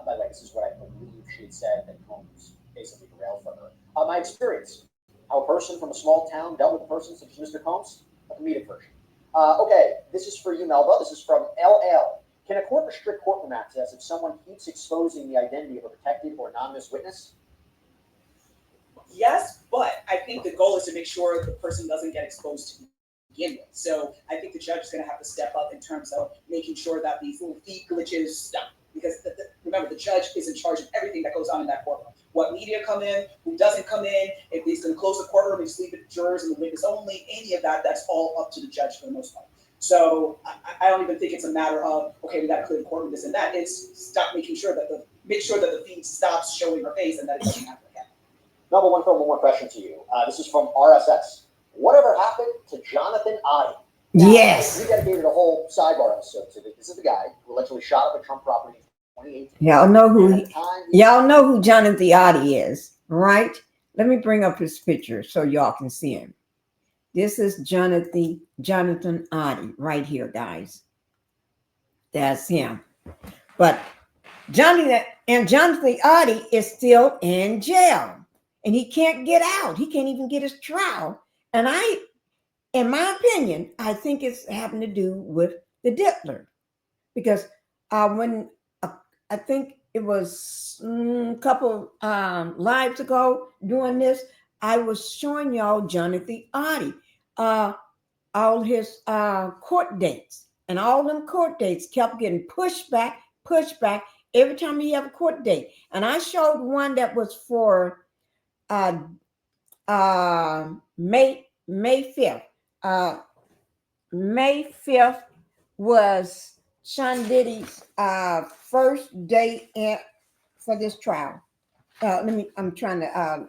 By the way, this is what I believe she had said that Combs basically derailed for her. My experience. How a person from a small town dealt with a person such as Mr. Combs? A comedic version. Okay, this is for you, Melba. This is from LL. Can a court restrict courtroom access if someone keeps exposing the identity of a protected or anonymous witness? Yes, but I think the goal is to make sure the person doesn't get exposed to begin with. So I think the judge is going to have to step up in terms of making sure that these little feet glitches stop. Because remember, the judge is in charge of everything that goes on in that courtroom. What media come in, who doesn't come in, if he's going to close the courtroom and sleep with jurors and the witness only, any of that, that's all up to the judge for the most part. So I don't even think it's a matter of, okay, we got to clear the courtroom, this and that. It's make sure that the feed stops showing her face and that it doesn't happen again. Number one, one more question to you. This is from RSS. Whatever happened to Jonathan Oddie? Now, Yes. We dedicated a whole sidebar episode to this. This is the guy who allegedly shot up a Trump property in 2018. Y'all know who Jonathan Oddie is, right? Let me bring up his picture so y'all can see him. This is Jonathan Oddie right here, guys. That's him. But Jonathan Oddie is still in jail, and he can't get out. He can't even get his trial. And in my opinion, I think it's having to do with the Diddler, because when I think it was a couple lives ago doing this, I was showing y'all Jonathan Oddie, all his court dates, and all them court dates kept getting pushed back every time he have a court date. And I showed one that was for May 5th. May 5th was Sean Diddy's first day for this trial. I'm trying to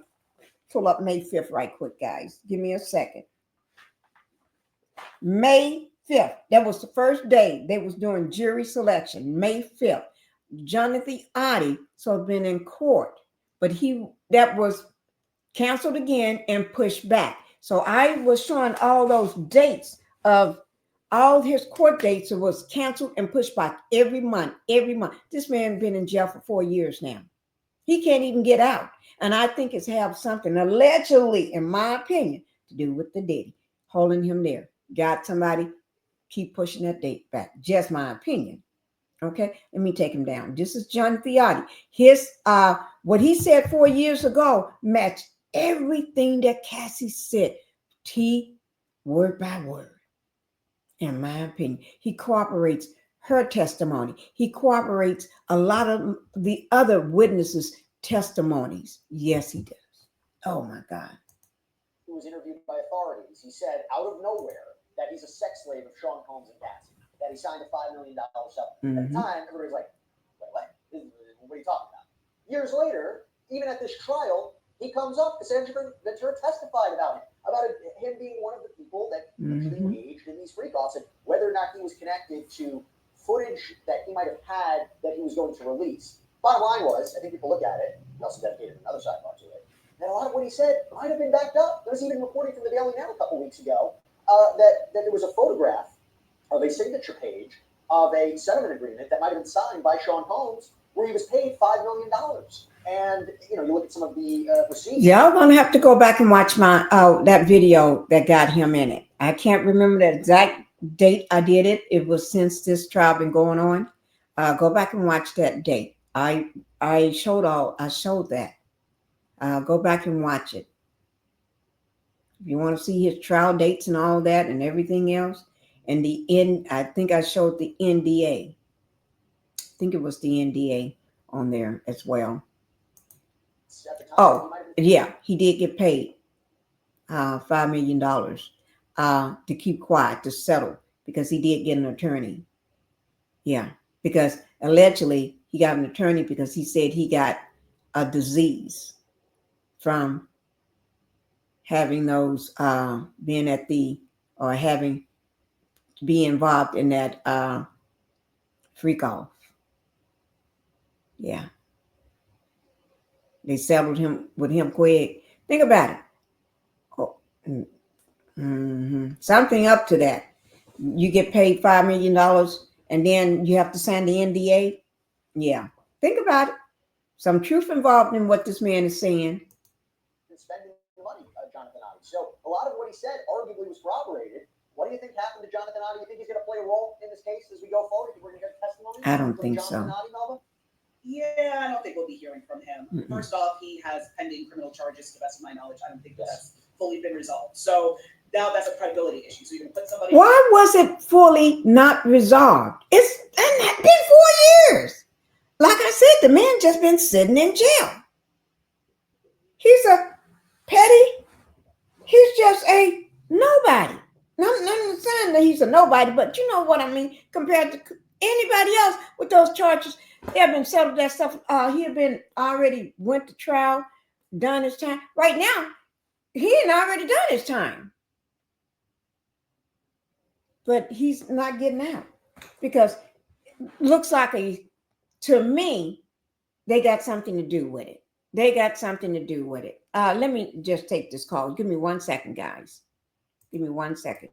pull up May 5th right quick, guys. Give me a second. May 5th, that was the first day they was doing jury selection. May 5th. Jonathan Oddie so been in court, but that was canceled again and pushed back. So I was showing all those dates of all his court dates. It was canceled and pushed back every month. This man been in jail for 4 years now. He can't even get out. And I think it's have something allegedly, in my opinion, to do with the Diddy holding him there. Got somebody keep pushing that date back. Just my opinion. Okay, let me take him down. This is Jonathan Oddie. His what he said 4 years ago matched everything that Cassie said, word by word. In my opinion, he corroborates her testimony. He corroborates a lot of the other witnesses' testimonies. Yes, he does. Oh my God. Who was interviewed by authorities, he said out of nowhere that he's a sex slave of Sean Combs and Cassie, that he signed a $5 million settlement. At the time, everybody was like, wait, what? What are you talking about? Years later, even at this trial, he comes up, essentially, Ventura testified about him being one of the people that engaged in these freak-offs, and whether or not he was connected to footage that he might have had that he was going to release. Bottom line was, I think people look at it, he also dedicated another sidebar to it, that a lot of what he said might have been backed up. There was even reporting from the Daily Mail a couple weeks ago that there was a photograph of a signature page of a settlement agreement that might have been signed by Sean Combs, where he was paid $5 million. And you look at some of the receipts. Y'all gonna have to go back and watch my that video that got him in it. I can't remember the exact date I did it. It was since this trial been going on. Go back and watch that date. I showed that. Go back and watch it. If you want to see his trial dates and all that and everything else. And I think I showed the NDA. I think it was the NDA on there as well. Oh, yeah, he did get paid $5 million to keep quiet, to settle, because he did get an attorney. Yeah, because allegedly he got an attorney because he said he got a disease from having those, be involved in that freak off. Yeah. They settled him with him quick. Think about it. Oh, something up to that. You get paid $5 million and then you have to sign the NDA. Yeah. Think about it. Some truth involved in what this man is saying. Spending money, Jonathan So a lot of what he said arguably was corroborated. What do you think happened to Jonathan Oddie? You think he's going to play a role in this case as we go forward? You think we're going to get testimony? I don't from think Jonathan so. Oddie, Melba? Yeah, I don't think we'll be hearing from him. Mm-mm. First off, he has pending criminal charges, to the best of my knowledge. I don't think that's fully been resolved. So now that's a credibility issue. So you're going to put somebody. Why was it fully not resolved? It's been 4 years. Like I said, the man just been sitting in jail. He's a petty. He's just a nobody. I'm saying that he's a nobody, but you know what I mean. Compared to anybody else with those charges, they have been settled that stuff. He had been already went to trial, done his time. Right now, he had already done his time, but he's not getting out because looks like to me, they got something to do with it. They got something to do with it. Let me just take this call. Give me 1 second, guys. Give me 1 second.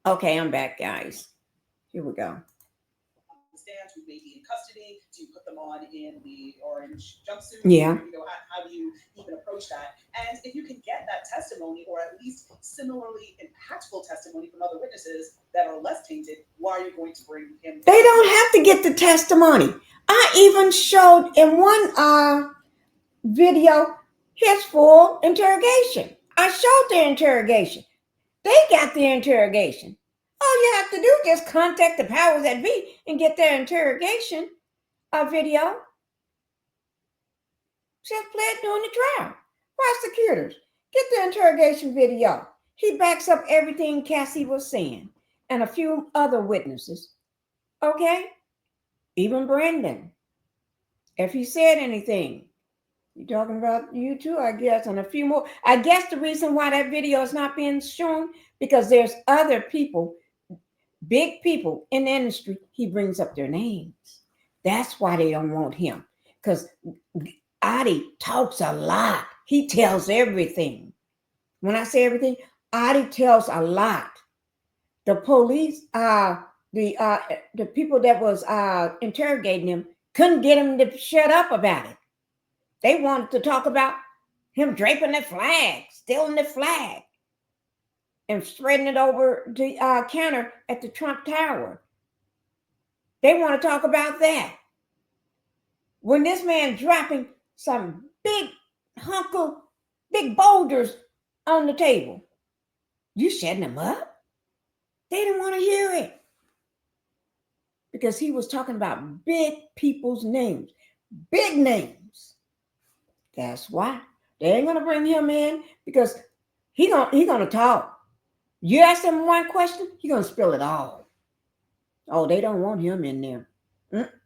Okay, I'm back, guys. Here we go. Stands, we may be in custody. Do you put them on in the orange jumpsuit? Yeah. How do you even approach that? And if you can get that testimony, or at least similarly impactful testimony from other witnesses that are less tainted, why are you going to bring him? They don't have to get the testimony. I even showed in one video his full interrogation. I showed their interrogation. They got their interrogation. All you have to do is just contact the powers that be and get their interrogation video. Just play it during the trial. Prosecutors, get the interrogation video. He backs up everything Cassie was saying and a few other witnesses. Okay? Even Brandon. If he said anything. You're talking about you too, I guess, and a few more. I guess the reason why that video is not being shown because there's other people, big people in the industry, he brings up their names. That's why they don't want him. Because Oddie talks a lot. He tells everything. When I say everything, Oddie tells a lot. The police, the people that was interrogating him couldn't get him to shut up about it. They wanted to talk about him draping the flag, stealing the flag, and spreading it over the counter at the Trump Tower. They want to talk about that. When this man dropping some big big boulders on the table, you shutting them up? They didn't want to hear it because he was talking about big people's names, big names. That's why they ain't gonna bring him in because he gonna talk. You ask him one question, he gonna spill it all. Oh, they don't want him in there.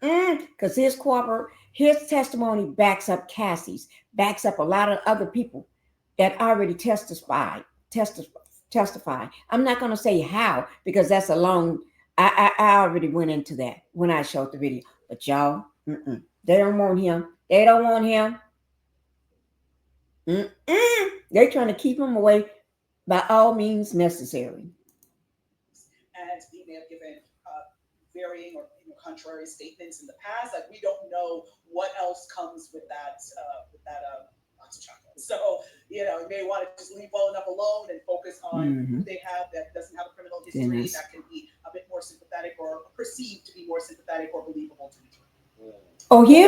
Because his testimony backs up Cassie's, backs up a lot of other people that already testify. I'm not going to say how because that's a long. I already went into that when I showed the video. But y'all, they don't want him. They don't want him. They're trying to keep him away by all means necessary. And he may have given varying or contrary statements in the past. Like we don't know what else comes with that box of chocolate. So you may want to just leave well enough alone and focus on who they have that doesn't have a criminal history that can be a bit more sympathetic or perceived to be more sympathetic or believable to the jury. Oh, he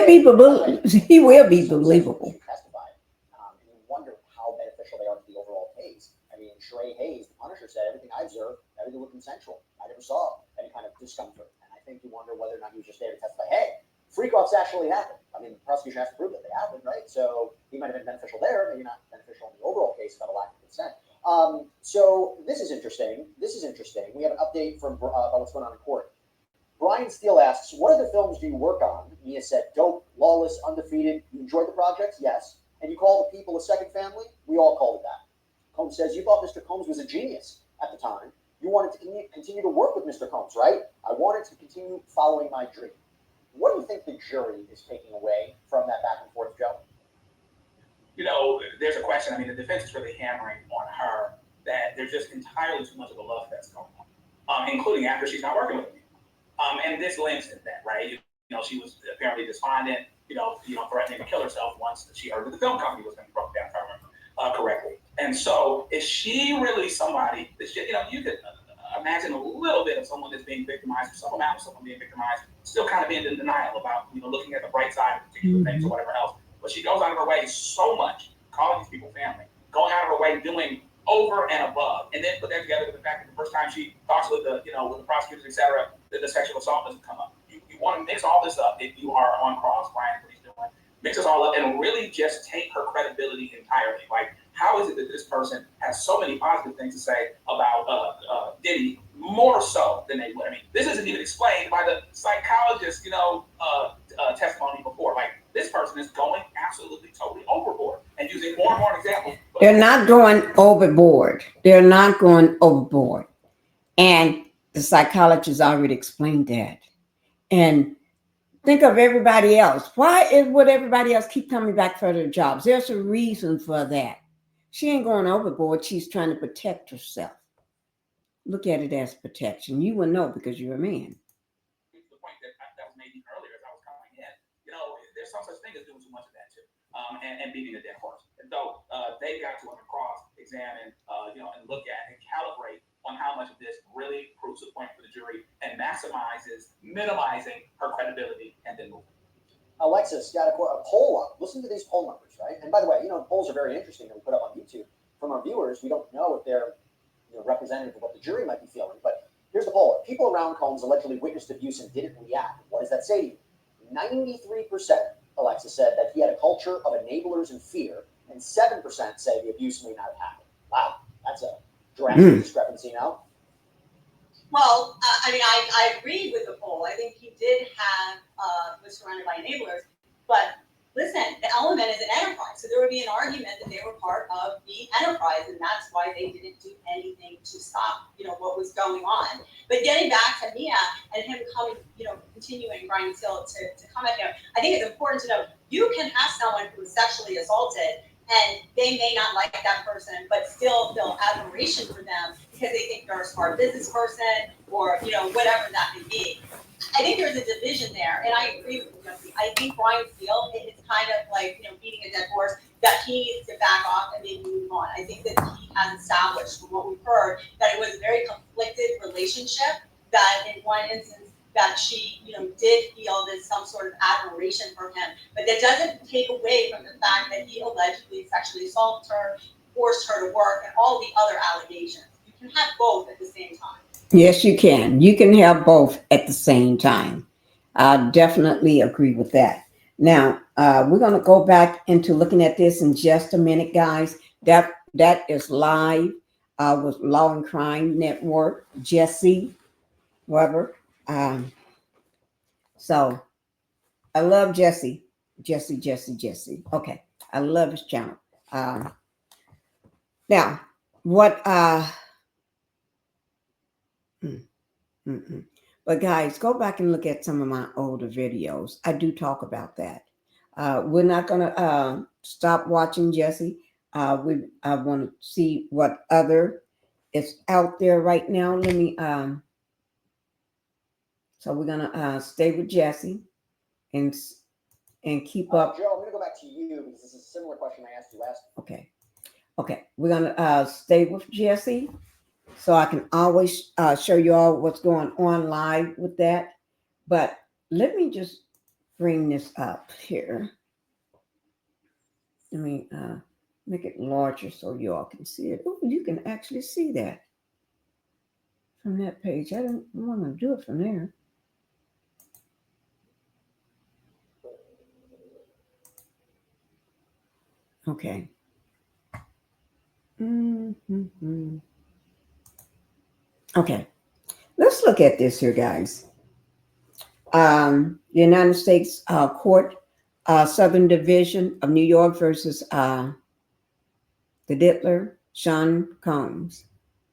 will be believable. Testified, and you wonder how beneficial they are to the overall case. I mean, Sheree Hayes, the Punisher, said everything I observed, everything looked consensual. I never saw any kind of discomfort. And I think you wonder whether or not he was just there to testify, hey, freak-offs actually happen. I mean, the prosecution has to prove that they happen, right? So he might have been beneficial there, maybe not beneficial in the overall case about a lack of consent. So this is interesting. We have an update from about what's going on in court. Brian Steele asks, what other films do you work on? Mia said, Dope, Lawless, Undefeated. You enjoyed the projects? Yes. And you call the people a second family? We all called it that. Combs says, you thought Mr. Combs was a genius at the time. You wanted to continue to work with Mr. Combs, right? I wanted to continue following my dream. What do you think the jury is taking away from that back and forth, Joe? There's a question. I mean, the defense is really hammering on her that there's just entirely too much of a love fest going on. including after she's not working with me. And this lends to that, right? She was apparently despondent, threatening to kill herself once she heard that the film company was going to be broken down, if I remember correctly. And so, is she really somebody that you could imagine a little bit of someone that's being victimized, or some amount of someone being victimized, still kind of being in denial about looking at the bright side of particular things or whatever else. But she goes out of her way so much, calling these people family, going out of her way, doing over and above, and then put that together with the fact that the first time she talks with the with the prosecutors, etc., that the sexual assault doesn't come up. You want to mix all this up if you are on cross, Brian, what he's doing. Mix this all up and really just take her credibility entirely. Like, how is it that this person has so many positive things to say about Diddy, more so than they would? I mean, this isn't even explained by the psychologist, testimony before. Like, this person is going absolutely totally overboard and using more and more examples. They're not going overboard. They're not going overboard. And the psychologist already explained that. And think of everybody else. Why would everybody else keep coming back for their jobs? There's a reason for that. She ain't going overboard. She's trying to protect herself. Look at it as protection. You will know because you're a man. The point that was made earlier as I was coming in, there's some such thing as doing too much of that too, and beating a dead horse. And so they got to cross-examine, and look at and calibrate on how much of this really proves the point for the jury and maximizes, minimizing her credibility, and then moving. Alexis got a poll up. Listen to these poll numbers, right? And by the way, polls are very interesting that we put up on YouTube. From our viewers, we don't know if they're representative of what the jury might be feeling. But here's the poll. People around Combs allegedly witnessed abuse and didn't react. What does that say to you? 93%, Alexis said, that he had a culture of enablers and fear, and 7% say the abuse may not have happened. Wow, that's a drastic discrepancy now. Well, I agreed with the poll. I think he did was surrounded by enablers. But listen, the element is an enterprise. So there would be an argument that they were part of the enterprise, and that's why they didn't do anything to stop, what was going on. But getting back to Mia and him coming, continuing, Brian Till, to come at him, I think it's important to know you can have someone who is sexually assaulted and they may not like that person, but still feel admiration for them because they think they're a smart business person or, whatever that may be. I think there's a division there, and I agree with you, Jesse. I think Brian Steele is kind of like, beating a dead horse, that he needs to back off and maybe move on. I think that he has established, from what we've heard, that it was a very conflicted relationship, that in one instance, that she, did feel there's some sort of admiration for him. But that doesn't take away from the fact that he allegedly sexually assaulted her, forced her to work, and all the other allegations. You can have both at the same time. Yes, you can. You can have both at the same time. I definitely agree with that. Now, we're going to go back into looking at this in just a minute, guys. That is live with Law&Crime Network, Jesse Weber. So I love Jesse. Okay. I love his channel. Now, what, but guys, go back and look at some of my older videos. I do talk about that. We're not going to stop watching Jesse. I want to see what other is out there right now. Let me, so we're going to stay with Jesse and keep up. Joe, I'm going to go back to you because this is a similar question I asked you last time. Okay. We're going to stay with Jesse so I can always show you all what's going on live with that. But let me just bring this up here. Let me make it larger so you all can see it. Oh, you can actually see that from that page. I don't want to do it from there. Okay. Okay. Let's look at this here, guys. The United States Court, Southern Division of New York versus the Diddler, Sean Combs,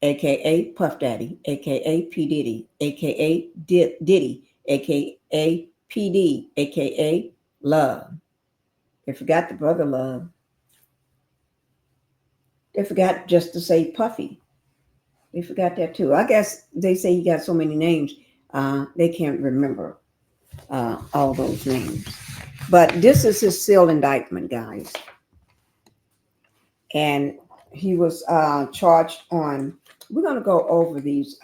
a.k.a. Puff Daddy, a.k.a. P. Diddy, a.k.a. Diddy, a.k.a. PD, a.k.a. Love. They forgot the brother Love. They forgot just to say Puffy. They forgot that too. I guess they say he got so many names, they can't remember all those names. But this is his sealed indictment, guys. And he was charged on, we're going to go over these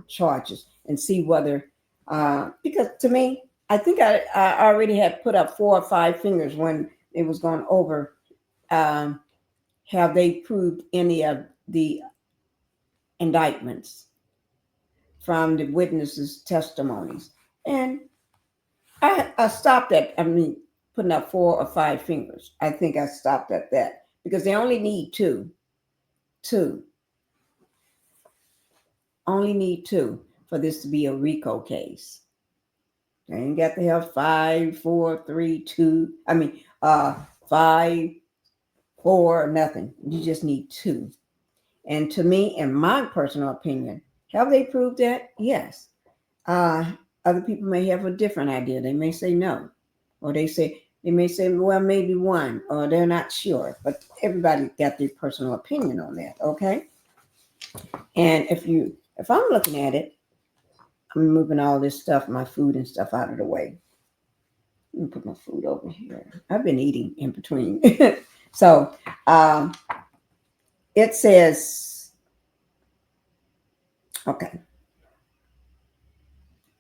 charges and see whether, because to me, I think I already had put up 4 or 5 fingers when it was going over, have they proved any of the indictments from the witnesses' testimonies. And I stopped at, putting up 4 or 5 fingers. I think I stopped at that because they only need 2. Only need 2 for this to be a RICO case. They ain't got to have 5, 4, 3, 2. 5, 4, nothing. You just need 2. And to me, in my personal opinion, have they proved that? Yes. Other people may have a different idea. They may say no, or they may say, well, maybe 1, or they're not sure. But everybody got their personal opinion on that. Okay. And if I'm looking at it, I'm moving all this stuff, my food and stuff out of the way. Let me put my food over here. I've been eating in between. So it says, okay.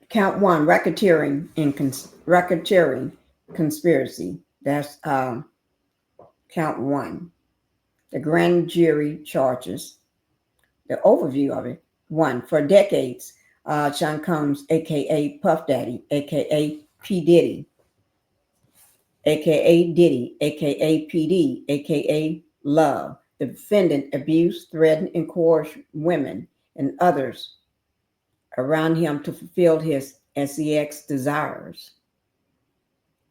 Count 1, racketeering and racketeering conspiracy. That's count 1. The grand jury charges. The overview of it. 1, for decades, Sean Combs, aka Puff Daddy, aka P Diddy, aka Diddy, aka PD, aka Love. The defendant abused, threatened, and coerced women and others around him to fulfill his sex desires,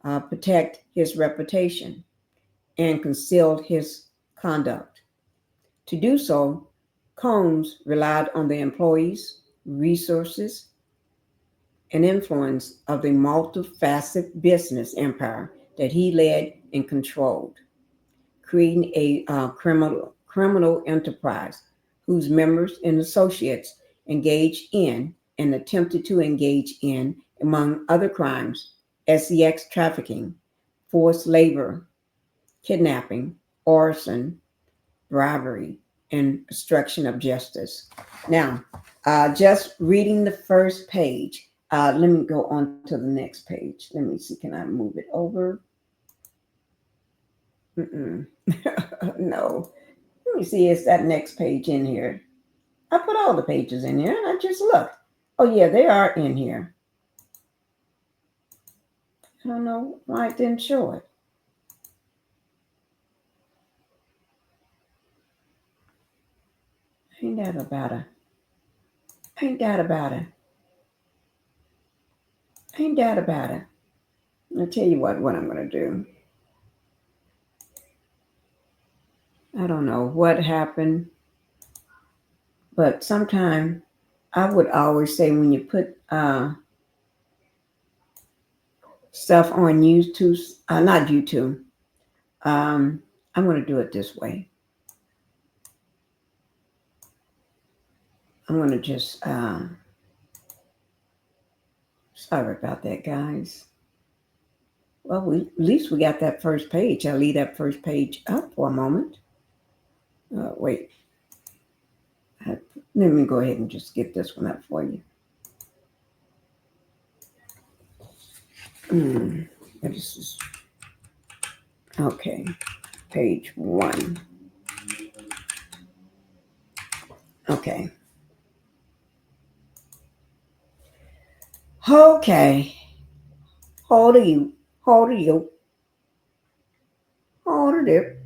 protect his reputation, and concealed his conduct. To do so, Combs relied on the employees, resources, and influence of the multifaceted business empire that he led and controlled, creating a criminal enterprise whose members and associates engaged in and attempted to engage in, among other crimes, sex trafficking, forced labor, kidnapping, arson, bribery, and obstruction of justice. Now, just reading the first page, let me go on to the next page. Let me see, can I move it over? No. Let me see, is that next page in here? I put all the pages in here and I just looked. Oh yeah, they are in here. I don't know why it didn't show it. Ain't that about it? Ain't that about it? Ain't that about it? I'll tell you what I'm going to do. I don't know what happened, but sometimes I would always say when you put stuff on YouTube, not YouTube, I'm going to do it this way. I'm going to just, sorry about that, guys. Well, at least we got that first page. I'll leave that first page up for a moment. Wait. Let me go ahead and just get this one up for you. This is, okay. Page 1. Okay. Okay. Hold of you. Hold of you. Hold of it.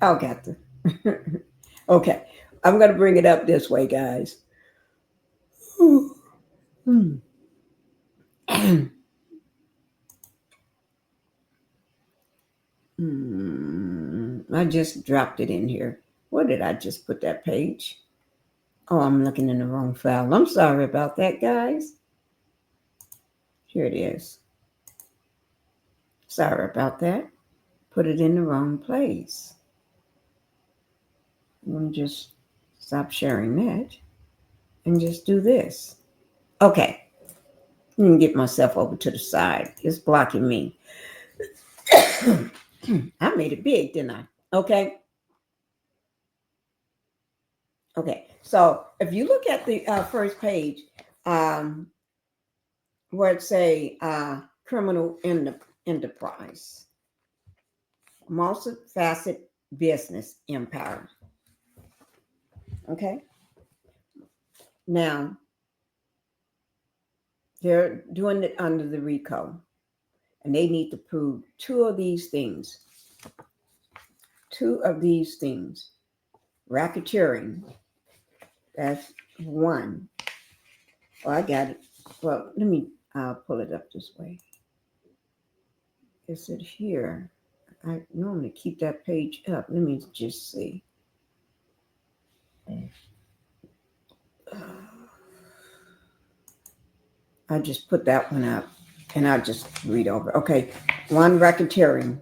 I got the. Okay. I'm going to bring it up this way, guys. I just dropped it in here. Where did I just put that page? Oh, I'm looking in the wrong file. I'm sorry about that, guys. Here it is. Sorry about that. Put it in the wrong place. I'm just stop sharing that and just do this. Okay. Let me get myself over to the side. It's blocking me. I made it big, didn't I? Okay. Okay. So if you look at the first page, where it say criminal enterprise, multifaceted business empire. Okay. Now they're doing it under the RICO, and they need to prove two of these things. Racketeering. That's one. Oh, I got it. Well, let me pull it up this way. Is it here? I normally keep that page up. Let me just see. I just put that one up and I'll just read over. Okay. One, racketeering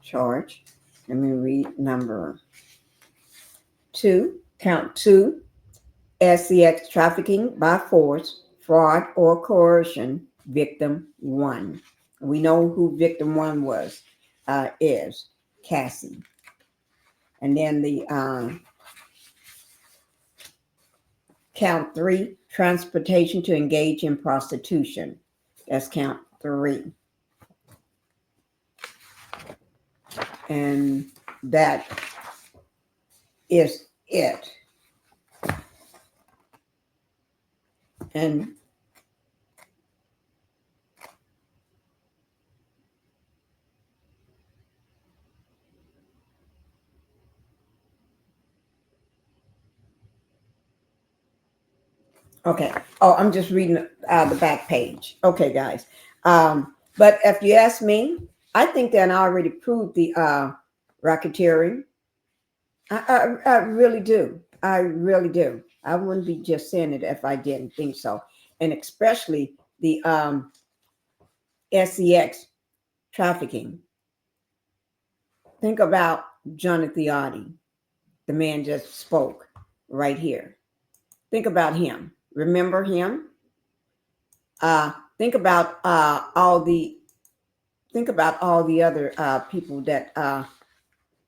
charge. Let me read number 2. Count 2. SEX trafficking by force, fraud, or coercion. Victim 1. We know who victim 1 was. Is Cassie. And then the count 3, transportation to engage in prostitution. That's count 3. And that is it. And okay. Oh, I'm just reading the back page. Okay, guys. But if you ask me, I think that I already proved the racketeering. I really do. I really do. I wouldn't be just saying it if I didn't think so. And especially the SEX trafficking. Think about Jonathan Theotti. The man just spoke right here. Think about him. Remember him? Think about all the other people that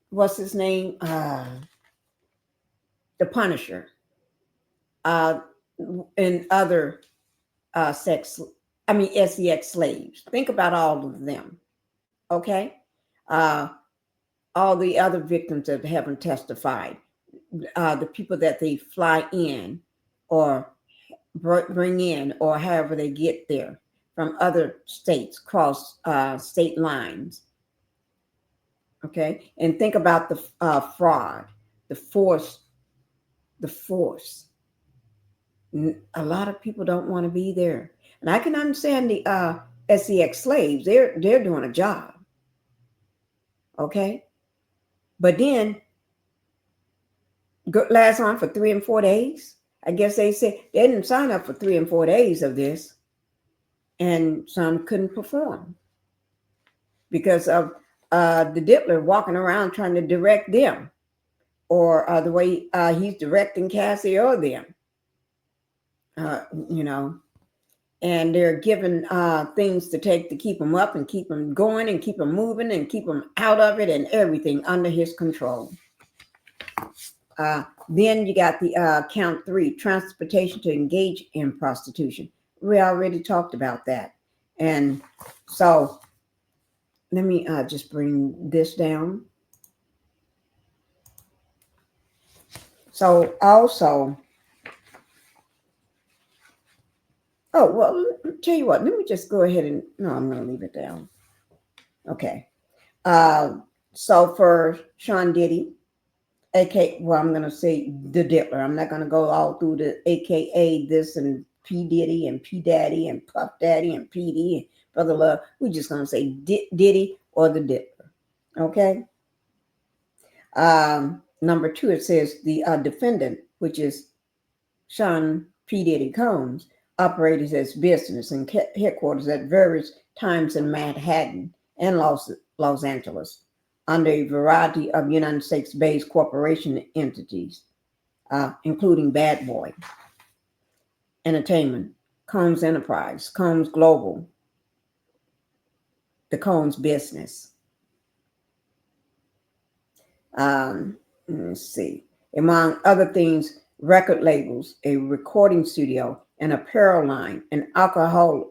what's his name? The Punisher. And other SEX slaves. Think about all of them. Okay? All the other victims that haven't testified. The people that they fly in or bring in or however they get there from other states, cross state lines. Okay? And think about the fraud, the force. A lot of people don't want to be there. And I can understand the SEX slaves. They're doing a job. Okay? But then last on for 3 and 4 days. I guess they said they didn't sign up for 3 and 4 days of this. And some couldn't perform because of the Diddler walking around trying to direct them, or the way he's directing Cassie or them. And they're given things to take to keep them up and keep them going and keep them moving and keep them out of it and everything under his control. Then you got the count 3, transportation to engage in prostitution. We already talked about that. And so let me just bring this down. So also, oh, well, I'll tell you what, let me just go ahead and, no, I'm going to leave it down. Okay. So for Sean Diddy, I'm going to say the Diddler. I'm not going to go all through the AKA this and P. Diddy and P. Daddy and Puff Daddy and P. D. and Brother Love. We're just going to say Diddy or the Diddler. Okay. Number 2, it says the defendant, which is Sean P. Diddy Combs, operated his business and headquarters at various times in Manhattan and Los Angeles under a variety of United States-based corporation entities. including Bad Boy Entertainment, Combs Enterprise, Combs Global, the Combs Business. Let's see. Among other things, record labels, a recording studio, an apparel line, an alcoholic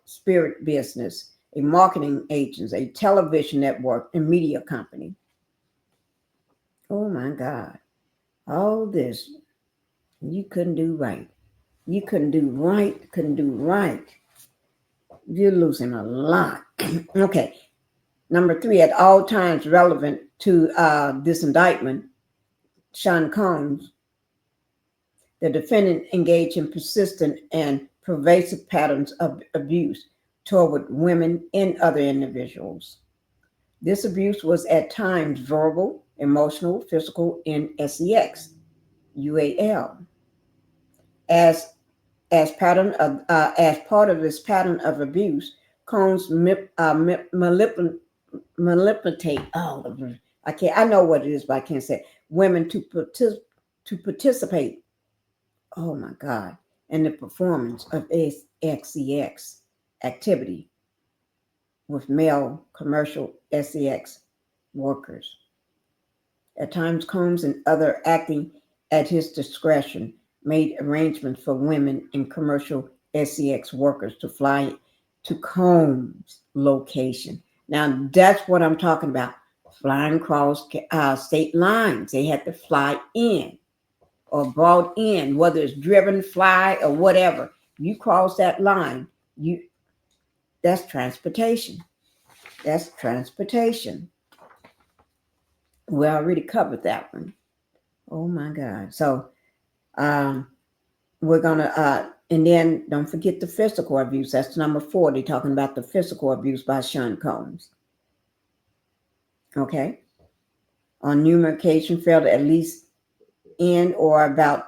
spirit business, a marketing agency, a television network, and media company. Oh my God. All this you couldn't do right. You couldn't do right. You're losing a lot. Okay. Number 3, at all times relevant to this indictment, Sean Combs, the defendant, engaged in persistent and pervasive patterns of abuse toward women and other individuals. This abuse was at times verbal, emotional, physical, and sex, UAL. As part of this pattern of abuse, Combs manipulate. Oh, I know what it is, but I can't say it. Women to participate. Oh my God! In the performance of sex activity with male commercial sex workers. At times, Combs and other acting at his discretion made arrangements for women and commercial sex workers to fly to Combs' location. Now, that's what I'm talking about. Flying across state lines. They had to fly in or brought in, whether it's driven, fly, or whatever. You cross that line, that's transportation. That's transportation. We already covered that one. Oh my God. So we're gonna and then don't forget the physical abuse. That's number 4. They're talking about the physical abuse by Sean Combs. Okay. On numerous occasions, failed at least in or about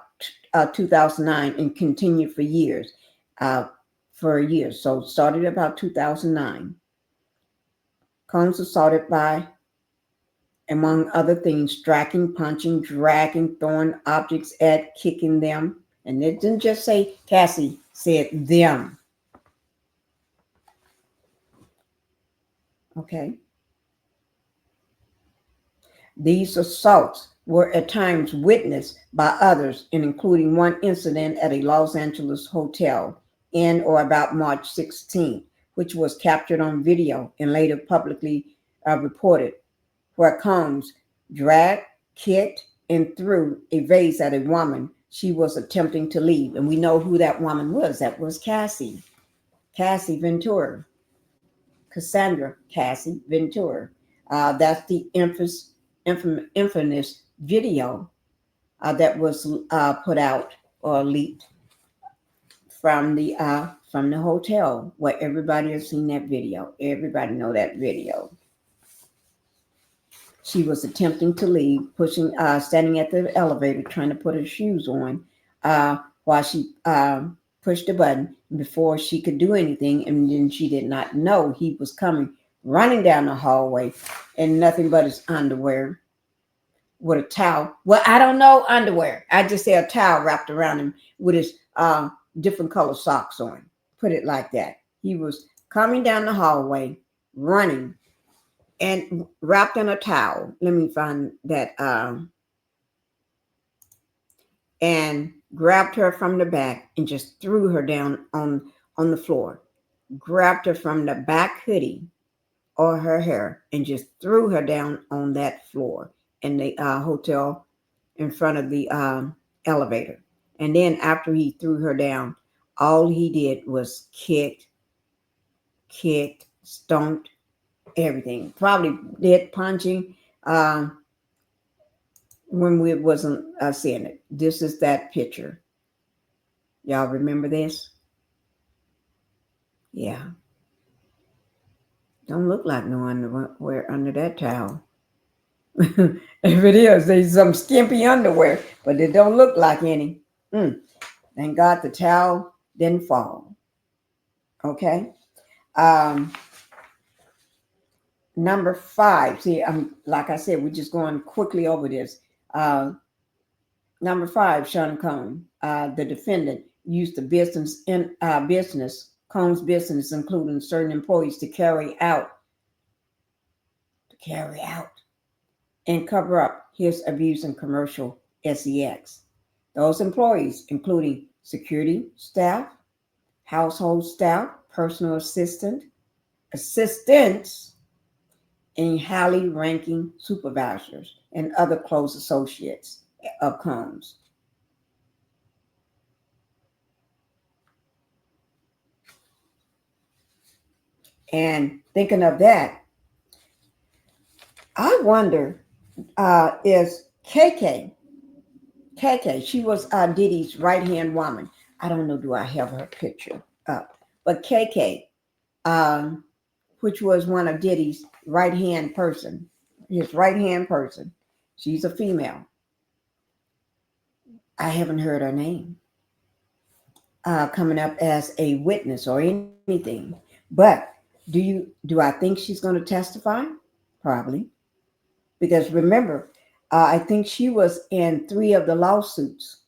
2009 and continued for years. So started about 2009. Combs assaulted by, among other things, striking, punching, dragging, throwing objects at, kicking them. And it didn't just say Cassie, said them. Okay. These assaults were at times witnessed by others, and including one incident at a Los Angeles hotel in or about March 16th, which was captured on video and later publicly reported, where Combs dragged, kicked, and threw a vase at a woman she was attempting to leave. And we know who that woman was. That was Cassie Ventura. Cassandra Cassie Ventura. That's the infamous video that was put out or leaked from the hotel, where everybody has seen that video. Everybody know that video. She was attempting to leave, standing at the elevator, trying to put her shoes on, while she pushed the button before she could do anything. And then she did not know he was coming, running down the hallway in nothing but his underwear with a towel. Well, I don't know underwear. I just say a towel wrapped around him with his different color socks on. Put it like that. He was coming down the hallway, running, and wrapped in a towel. Let me find that. And grabbed her from the back and just threw her down on the floor. Grabbed her from the back hoodie or her hair and just threw her down on that floor in the hotel in front of the elevator. And then after he threw her down, all he did was kicked, stomped, everything. Probably did punching when we wasn't seeing it. This is that picture. Y'all remember this? Yeah. Don't look like no underwear under that towel. If it is, there's some skimpy underwear, but it don't look like any. Thank God the towel didn't fall. Okay. Number 5. See, like I said, we're just going quickly over this. Number 5, Sean Combs, the defendant, used the Combs business, including certain employees, to carry out and cover up his abuse in commercial sex. Those employees, including security staff, household staff, personal assistants, and highly ranking supervisors and other close associates of Combs. And thinking of that, I wonder, is KK, she was Diddy's right-hand woman. I don't know, do I have her picture up? But KK, which was one of Diddy's right-hand person, his right-hand person, she's a female. I haven't heard her name coming up as a witness or anything. But do I think she's going to testify? Probably. Because remember, I think she was in 3 of the lawsuits.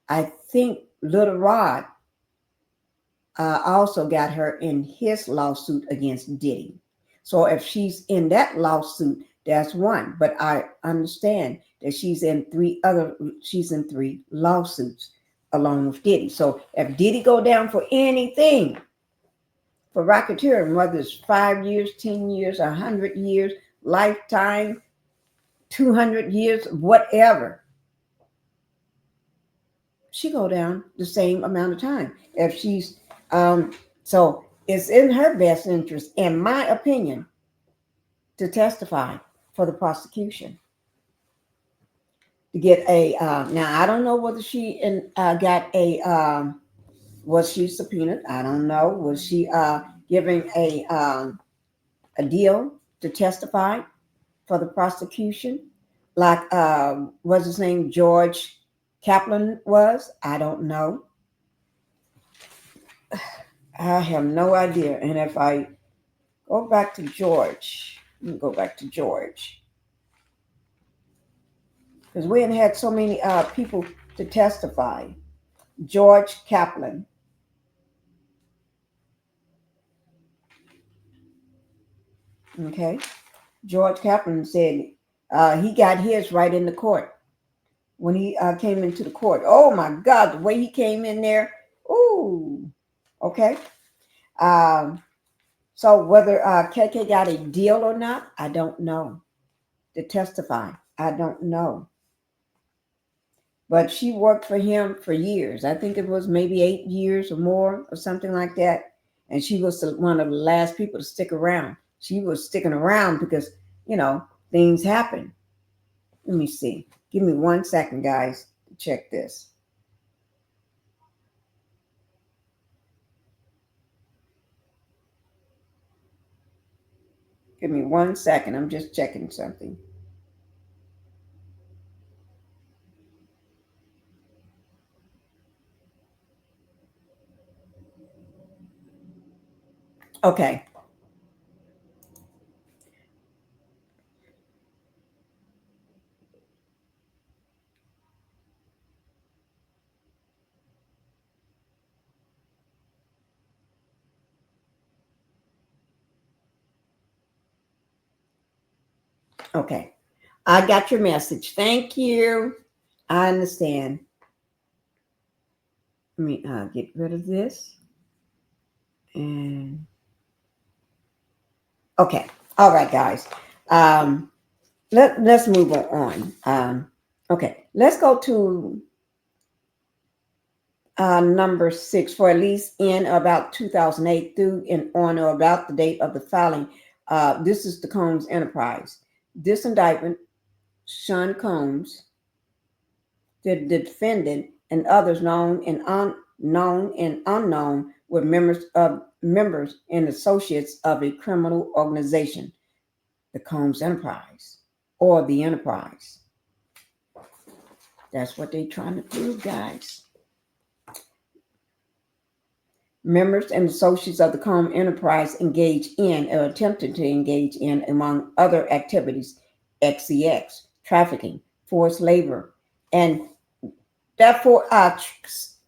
I think Little Rod also got her in his lawsuit against Diddy. So if she's in that lawsuit, that's one. But I understand that she's in 3 lawsuits along with Diddy. So if Diddy go down for anything, for racketeering, whether it's 5 years, 10 years, 100 years, lifetime, 200 years, whatever, she go down the same amount of time. If she's so it's in her best interest, in my opinion, to testify for the prosecution, to get a now I don't know whether she got a was she subpoenaed? I don't know. Was she giving a deal to testify for the prosecution, like what's his name, George Kaplan was? I don't know. I have no idea. And if I go back to George, let me go back to George, because we had so many people to testify. George Kaplan. Okay. George Kaplan said he got his right in the court when he came into the court. Oh my God, the way he came in there. Ooh. Okay. So whether KK got a deal or not, I don't know. To testify, I don't know. But she worked for him for years. I think it was maybe 8 years or more or something like that. And she was one of the last people to stick around. She was sticking around because, things happen. Let me see. Give me 1 second, guys, to check this. Give me 1 second. I'm just checking something. Okay. Okay. I got your message. Thank you. I understand. Let me get rid of this. And okay. All right, guys. Let's move on. Okay. Let's go to number 6. For at least in about 2008 through and on or about the date of the filing, this is the Combs enterprise. This indictment, Sean Combs, the defendant, and others known and unknown were members and associates of a criminal organization, the Combs Enterprise, or the Enterprise. That's what they're trying to prove, guys. Members and associates of the Combs Enterprise engage in or attempted to engage in, among other activities, XEX, trafficking, forced labor, and that for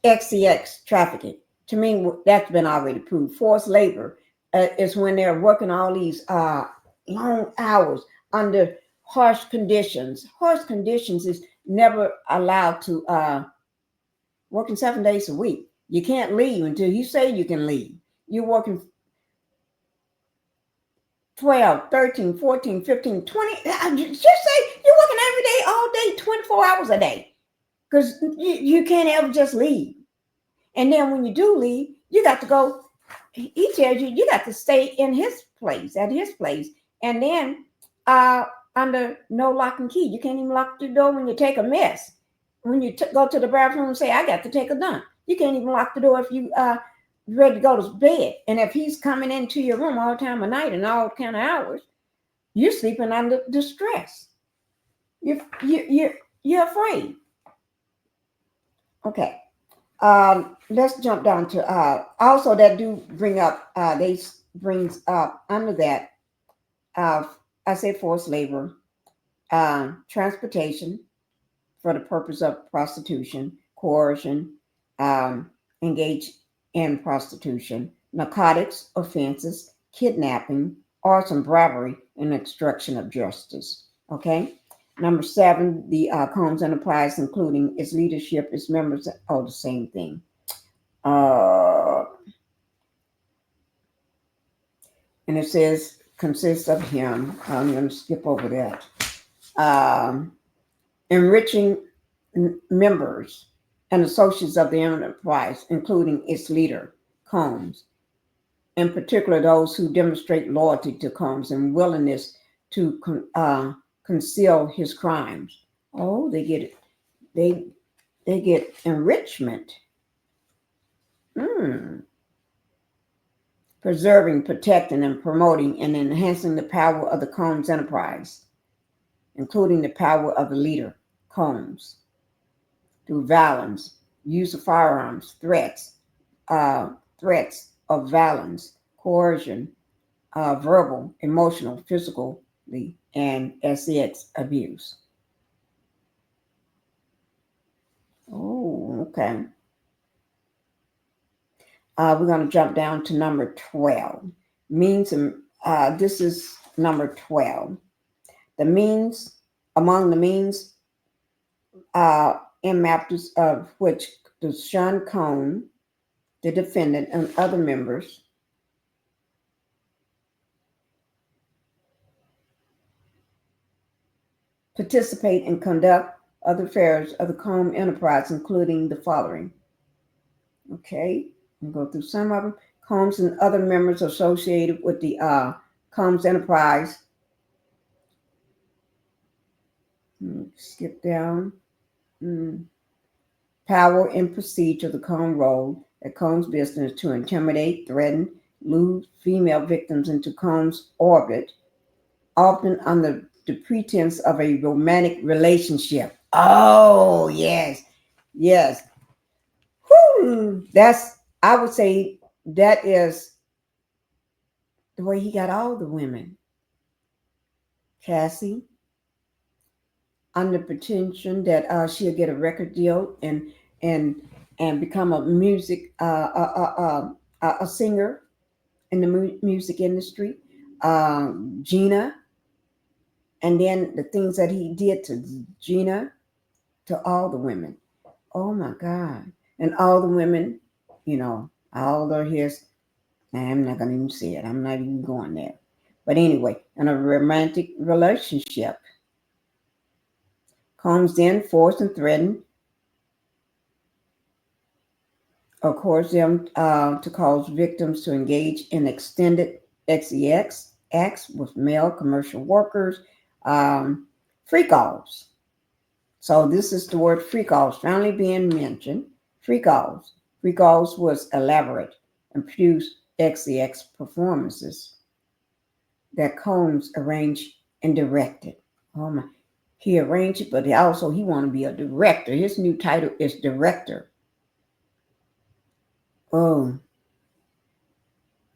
XCX trafficking, to me, that's been already proved. Forced labor is when they're working all these long hours under harsh conditions. Harsh conditions is never allowed to working 7 days a week. You can't leave until you say you can leave. You're working 12, 13, 14, 15, 20. Just say you're working every day, all day, 24 hours a day. Because you can't ever just leave. And then when you do leave, you got to go. He tells you got to stay in his place, at his place. And then under no lock and key. You can't even lock the door when you take a mess. When you go to the bathroom and say, I got to take a dump. You can't even lock the door if you ready to go to bed. And if he's coming into your room all time of night and all kind of hours, you're sleeping under distress. You're afraid. Okay. Let's jump down to also that do bring up they brings up under that I say forced labor, transportation for the purpose of prostitution, coercion, engage in prostitution, narcotics offenses, kidnapping, arson, bribery, and obstruction of justice. Okay. Number 7, the Combs Enterprise, including its leadership, its members, all the same thing. And it says, consists of him. I'm going to skip over that. Enriching members and associates of the enterprise, including its leader, Combs. In particular, those who demonstrate loyalty to Combs and willingness to conceal his crimes. Oh, they get it. They get enrichment. Preserving, protecting, and promoting and enhancing the power of the Combs enterprise, including the power of the leader, Combs, through violence, use of firearms, threats of violence, coercion, verbal, emotional, physical, and sex abuse. Oh, okay. We're going to jump down to number 12. Means, this is number 12. The means, among the means in matters of which the Sean Combs, the defendant, and other members participate and conduct other affairs of the Combs enterprise, including the following. Okay, we'll go through some of them. Combs and other members associated with the Combs enterprise. Skip down. Power and procedure of the Combs role at Combs' business to intimidate, threaten, lure female victims into Combs' orbit, often under the pretense of a romantic relationship. Oh, yes. Yes. That's, I would say, that is the way he got all the women. Cassie, under pretension that she'll get a record deal and become a music a singer in the music industry. Gina, and then the things that he did to Gina, to all the women. Oh my God. And all the women, all of his, I'm not going to even say it. I'm not even going there. But anyway, in a romantic relationship, Combs then forced and threatened, of course, them to cause victims to engage in extended sex acts with male commercial workers, freak-offs. So this is the word freak-offs finally being mentioned. Freak-offs. Freak-offs was elaborate and produced sex performances that Combs arranged and directed. Oh my. He arranged it, but he want to be a director. His new title is director. Oh,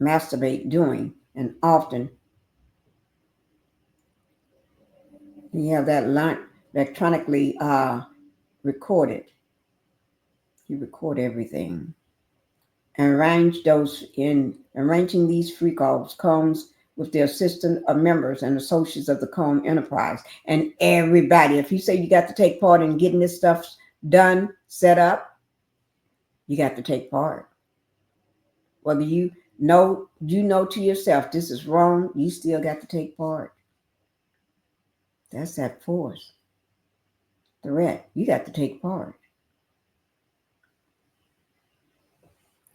masturbate doing, and often you have that line electronically recorded. You record everything. And arranging these free calls comes with the assistance of members and associates of the Comb Enterprise. And everybody, if you say you got to take part in getting this stuff done, set up, you got to take part. Whether you know to yourself this is wrong, you still got to take part. That's that force. Threat. You got to take part.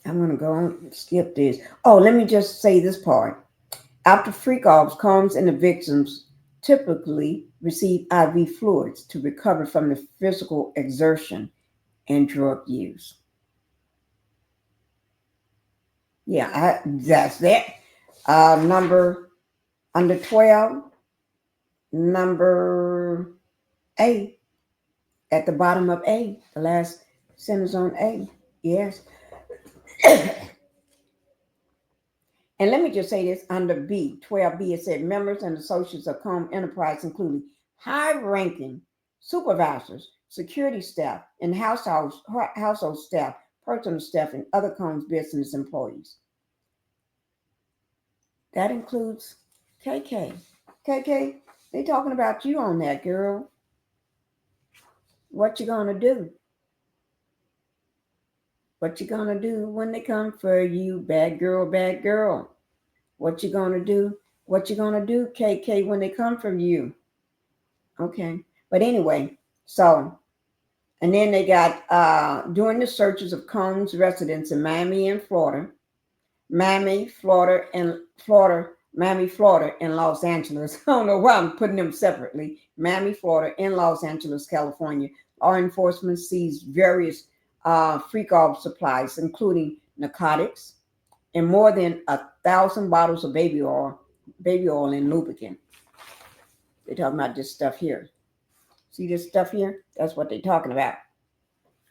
I'm going to go on, skip this. Oh, let me just say this part. After freak offs, Combs and the victims typically receive IV fluids to recover from the physical exertion and drug use. Yeah, that's that. Number under 12, number A, at the bottom of A, the last sentence on A. Yes. And let me just say this under B, 12B, it said members and associates of Comb Enterprise, including high-ranking supervisors, security staff, and household staff, personal staff, and other Combs business employees. That includes KK. KK, they talking about you on that, girl. What you gonna do? What you gonna do when they come for you, bad girl, bad girl? What you gonna do? What you gonna do, KK, when they come from you? Okay. But anyway, so, and then they got, during the searches of Combs residents in Miami and Florida, Miami, Florida, and Los Angeles. I don't know why I'm putting them separately. Miami, Florida, and Los Angeles, California. Law enforcement seized various freak-off supplies, including narcotics and more than 1,000 bottles of baby oil and lubricant. They're talking about this stuff here. See this stuff here? That's what they're talking about.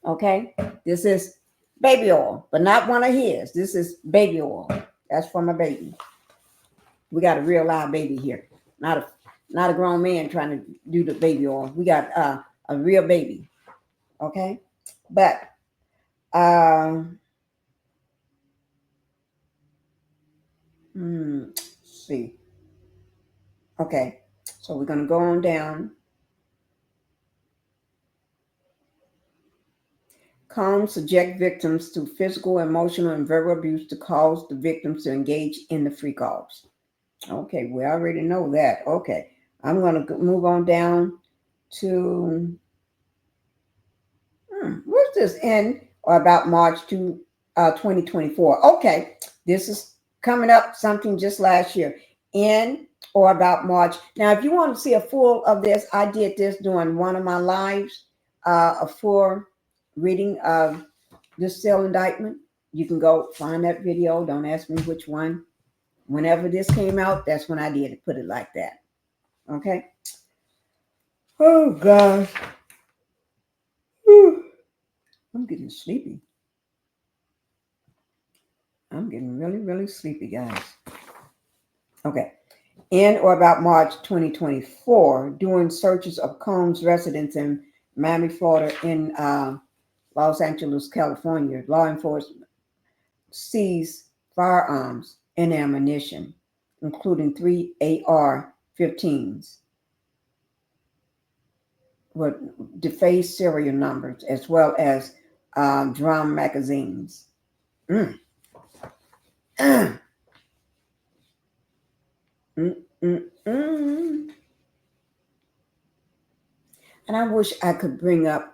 Okay? This is baby oil, but not one of his. This is baby oil. That's for my baby. We got a real live baby here. Not a grown man trying to do the baby oil. We got a real baby. Okay? But let's see. Okay. So we're going to go on down. Combs subject victims to physical, emotional, and verbal abuse to cause the victims to engage in the freak offs. Okay, we already know that. Okay, I'm going to move on down to what's this? In or about March 2024. Okay, this is coming up something just last year. In or about March. Now, if you want to see a full of this, I did this during one of my lives, a full reading of this cell indictment. You can go find that video. Don't ask me which one. Whenever this came out, that's when I did it. Put it like that. Okay. Oh gosh. Whew. I'm getting sleepy. I'm getting really, really sleepy, guys. Okay. In or about March 2024, doing searches of Combs residents in Miami, Florida, in Los Angeles, California, law enforcement seized firearms and ammunition, including 3 AR-15s with defaced serial numbers, as well as drum magazines. And I wish I could bring up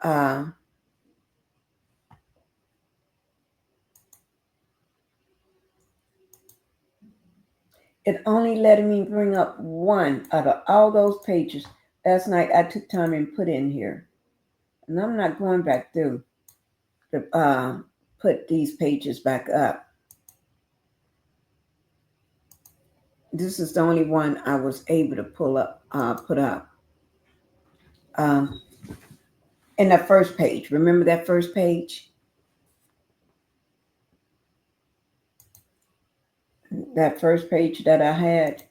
it only letting me bring up one out of all those pages. Last night I took time and put in here. And I'm not going back through to put these pages back up. This is the only one I was able to put up. In that first page. Remember that first page? That first page that I had.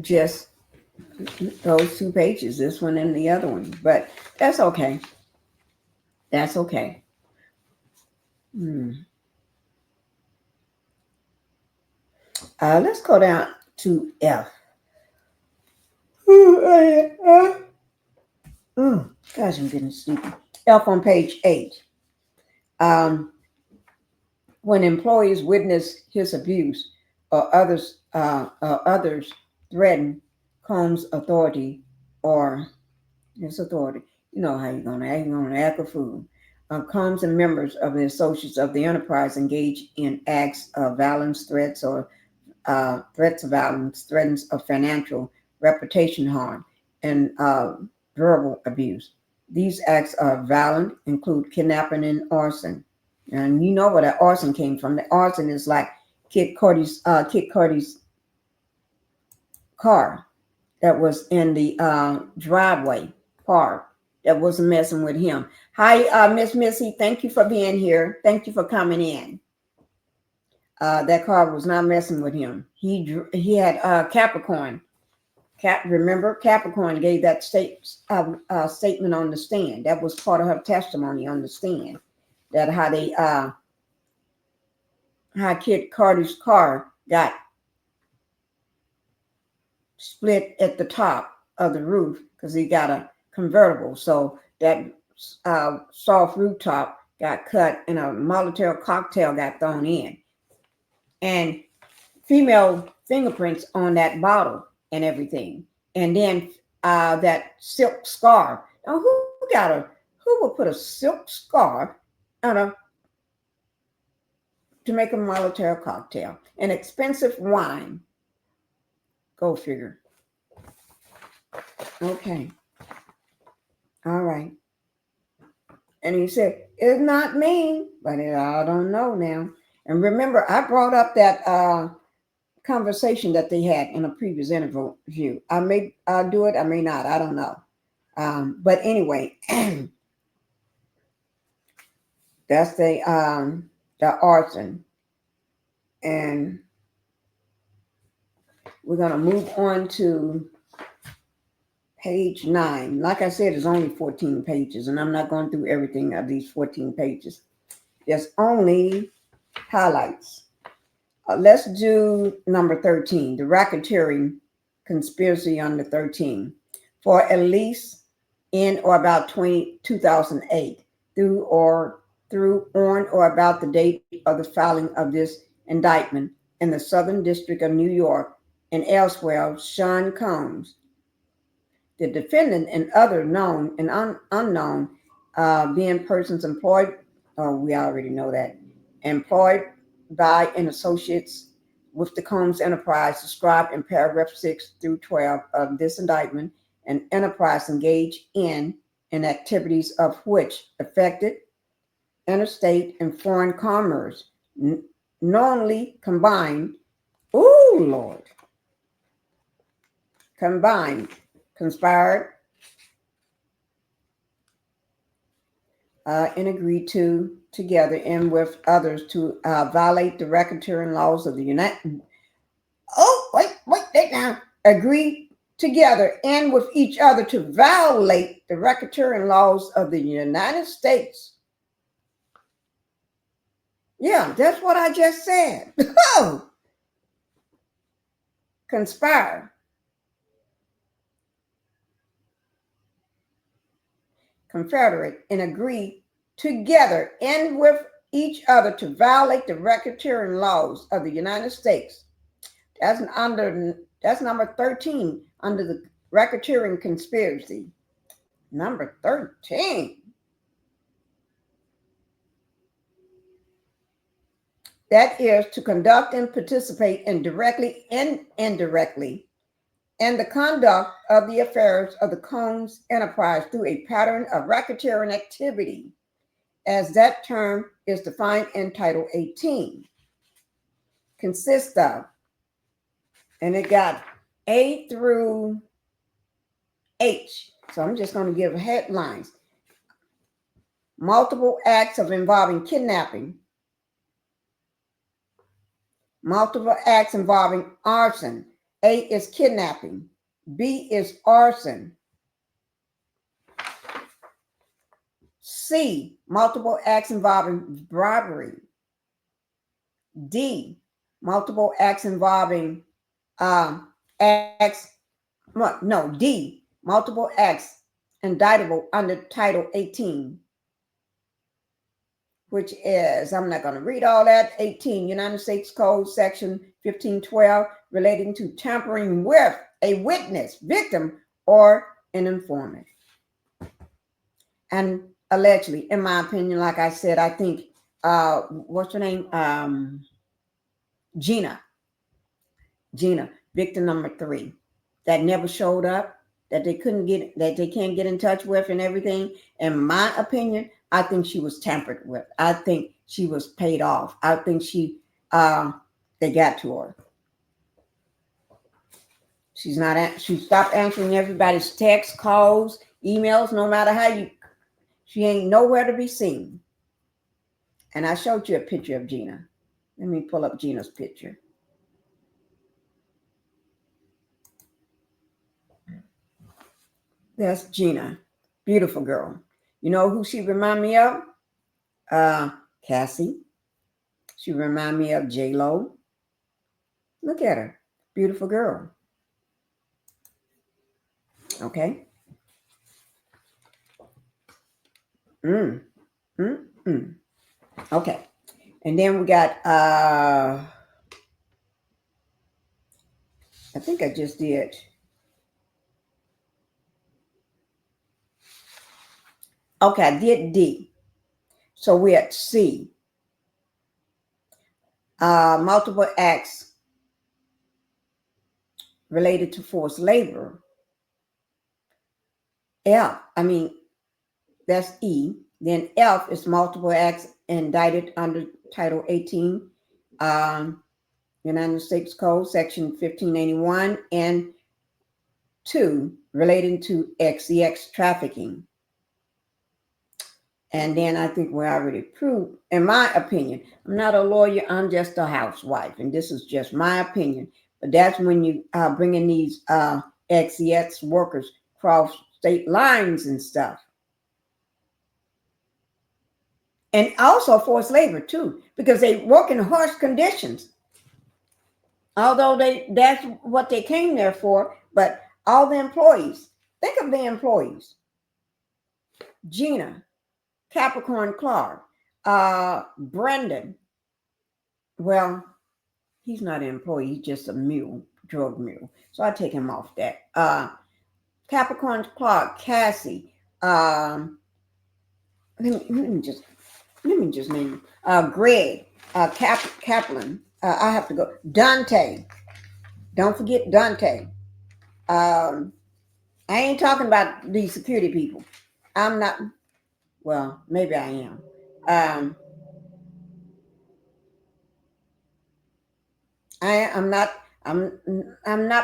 just those 2 pages, this one and the other one. But that's okay. That's okay. Let's go down to F. Gosh, I'm getting sleepy. F on page 8. When employees witness his abuse or others threaten Combs' authority or his authority, you know how you're going to act. You're going to act a fool. Combs and members of the associates of the enterprise engage in acts of violence, threats of violence, threats of financial reputation harm, and verbal abuse. These acts are violent, include kidnapping and arson. And you know where that arson came from. The arson is like Kid Cody's car that was in the driveway park that wasn't messing with him. Hi, Miss Missy. Thank you for being here. Thank you for coming in. That car was not messing with him. He had Capricorn. Remember, Capricorn gave that statement on the stand. That was part of her testimony on the stand. That how Kid Cardi's car got split at the top of the roof because he got a convertible. So that soft rooftop got cut and a Molotov cocktail got thrown in. And female fingerprints on that bottle and everything. And then that silk scarf. Now, who would put a silk scarf on to make a Molotov cocktail? An expensive wine. Go figure. Okay. All right. And he said, it's not me, but I don't know now. And remember, I brought up that conversation that they had in a previous interview. I may do it, I may not, I don't know. But anyway, that's the arson. And we're going to move on to page 9. Like I said, it's only 14 pages, and I'm not going through everything of these 14 pages. There's only highlights. Let's do number 13, the racketeering conspiracy under 13. For at least in or about 2008, through on or about the date of the filing of this indictment in the Southern District of New York and elsewhere, Sean Combs, the defendant, and other known and unknown being persons employed, we already know that, employed by and associates with the Combs enterprise described in paragraph 6 through 12 of this indictment, an enterprise engaged in activities of which affected interstate and foreign commerce, knowingly combined, conspired, and agreed to together and with others to violate the racketeering laws of the agree together and with each other to violate the racketeering laws of the United States. Yeah, that's what I just said. Conspire. Confederate and agree together and with each other to violate the racketeering laws of the United States. That's number 13 under the racketeering conspiracy. Number 13. That is to conduct and participate in directly and indirectly in the conduct of the affairs of the Combs enterprise through a pattern of racketeering activity, as that term is defined in Title 18. Consists of, and it got A through H, so I'm just going to give headlines. Multiple acts of involving kidnapping, multiple acts involving arson, A is kidnapping. B is arson. C, multiple acts involving robbery. D, multiple acts involving acts. No, D, multiple acts indictable under Title 18, which is, I'm not going to read all that, 18, United States Code, Section 1512, relating to tampering with a witness, victim, or an informant. And allegedly, in my opinion, like I said, I think, what's her name? Gina, victim number 3, that never showed up, that they can't get in touch with and everything. In my opinion, I think she was tampered with. I think she was paid off. I think they got to her. She stopped answering everybody's texts, calls, emails, no matter she ain't nowhere to be seen. And I showed you a picture of Gina. Let me pull up Gina's picture. That's Gina. Beautiful girl. You know who she remind me of? Cassie. She remind me of J-Lo. Look at her. Beautiful girl. Okay. Okay. And then we got, I think I just did. Okay, I did D. So we're at C. Multiple acts related to forced labor. That's E. Then F is multiple acts indicted under Title 18, United States Code, Section 1581, and 2, relating to XEX trafficking. And then I think we already proved, in my opinion, I'm not a lawyer, I'm just a housewife, and this is just my opinion. But that's when you bring in these XEX workers cross state lines and stuff. And also forced labor too, because they work in harsh conditions. Although that's what they came there for, but all the employees, think of the employees. Gina, Capricorn Clark, Brendan. Well, he's not an employee, he's just a mule, drug mule. So I take him off that. Capricorn Clark, Cassie, let me just name Greg, Kaplan. I have to go. Dante. Don't forget Dante. I ain't talking about these security people. I'm not. Well, maybe I am. I'm not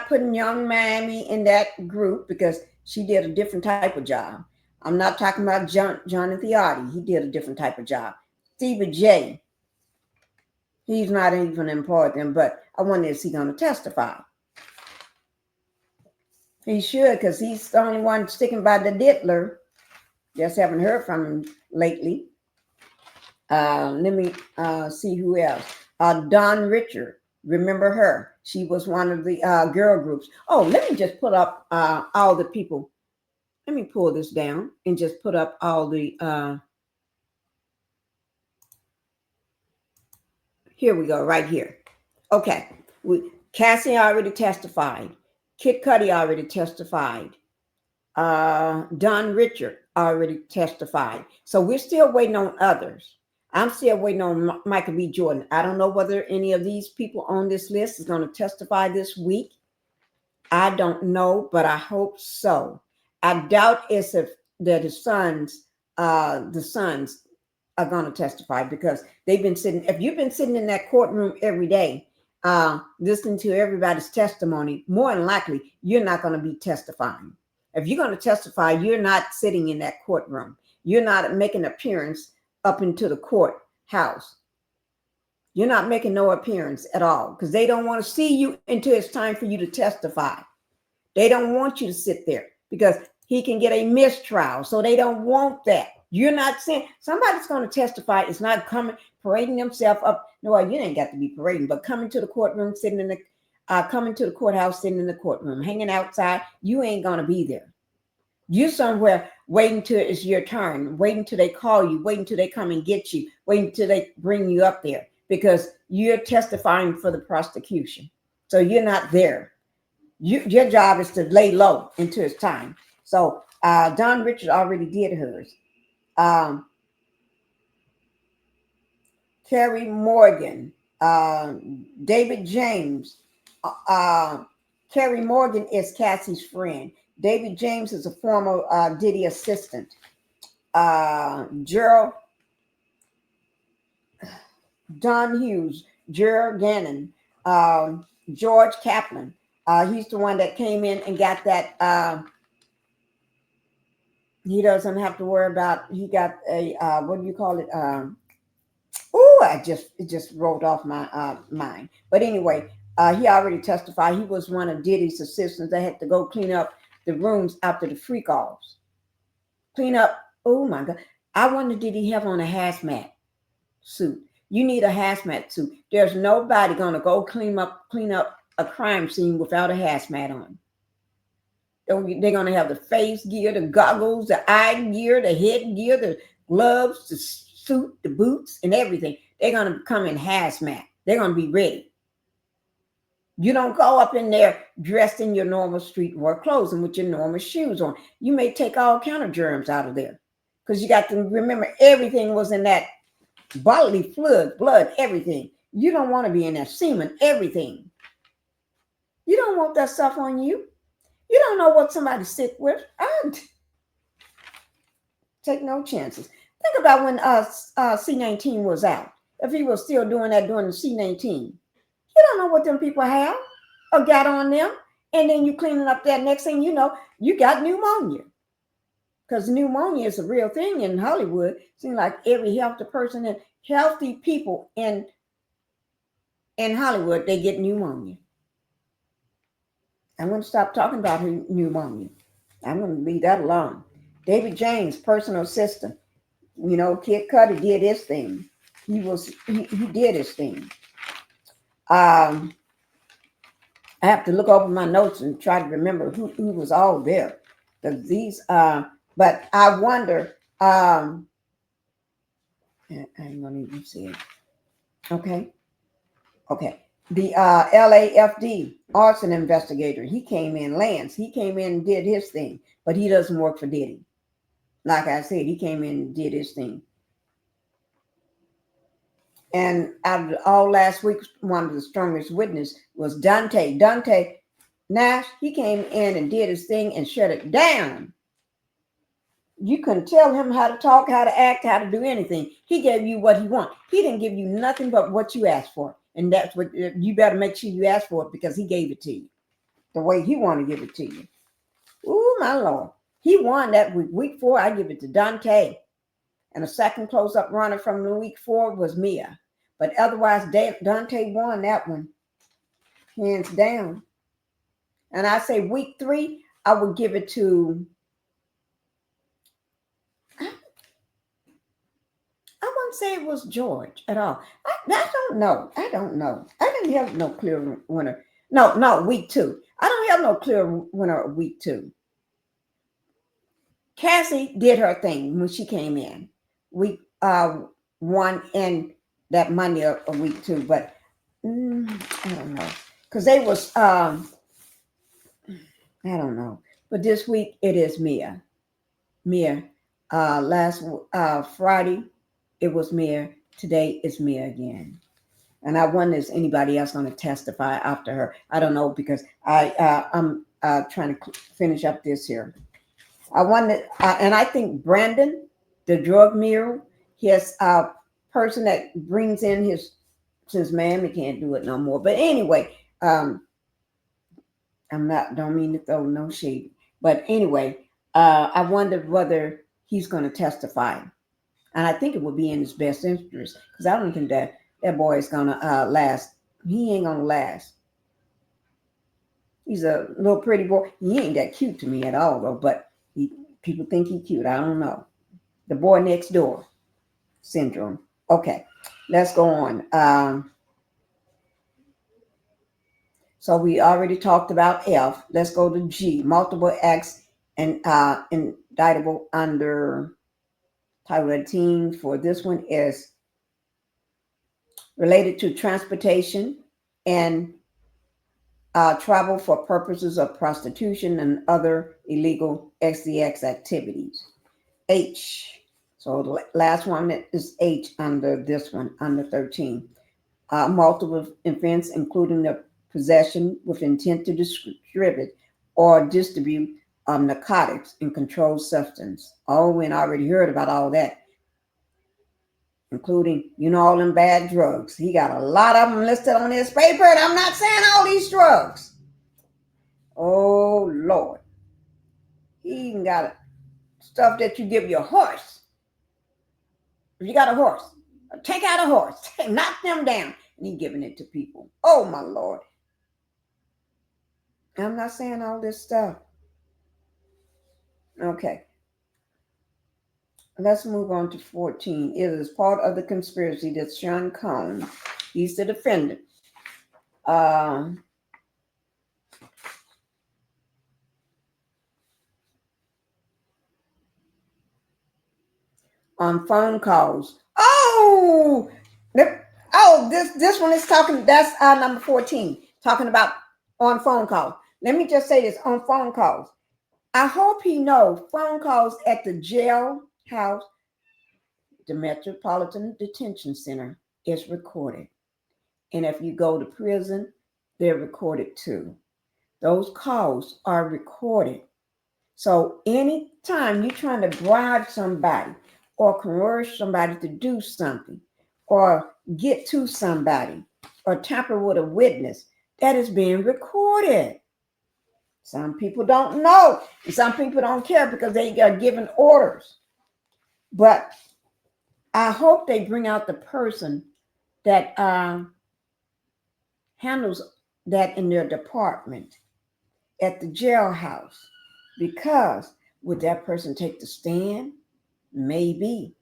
putting Young Miami in that group because she did a different type of job. I'm not talking about Jonathan Theotti. He did a different type of job. Stevie J. He's not even employed them, but I wonder is he going to testify? He should, because he's the only one sticking by the diddler. Just haven't heard from him lately. Let me see who else. Dawn Richard. Remember her? She was one of the girl groups. Oh, let me just put up all the people. Let me pull this down and just put up all the. Here we go, right here. Okay, Cassie already testified. Kid Cudi already testified. Don Richard already testified. So we're still waiting on others. I'm still waiting on Michael B. Jordan. I don't know whether any of these people on this list is going to testify this week. I don't know, but I hope so. I doubt that the sons are going to testify because they've been sitting. If you've been sitting in that courtroom every day, listening to everybody's testimony, more than likely you're not going to be testifying. If you're going to testify, you're not sitting in that courtroom. You're not making an appearance up into the courthouse. You're not making no appearance at all because they don't want to see you until it's time for you to testify. They don't want you to sit there because he can get a mistrial. So they don't want that. You're not saying somebody's going to testify. It's not coming, parading themselves up. No, you ain't got to be parading, but coming to the courtroom, sitting in the, coming to the courthouse, sitting in the courtroom, hanging outside. You ain't going to be there. You're somewhere waiting till it's your turn, waiting till they call you, waiting till they come and get you, waiting till they bring you up there because you're testifying for the prosecution. So you're not there. Your job is to lay low until it's time. So Don Richard already did hers. Kerry Morgan, David James. Kerry Morgan is Cassie's friend. David James is a former Diddy assistant. Gerald Don Hughes, Gerald Gannon, George Kaplan. He's the one that came in and got that. He doesn't have to worry about. He got a what do you call it? It just rolled off my mind. But anyway, he already testified. He was one of Diddy's assistants. They had to go clean up the rooms after the freak offs. Clean up. Oh my God! I wonder did he have on a hazmat suit? You need a hazmat suit. There's nobody gonna go clean up a crime scene without a hazmat on. They're gonna have the face gear, the goggles, the eye gear, the head gear, the gloves, the suit, the boots, and everything. They're gonna come in hazmat. They're gonna be ready. You don't go up in there dressed in your normal street work clothes and with your normal shoes on. You may take all kind of germs out of there because you got to remember everything was in that bodily fluid, blood, everything. You don't want to be in that semen, everything. You don't want that stuff on you. You don't know what somebody's sick with. I'd take no chances. Think about when C-19 was out. If he was still doing that during the C-19. You don't know what them people have or got on them. And then you cleaning up that next thing you know, you got pneumonia. Because pneumonia is a real thing in Hollywood. Seems like every healthy person and healthy people in Hollywood, they get pneumonia. I'm going to stop talking about pneumonia. I'm going to leave that alone. David James, personal assistant. You know, Kid Cudi did his thing. He did his thing. I have to look over my notes and try to remember who was all there. Because but I wonder, I'm going to even see it. Okay. The LAFD arson investigator, he came in, Lance, he came in and did his thing, but he doesn't work for Diddy. Like I said, he came in and did his thing. And out of all last week, one of the strongest witnesses was Dante. Dante Nash, he came in and did his thing and shut it down. You couldn't tell him how to talk, how to act, how to do anything. He gave you what he wanted. He didn't give you nothing but what you asked for. And that's what you better make sure you ask for it because he gave it to you the way he wanted to give it to you. Ooh, my Lord. He won that week. Week 4, I give it to Dante. And the second close-up runner from the week 4 was Mia. But otherwise, Dante won that one, hands down. And I say week 3, I would give it to, I wouldn't say it was George at all. I don't know. I didn't have no clear winner. No, week 2. I don't have no clear winner of week 2. Cassie did her thing when she came in. Week 1 and that Monday of week 2, but I don't know. Because they was, I don't know. But this week it is Mia. Last Friday it was Mia. Today it's Mia again. And I wonder is anybody else going to testify after her? I don't know because I'm trying to finish up this here. I wonder, and I think Brandon, the drug mule, his person that brings in his, since Miami can't do it no more. But anyway, don't mean to throw no shade. But anyway, I wonder whether he's going to testify. And I think it would be in his best interest because I don't think that that boy is gonna last. He ain't gonna last. He's a little pretty boy. He ain't that cute to me at all, though. But people think he's cute. I don't know. The boy next door syndrome. Okay, let's go on. So we already talked about F. Let's go to G. Multiple acts and indictable under Title 18 for this one is related to transportation and travel for purposes of prostitution and other illegal XDX activities. H. So the last one is H under this one, under 13. Multiple offense, including the possession with intent to distribute or distribute narcotics and controlled substance. Oh, we already heard about all that, including, all them bad drugs. He got a lot of them listed on his paper, and I'm not saying all these drugs. Oh, Lord. He even got stuff that you give your horse. If you got a horse, take out a horse, knock them down, and he giving it to people. Oh, my Lord. I'm not saying all this stuff. Okay. Let's move on to 14. It is part of the conspiracy that Sean Combs, he's the defendant, on phone calls. This one is talking. That's number 14, talking about on phone calls. Let me just say this: on phone calls. I hope he knows phone calls at the jailhouse, the Metropolitan Detention Center, is recorded. And if you go to prison, they're recorded too. Those calls are recorded. So anytime you're trying to bribe somebody or coerce somebody to do something or get to somebody or tamper with a witness, that is being recorded. Some people don't know, and some people don't care because they are given orders. But I hope they bring out the person that handles that in their department at the jailhouse, because would that person take the stand? Maybe.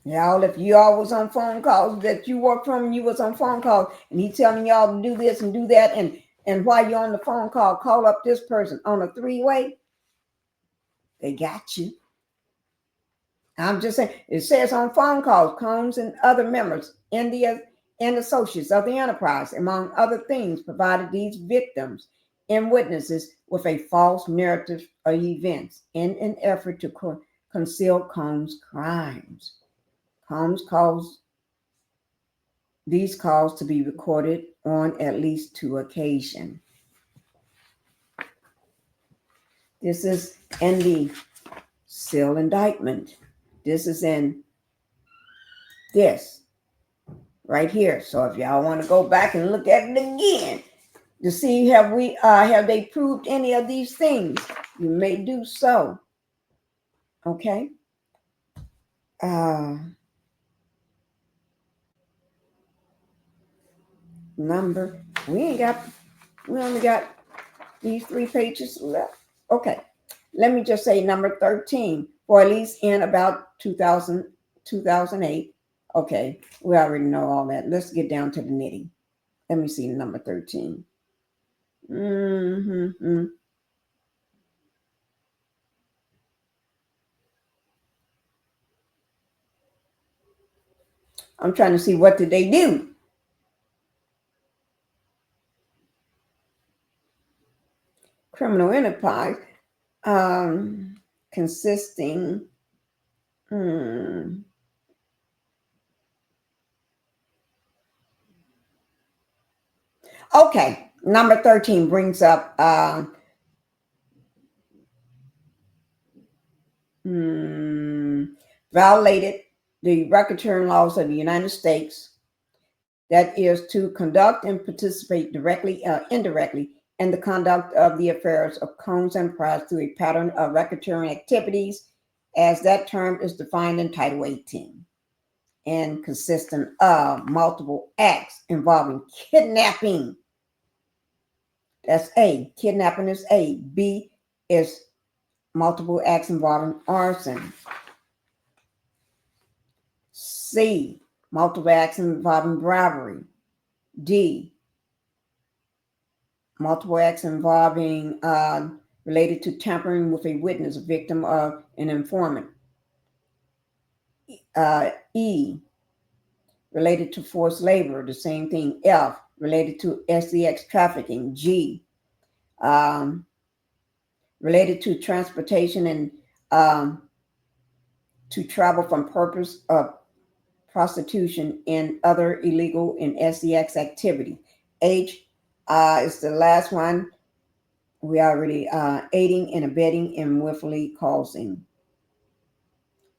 Y'all, if y'all was on phone calls that you work from, you was on phone calls, and he telling y'all to do this and do that, and while you're on the phone call, call up this person on a 3-way, they got you. I'm just saying, it says on phone calls, Combs and other members, India and associates of the enterprise, among other things, provided these victims and witnesses with a false narrative of events in an effort to conceal Combs' crimes. Combs calls these calls to be recorded on at least 2 occasions. This is in the seal indictment. This is in this right here. So if y'all want to go back and look at it again to see have they proved any of these things, you may do so. Okay. We only got these 3 pages left. Okay. Let me just say number 13, or at least in about 2008. Okay. We already know all that. Let's get down to the nitty. Let me see number 13. I'm trying to see, what did they do? Criminal enterprise consisting okay, number 13 brings up violated the racketeering laws of the United States, that is to conduct and participate directly indirectly in the conduct of the affairs of Combs Enterprise through a pattern of racketeering activities as that term is defined in Title 18 and consisting of multiple acts involving kidnapping. That's A. Kidnapping is A. B is multiple acts involving arson. C. Multiple acts involving bribery. D. Multiple acts involving related to tampering with a witness, a victim, of an informant. E. Related to forced labor, the same thing. F. Related to SEX trafficking. G. Related to transportation and to travel from purpose of prostitution and other illegal and SEX activity. H is the last one. We already aiding and abetting and willfully causing.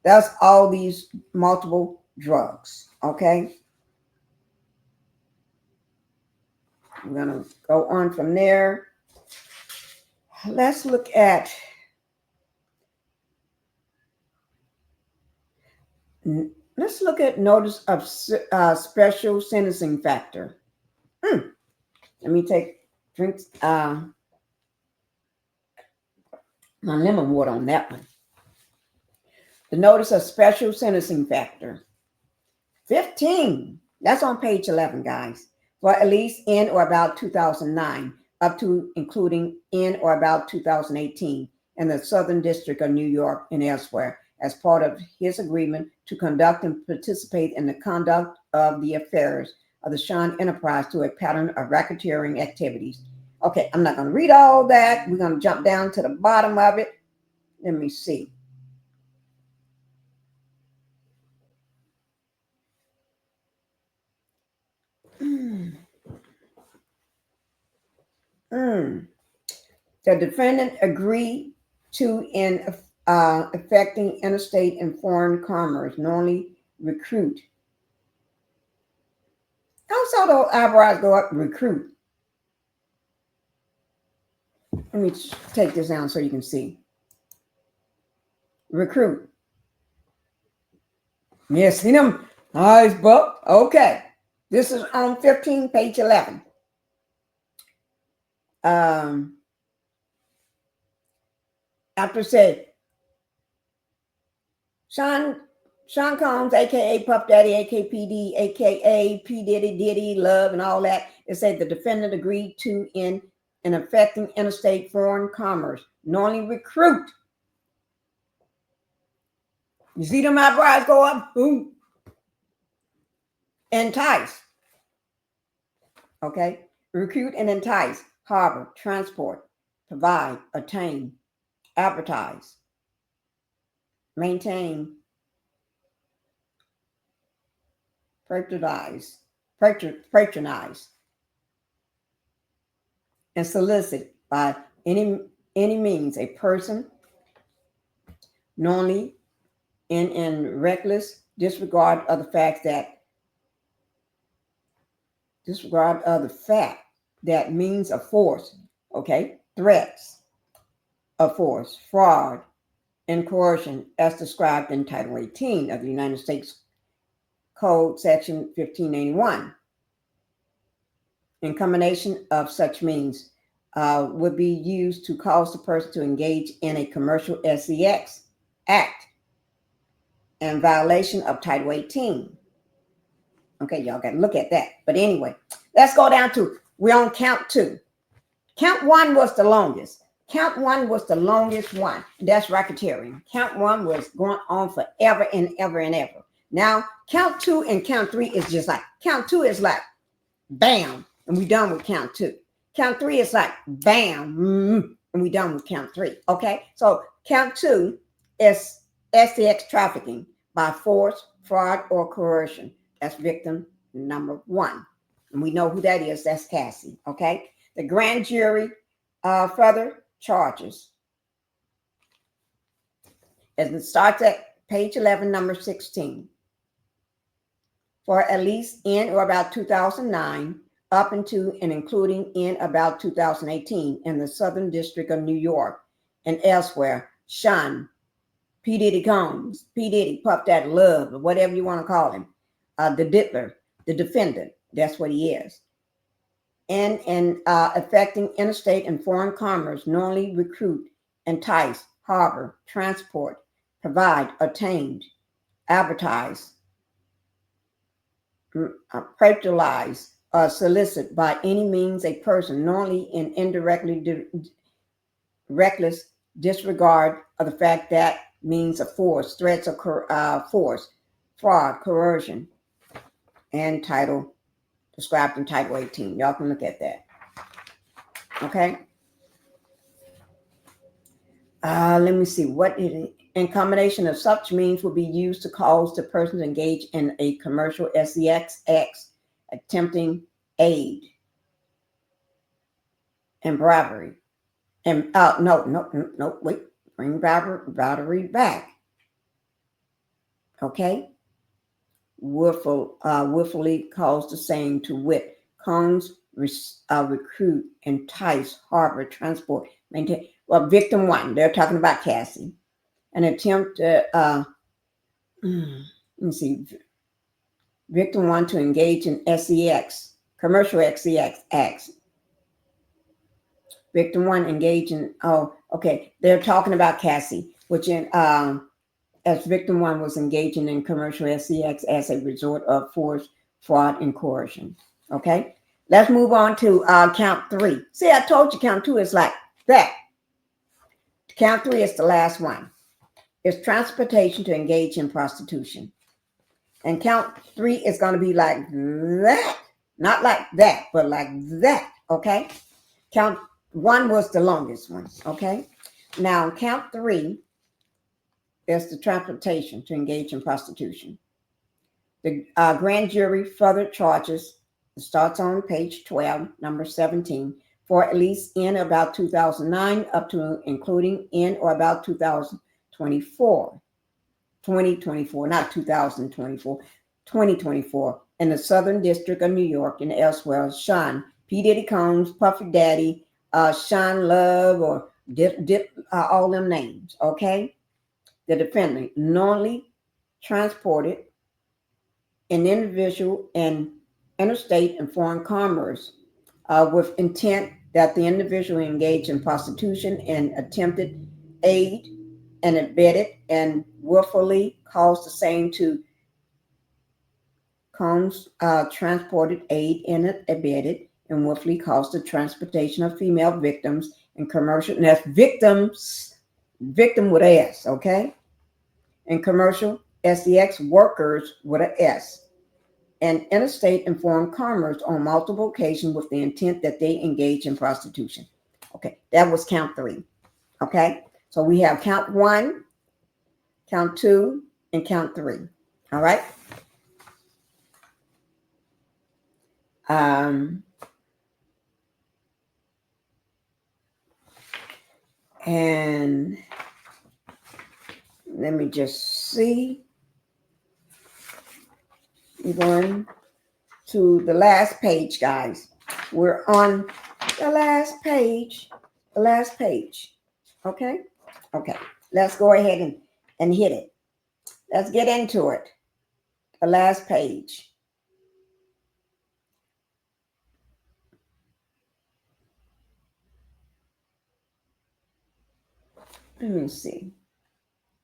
That's all these multiple drugs. Okay. We're gonna go on from there. Let's look at notice of special sentencing factor. Let me drink my lemon water on that one. The notice of special sentencing factor. 15. That's on page 11, guys. For at least in or about 2009, up to including in or about 2018 in the Southern District of New York and elsewhere, as part of his agreement to conduct and participate in the conduct of the affairs of the Sean enterprise to a pattern of racketeering activities. Okay, I'm not going to read all that. We're going to jump down to the bottom of it. Let me see. The defendant agreed to in affecting interstate and foreign commerce, normally recruit. How saw those eyebrows go up? Recruit. Let me take this down so you can see. Recruit. Yes, see them eyes, Buck. Okay. This is on 15, page 11. After said, Sean Combs, aka Puff Daddy, aka PD, aka P Diddy, Love, and all that. It said the defendant agreed to in affecting interstate foreign commerce, normally recruit. You see them eyebrows go up? Ooh. Entice. Okay. Recruit and entice, harbor, transport, provide, attain, advertise, maintain, patronize, and solicit by any means a person, normally in reckless disregard of the fact that means of force, okay, threats of force, fraud, and coercion as described in Title 18 of the United States Code, Section 1581. In combination of such means would be used to cause the person to engage in a commercial SEX act and violation of Title 18. Okay, y'all got to look at that. But anyway, let's go down to, we're on count 2. Count 1 was the longest. Count 1 was the longest one. That's racketeering. Count 1 was going on forever and ever and ever. Now, count 2 and count 3 is just like, count 2 is like, bam, and we done with count 2. Count 3 is like, bam, and we done with count 3. Okay, so count 2 is SEX trafficking by force, fraud, or coercion. That's victim number 1. And we know who that is. That's Cassie. Okay. The grand jury further charges. As it starts at page 11, number 16. For at least in or about 2009, up into and including in about 2018 in the Southern District of New York and elsewhere, Sean P. Diddy Combs, P. Diddy, Puff Daddy Love, or whatever you want to call him, the diddler, the defendant. That's what he is. And affecting interstate and foreign commerce, knowingly recruit, entice, harbor, transport, provide, obtain, advertise, patronize, solicit by any means a person knowingly and indirectly reckless disregard of the fact that means of force, threats of force, fraud, coercion, and title described in Title 18. Y'all can look at that. Okay. Let me see. What in combination of such means will be used to cause the person to engage in a commercial sex attempting aid and bribery. And no, wait, bring bribery back. Okay. Willfully cause the same to wit, cons, recruit, entice, harbor, transport, maintain. Well, victim one, they're talking about Cassie. An attempt let me see, victim one to engage in sex, commercial sex acts. Victim one engage in, they're talking about Cassie, which in as victim one was engaging in commercial sex as a resort of force, fraud, and coercion. Okay, let's move on to count three. See, I told you count two is like that. Count three is the last one. It's transportation to engage in prostitution. And count three is going to be like that. Not like that, but like that. Okay? Count one was the longest one. Okay? Now, count three is the transportation to engage in prostitution. The grand jury further charges, it starts on page 12, number 17, for at least in about 2009 up to including in or about 2024, not 2024, 2024 in the Southern District of New York and elsewhere. Sean, P. Diddy Combs, Puffy Daddy, Sean Love, or all them names, okay? The defendant knowingly transported an individual in interstate and foreign commerce with intent that the individual engaged in prostitution and attempted aid and abetted and willfully caused the same to Combs transported, aid and abetted and willfully caused the transportation of female victims in commercial, and that's victims, victim with an S, okay? And commercial sex workers with an S, and interstate and foreign commerce on multiple occasions with the intent that they engage in prostitution. Okay, that was count three. Okay, so we have count one, count two, and count three. All right. And let me just see. We're going to the last page, guys. We're on the last page. The last page. Okay? Okay. Let's go ahead and hit it. Let's get into it. The last page. Let me see.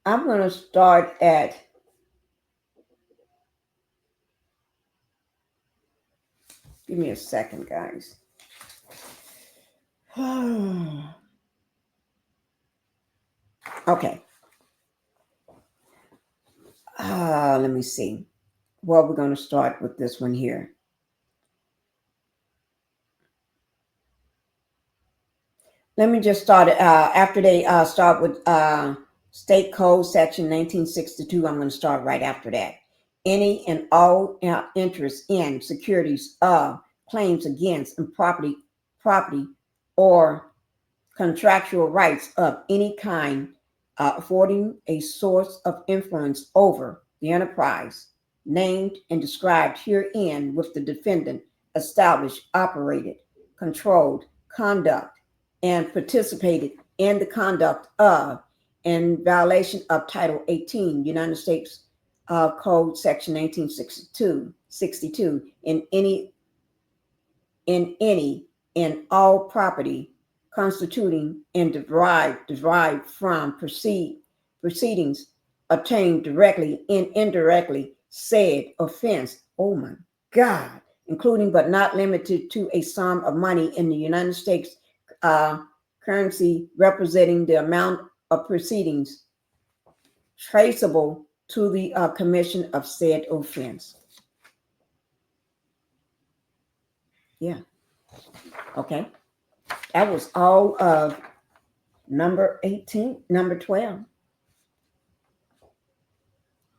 I'm going to start at give me a second, guys. Okay. Let me see. Well, we're going to start with this one here. Let me just start after they start with State Code Section 1962. I'm going to start right after that. Any and all interest in securities of claims against and property or contractual rights of any kind affording a source of influence over the enterprise named and described herein with the defendant established, operated, controlled, conduct, and participated in the conduct of in violation of Title 18, United States Code Section 1962, in all property constituting and derived from proceedings obtained directly and indirectly said offense. Oh my God, including but not limited to a sum of money in the United States currency representing the amount of proceedings traceable to the commission of said offense. Yeah. Okay. That was all of number 18, number 12.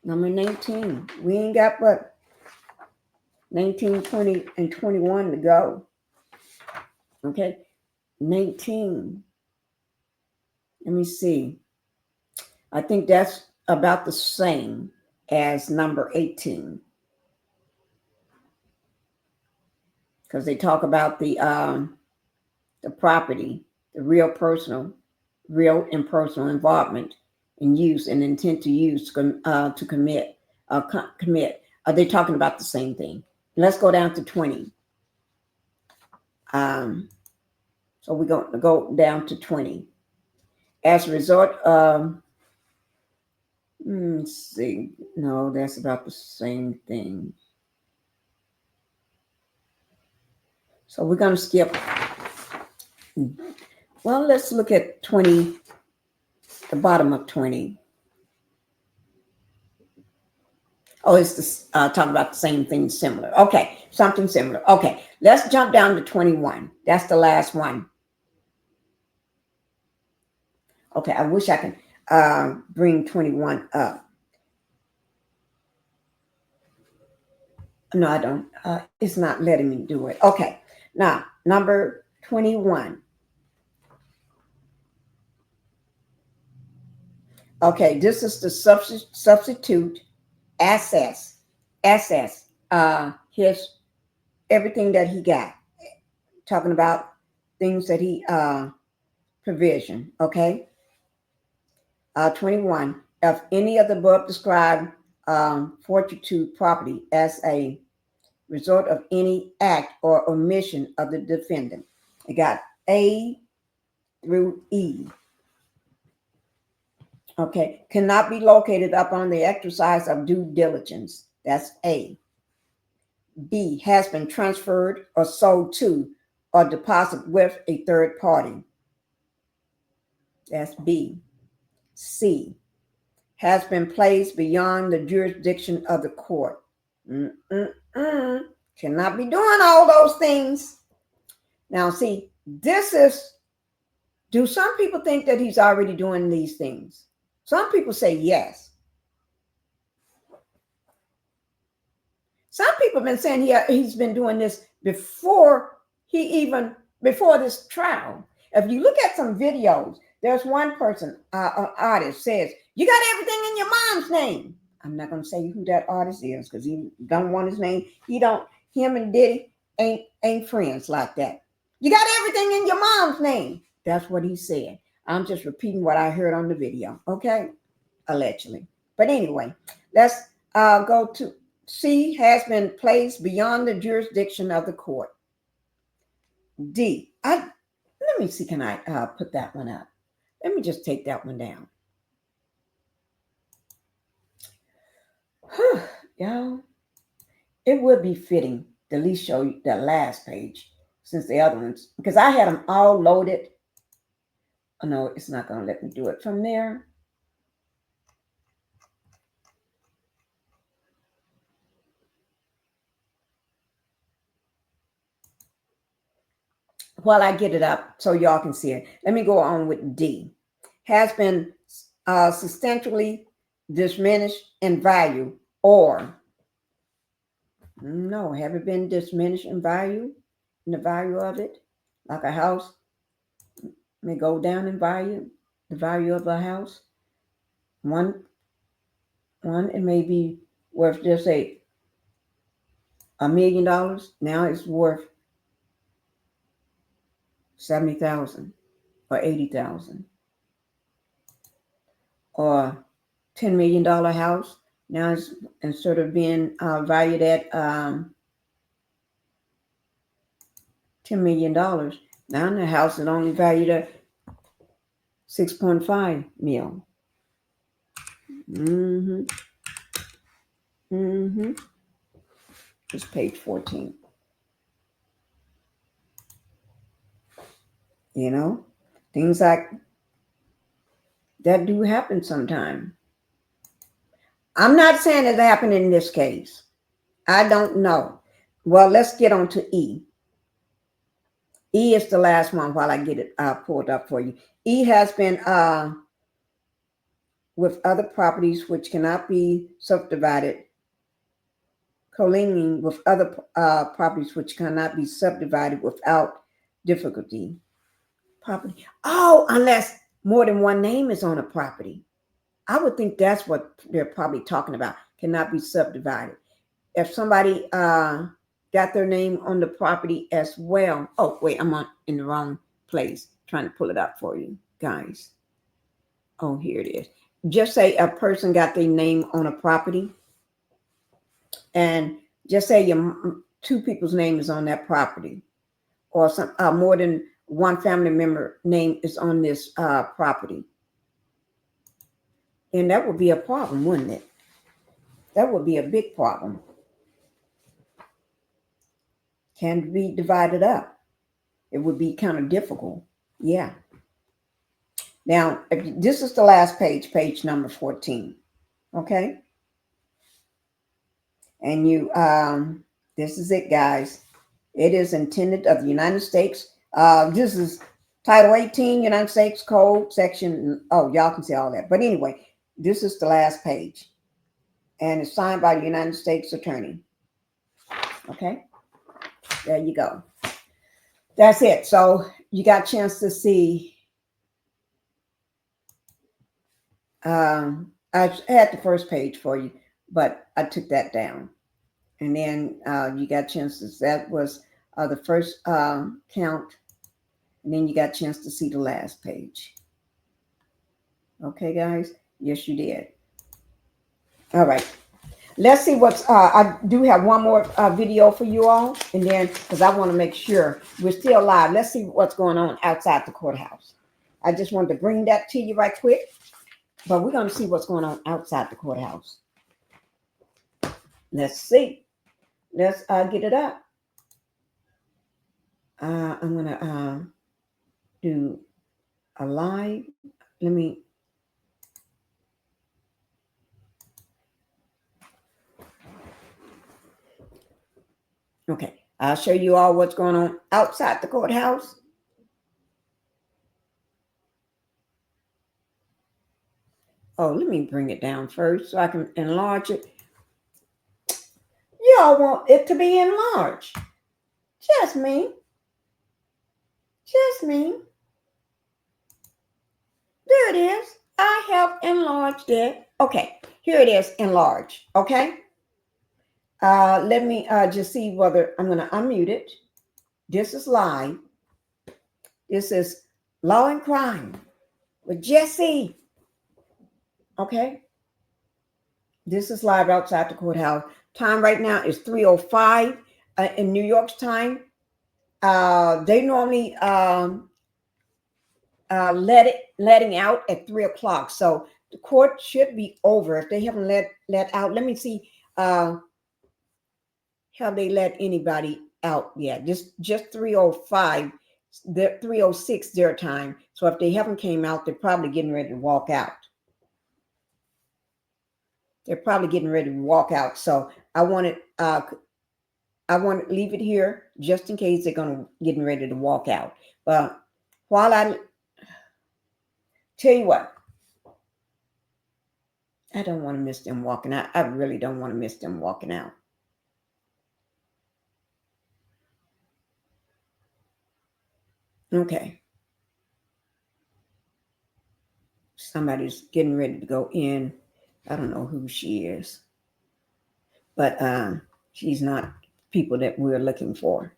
Number 19. We ain't got but 19, 20, and 21 to go. Okay. 19. Let me see. I think that's about the same as number 18. Because they talk about the property, the real and personal involvement in use and intent to use to commit. Are they talking about the same thing? Let's go down to 20. So we're going to go down to 20. As a result of, let's see, no, that's about the same thing. So we're going to skip. Well, let's look at 20, the bottom of 20. Oh, it's talking about the same thing, similar. Okay, something similar. Okay, let's jump down to 21. That's the last one. Okay, I wish I could bring 21 up. No, I don't. It's not letting me do it. Okay, now, number 21. Okay, this is the substitute assess his everything that he got. Talking about things that he provision. Okay. 21. If any of the above described forfeiture property as a result of any act or omission of the defendant. It got A through E. Okay, cannot be located upon the exercise of due diligence. That's A. B, has been transferred or sold to or deposited with a third party. That's B. C, has been placed beyond the jurisdiction of the court. Cannot be doing all those things. Now, see, this is, do some people think that he's already doing these things? Some people say yes. Some people have been saying he's been doing this before this trial. If you look at some videos, there's one person, an artist, says, "You got everything in your mom's name." I'm not going to say who that artist is because he don't want his name. Him and Diddy ain't friends like that. "You got everything in your mom's name." That's what he said. I'm just repeating what I heard on the video. Okay, allegedly. But anyway, let's go to C, has been placed beyond the jurisdiction of the court. D, let me see, can I put that one up? Let me just take that one down. Y'all, it would be fitting to at least show you the last page since the other ones, because I had them all loaded. Oh, no, it's not going to let me do it from there. While I get it up so y'all can see it, let me go on with D. Has been substantially diminished in value, or no, have it been diminished in value, in the value of it? Like a house may go down in value, the value of a house. One, it may be worth just $1 million. Now it's worth 70,000 or 80,000. or $10 million house. Now it's, instead of being valued at $10 million, now the house is only valued at 6.5 mil. Mm-hmm. Mm-hmm. It's page 14. You know, things like that do happen sometime. I'm not saying it happened in this case. I don't know. Well, let's get on to E. E is the last one while I get it pulled up for you. E has been with other properties which cannot be subdivided, colliding with other properties which cannot be subdivided without difficulty. Property. Oh, unless more than one name is on a property. I would think that's what they're probably talking about. Cannot be subdivided. If somebody got their name on the property as well. Oh, wait, I'm in the wrong place. Trying to pull it up for you guys. Oh, here it is. Just say a person got their name on a property, and just say two people's name is on that property, or some more than one family member name is on this property. And that would be a problem, wouldn't it? That would be a big problem. Can be divided up. It would be kind of difficult. Yeah. Now, this is the last page, page number 14. Okay. And you, this is it, guys. It is intended of the United States. This is Title 18, United States Code, section. Oh, y'all can see all that. But anyway, this is the last page. And it's signed by the United States Attorney. Okay. There you go. That's it. So you got a chance to see. I had the first page for you, but I took that down. And then you got chances. That was the first count. And then you got a chance to see the last page. Okay, guys? Yes, you did. All right. Let's see what's, I do have one more video for you all. And then, because I want to make sure we're still live. Let's see what's going on outside the courthouse. I just wanted to bring that to you right quick. But we're going to see what's going on outside the courthouse. Let's see. Let's get it up. I'm going to do a live. Let me. Okay. I'll show you all what's going on outside the courthouse. Oh, let me bring it down first so I can enlarge it. Y'all want it to be enlarged. Just me. Just me. There it is. I have enlarged it. Okay, here it is, enlarged. Okay. Let me just see whether I'm going to unmute it. This is live. This is Law&Crime with Jesse. Okay. This is live outside the courthouse. Time right now is 3:05 in New York's time. They normally letting out at 3 o'clock. So the court should be over. If they haven't let out, let me see. Have they let anybody out yet? Just 3:05, 3:06 their time. So if they haven't came out, they're probably getting ready to walk out. They're probably getting ready to walk out. So I want to leave it here just in case they're getting ready to walk out. But while I tell you what, I don't want to miss them walking out. I really don't want to miss them walking out. Okay. Somebody's getting ready to go in. I don't know who she is, but she's not people that we're looking for.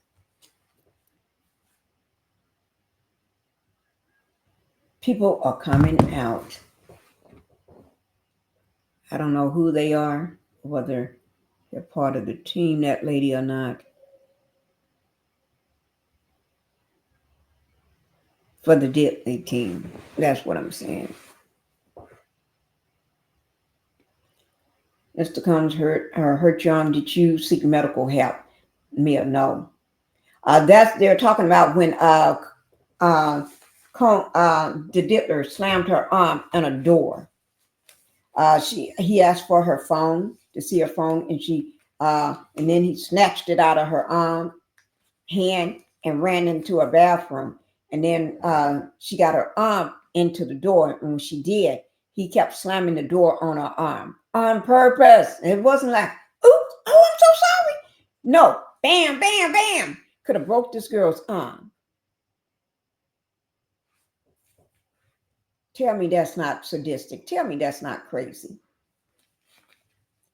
People are coming out. I don't know who they are, whether they're part of the team, that lady, or not. For the Disney team. That's what I'm saying. Mr. Combs hurt your arm. Did you seek medical help? Mia, no. That's they're talking about when the Diddler slammed her arm on a door. He asked for her phone to see her phone, and then he snatched it out of her hand and ran into a bathroom. And then she got her arm into the door, and when she did, he kept slamming the door on her arm on purpose. It wasn't like, oops, oh, I'm so sorry. No, bam, bam, bam. Could have broke this girl's arm. Tell me that's not sadistic. Tell me that's not crazy.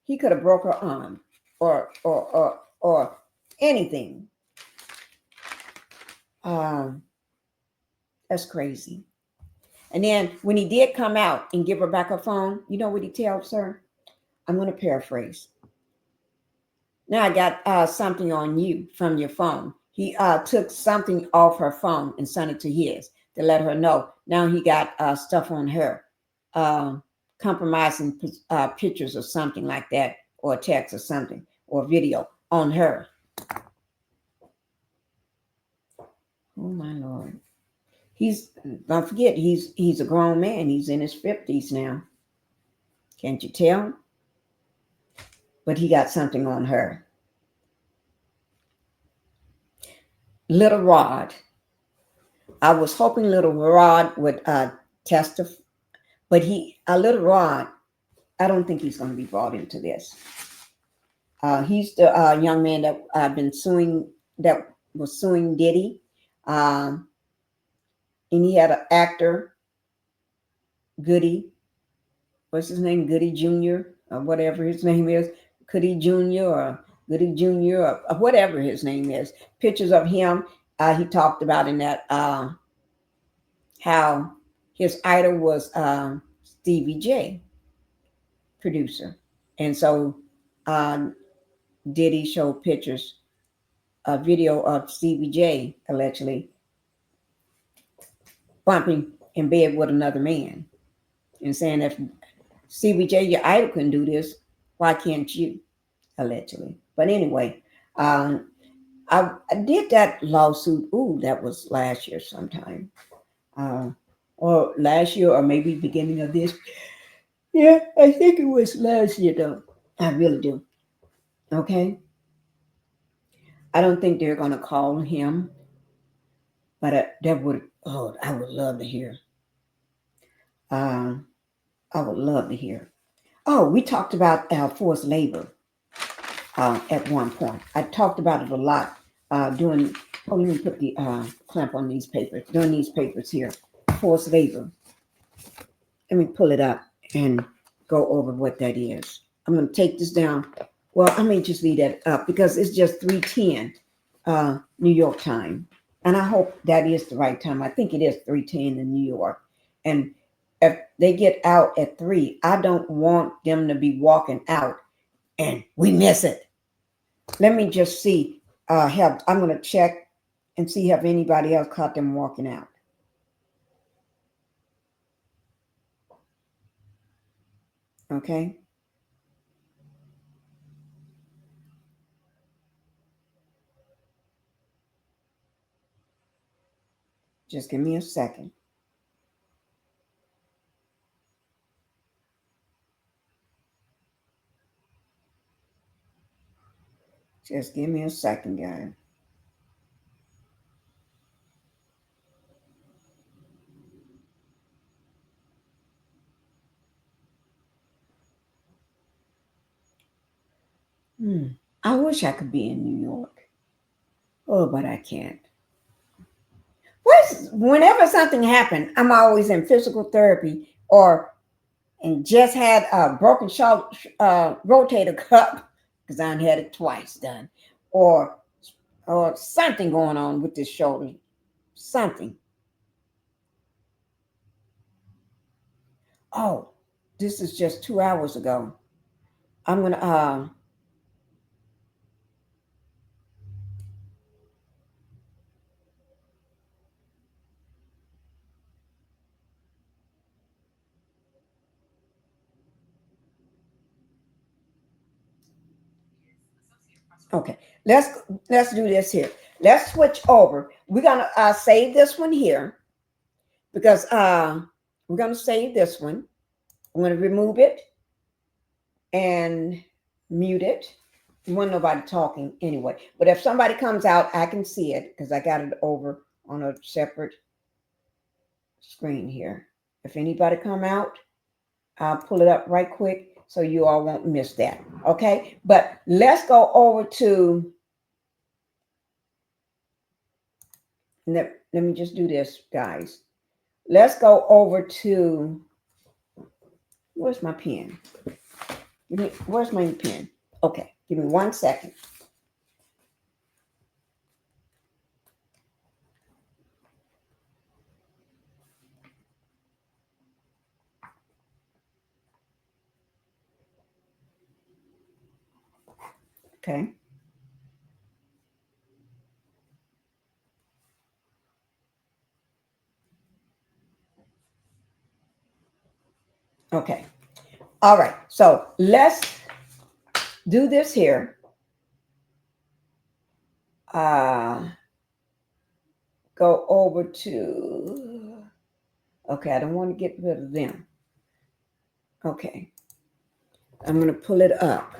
He could have broke her arm or anything. That's crazy. And then when he did come out and give her back her phone, you know what he tells her? I'm going to paraphrase. Now I got something on you from your phone. He took something off her phone and sent it to his to let her know. Now he got stuff on her, compromising pictures or something like that, or text or something, or video on her. Oh my Lord. Don't forget, he's a grown man. He's in his 50s now. Can't you tell? But he got something on her. Little Rod. I was hoping Little Rod would testify, but Little Rod, I don't think he's going to be brought into this. He's the young man that was suing Diddy. And he had an actor, Goody. What's his name? Goody Jr. or whatever his name is. Goody Jr. or Goody Jr. or whatever his name is. Pictures of him. He talked about in that how his idol was Stevie J, producer. And so Diddy showed pictures, a video of Stevie J allegedly bumping in bed with another man and saying, if Stevie J, your idol, couldn't do this, why can't you? Allegedly. But anyway, I did that lawsuit. Ooh, that was last year sometime. Or last year, or maybe beginning of this. Yeah, I think it was last year though. I really do. Okay. I don't think they're going to call him, but I would love to hear. I would love to hear. Oh, we talked about forced labor at one point. I talked about it a lot let me put the clamp on these papers, doing these papers here, forced labor. Let me pull it up and go over what that is. I'm going to take this down. Well, I may just leave that up because it's just 3:10 New York time. And I hope that is the right time. I think it is 3:10 in New York. And if they get out at 3, I don't want them to be walking out and we miss it. Let me just see. I'm going to check and see if anybody else caught them walking out. Okay. Just give me a second. Just give me a second, guys. I wish I could be in New York. Oh, but I can't. Whenever something happened, I'm always in physical therapy and just had a broken rotator cuff because I had it twice done, or something going on with this shoulder, something. Oh, This is just 2 hours ago. I'm going to, okay, let's do this here. Let's switch over. We're going to save this one here because we're going to save this one. I'm going to remove it and mute it. You want nobody talking anyway. But if somebody comes out, I can see it because I got it over on a separate screen here. If anybody come out, I'll pull it up right quick so you all won't miss that. Okay, but let's go over to, let me just do this, guys. Let's go over to, where's my pen? Where's my pen? Okay, give me 1 second. Okay. Okay. All right. So let's do this here. Go over to, okay, I don't want to get rid of them. Okay. I'm going to pull it up.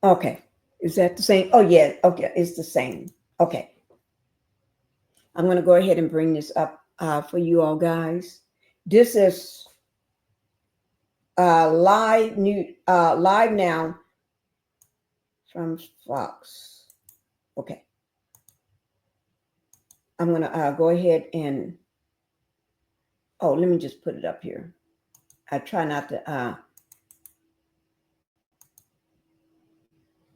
Okay. Is that the same? Oh, yeah. Okay. It's the same. Okay. I'm going to go ahead and bring this up for you all guys. This is LiveNOW from Fox. Okay. I'm going to go ahead and, oh, let me just put it up here. I try not to,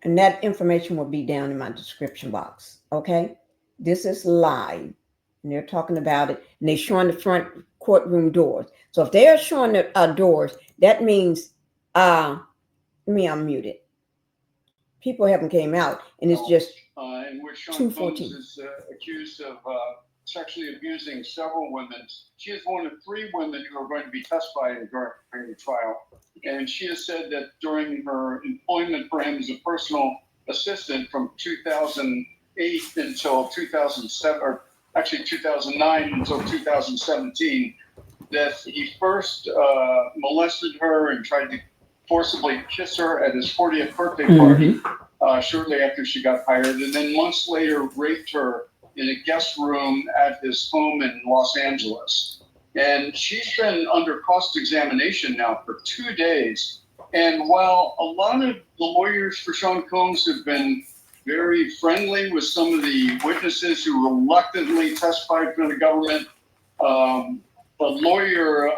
and that information will be down in my description box. Okay. This is live. And they're talking about it. And they're showing the front courtroom doors. So if they are showing the doors, that means, let me unmute it. People haven't came out. And it's just in which Sean Combs 2:14. is accused of sexually abusing several women. She is one of 3 women who are going to be testifying during the trial. And she has said that during her employment for him as a personal assistant from 2008 until 2007, or actually 2009 until 2017, that he first molested her and tried to forcibly kiss her at his 40th birthday party shortly after she got hired, and then months later raped her in a guest room at his home in Los Angeles. And she's been under cross-examination now for 2 days. And while a lot of the lawyers for Sean Combs have been very friendly with some of the witnesses who reluctantly testified for the government, the lawyer,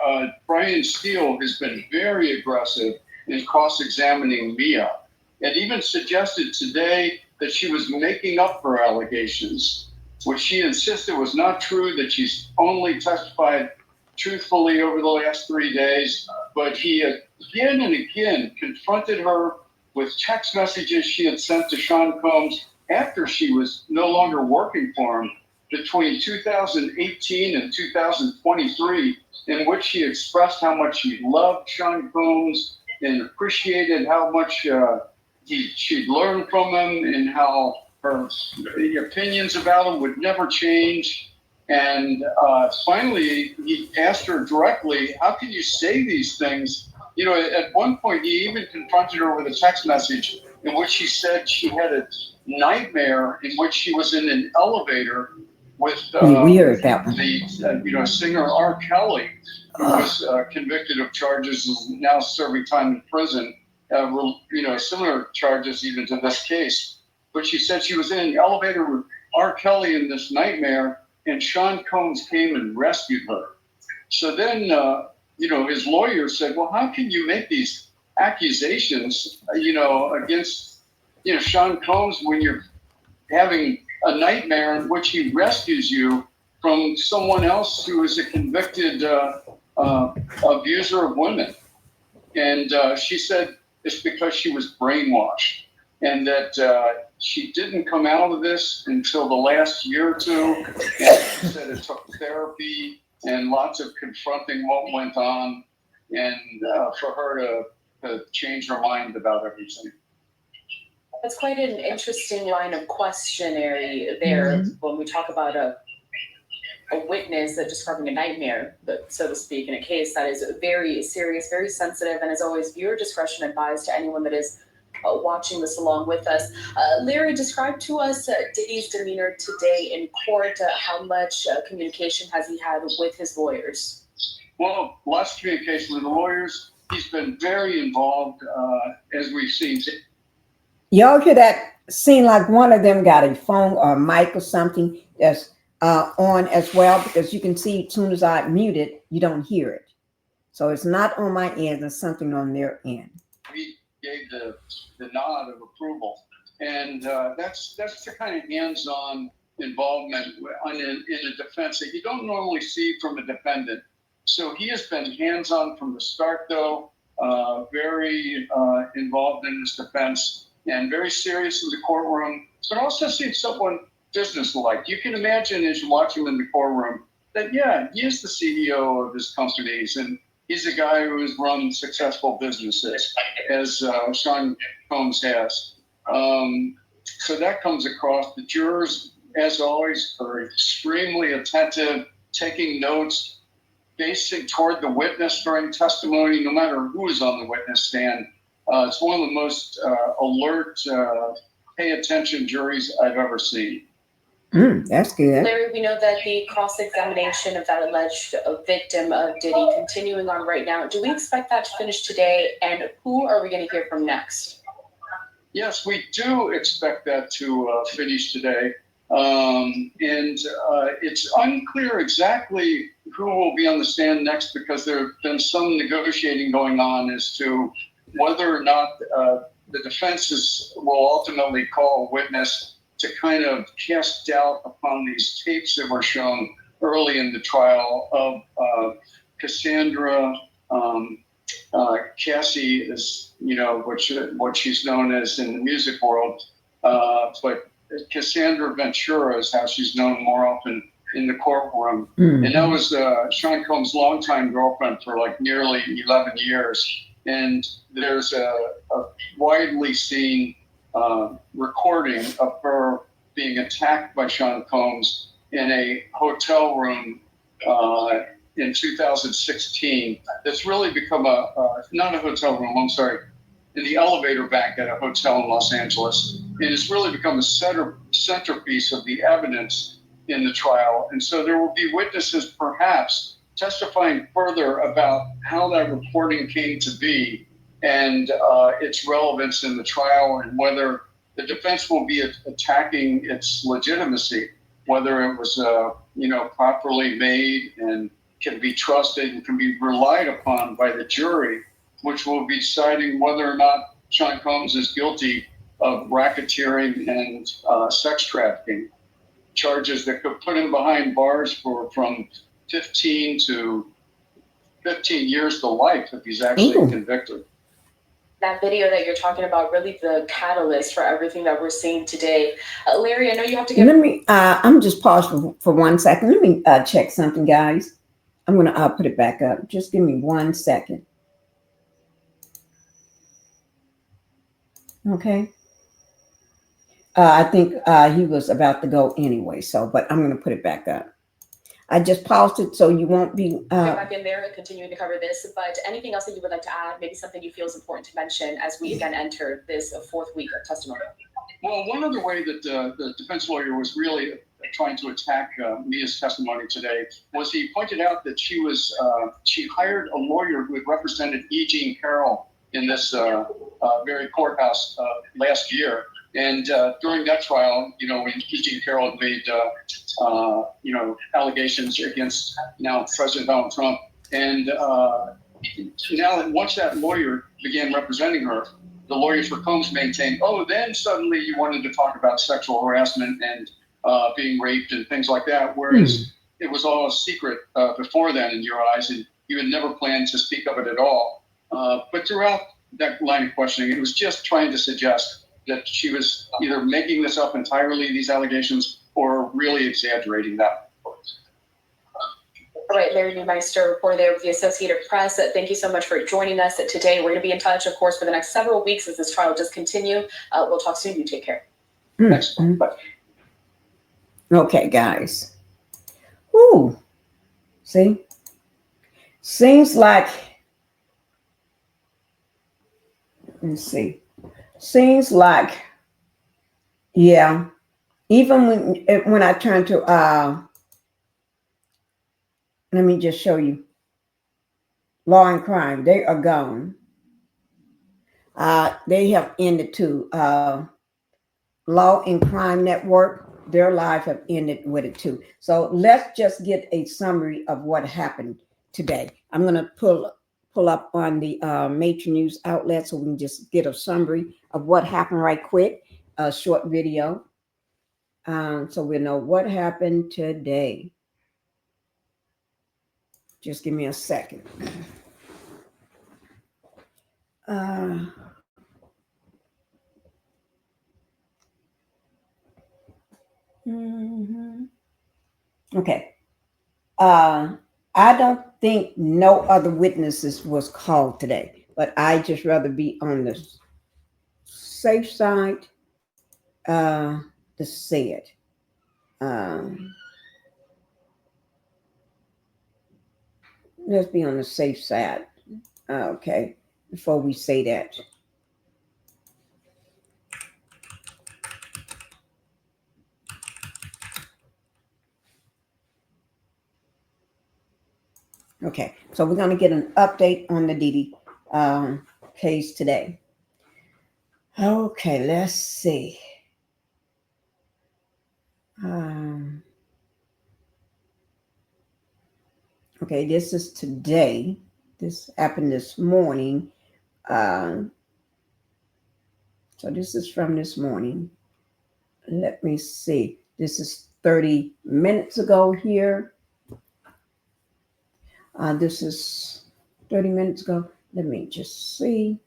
Brian Steele, has been very aggressive in cross-examining Mia, and even suggested today that she was making up her allegations, which she insisted was not true, that she's only testified truthfully over the last 3 days. But he again and again confronted her with text messages she had sent to Sean Combs after she was no longer working for him between 2018 and 2023, in which she expressed how much she loved Sean Combs and appreciated how much she'd learned from him, and how her opinions about him would never change. And finally, he asked her directly, how can you say these things? You know, at one point, he even confronted her with a text message in which she said she had a nightmare in which she was in an elevator with the singer R. Kelly, who was convicted of charges and now serving time in prison, similar charges even to this case. But she said she was in an elevator with R. Kelly in this nightmare, and Sean Combs came and rescued her. So then, his lawyer said, well, how can you make these accusations, against, Sean Combs when you're having a nightmare in which he rescues you from someone else who is a convicted abuser of women. And she said it's because she was brainwashed, and that she didn't come out of this until the last year or two. And she said it took therapy and lots of confronting what went on, and for her to change her mind about everything. That's quite an interesting line of questionary there when we talk about a witness that describing a nightmare, so to speak, in a case that is very serious, very sensitive, and as always, viewer discretion advised to anyone that is watching this along with us. Larry, describe to us Diddy's demeanor today in court. How much communication has he had with his lawyers? Well, lots of communication with the lawyers. He's been very involved, as we've seen. Y'all hear that? Seem like one of them got a phone or a mic or something that's on as well, because you can see as soon as I mute it, you don't hear it. So it's not on my end, there's something on their end. We gave the nod of approval, and that's the kind of hands-on involvement in a defense that you don't normally see from a defendant. So he has been hands-on from the start, though, very involved in his defense, and very serious in the courtroom, but also seems someone business-like. You can imagine as you watch him in the courtroom that, yeah, he is the CEO of his companies, and he's a guy who has run successful businesses, as Sean Combs has. So that comes across. The jurors, as always, are extremely attentive, taking notes, facing toward the witness during testimony, no matter who is on the witness stand. It's one of the most alert, pay attention juries I've ever seen. That's good. Larry, we know that the cross-examination of that alleged victim of Diddy continuing on right now. Do we expect that to finish today? And who are we going to hear from next? Yes, we do expect that to finish today. And it's unclear exactly who will be on the stand next, because there have been some negotiating going on as to whether or not the defenses will ultimately call a witness to kind of cast doubt upon these tapes that were shown early in the trial of Cassandra. Cassie is, what she's known as in the music world, but Cassandra Ventura is how she's known more often in the courtroom. And that was Sean Combs' longtime girlfriend for like nearly 11 years. And there's a widely seen recording of her being attacked by Sean Combs in a hotel room in 2016. That's really become not a hotel room, I'm sorry, in the elevator back at a hotel in Los Angeles. And it's really become a centerpiece of the evidence in the trial. And so there will be witnesses perhaps testifying further about how that reporting came to be and its relevance in the trial, and whether the defense will be attacking its legitimacy, whether it was properly made and can be trusted and can be relied upon by the jury, which will be deciding whether or not Sean Combs is guilty of racketeering and sex trafficking, charges that could put him behind bars for from 15 years to life if he's actually convicted. That video that you're talking about, really the catalyst for everything that we're seeing today. Larry, I know you have to get... Let me, I'm just pause for 1 second. Let me check something, guys. I'm going to put it back up. Just give me 1 second. Okay. I think he was about to go anyway, but I'm going to put it back up. I just paused it so you won't be... Get back in there and continuing to cover this, but anything else that you would like to add, maybe something you feel is important to mention as we again enter this fourth week of testimony? Well, one other way that the defense lawyer was really trying to attack Mia's testimony today was he pointed out that she hired a lawyer who had represented E. Jean Carroll in this very courthouse last year. And during that trial, when E. Jean Carroll had made, allegations against now President Donald Trump, and now once that lawyer began representing her, the lawyers for Combs maintained, oh, then suddenly you wanted to talk about sexual harassment and being raped and things like that, whereas it was all a secret before then in your eyes, and you had never planned to speak of it at all. But throughout that line of questioning, it was just trying to suggest that she was either making this up entirely, these allegations, or really exaggerating that. All right, Larry Neumeister, reporter there with the Associated Press. Thank you so much for joining us today. We're going to be in touch, of course, for the next several weeks as this trial does continue. We'll talk soon. You take care. Next one. Bye. Okay, guys. Ooh. See? Seems like, let's see. Seems like, yeah, even when I turn to, let me just show you. Law&Crime, they are gone. They have ended too. Law&Crime Network, their live have ended with it too. So let's just get a summary of what happened today. I'm going to pull up on the major news outlet so we can just get a summary of what happened right quick. A short video. So we know what happened today. Just give me a second. Okay. I don't think no other witnesses was called today, but I just rather be on the safe side to say it. Let's be on the safe side. Okay, before we say that. Okay, so we're going to get an update on the Diddy case today. Okay, let's see. Okay, this is today. This happened this morning. So this is from this morning. Let me see. This is 30 minutes ago here. This is 30 minutes ago. Let me just see.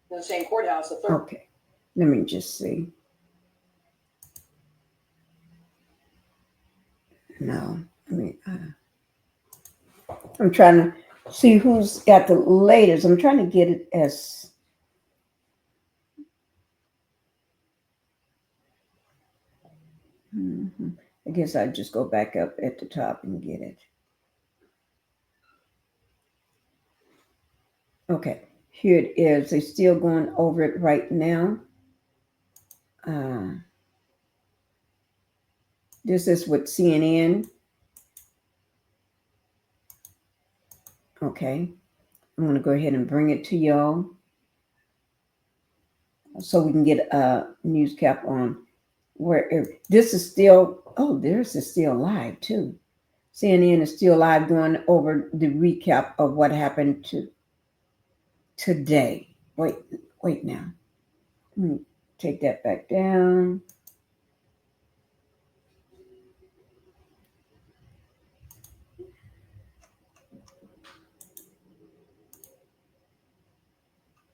In the same courthouse. Okay, let me just see. No, I mean, I'm trying to see who's got the latest. I'm trying to get it as. I guess I'd just go back up at the top and get it. Okay, here it is. They're still going over it right now. This is with CNN. Okay, I'm going to go ahead and bring it to y'all so we can get a news cap on where this is still. Oh, theirs is still live too. CNN is still live going over the recap of what happened today. Wait now. Let me take that back down.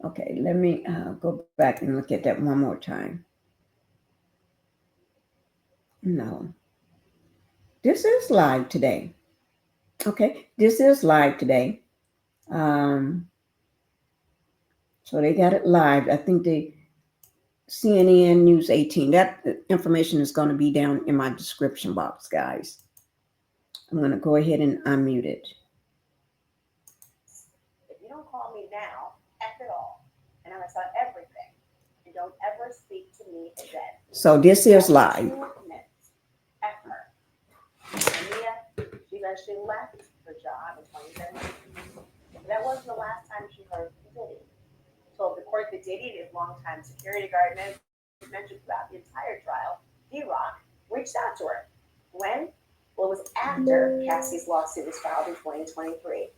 Okay, let me go back and look at that one more time. No. This is live today. Okay, this is live today. So they got it live. I think the CNN News 18. That information is going to be down in my description box, guys. I'm going to go ahead and unmute it. If you don't call me now, F it all. And I'm going to start everything. And don't ever speak to me again. So this is live. 2 minutes. F her. And Mia, she eventually left her job in 2017. That wasn't the last time she heard from Diddy. Told the court that Diddy and his longtime security guard mentioned throughout the entire trial, D-Rock reached out to her. When? Well, it was after Cassie's lawsuit was filed in 2023,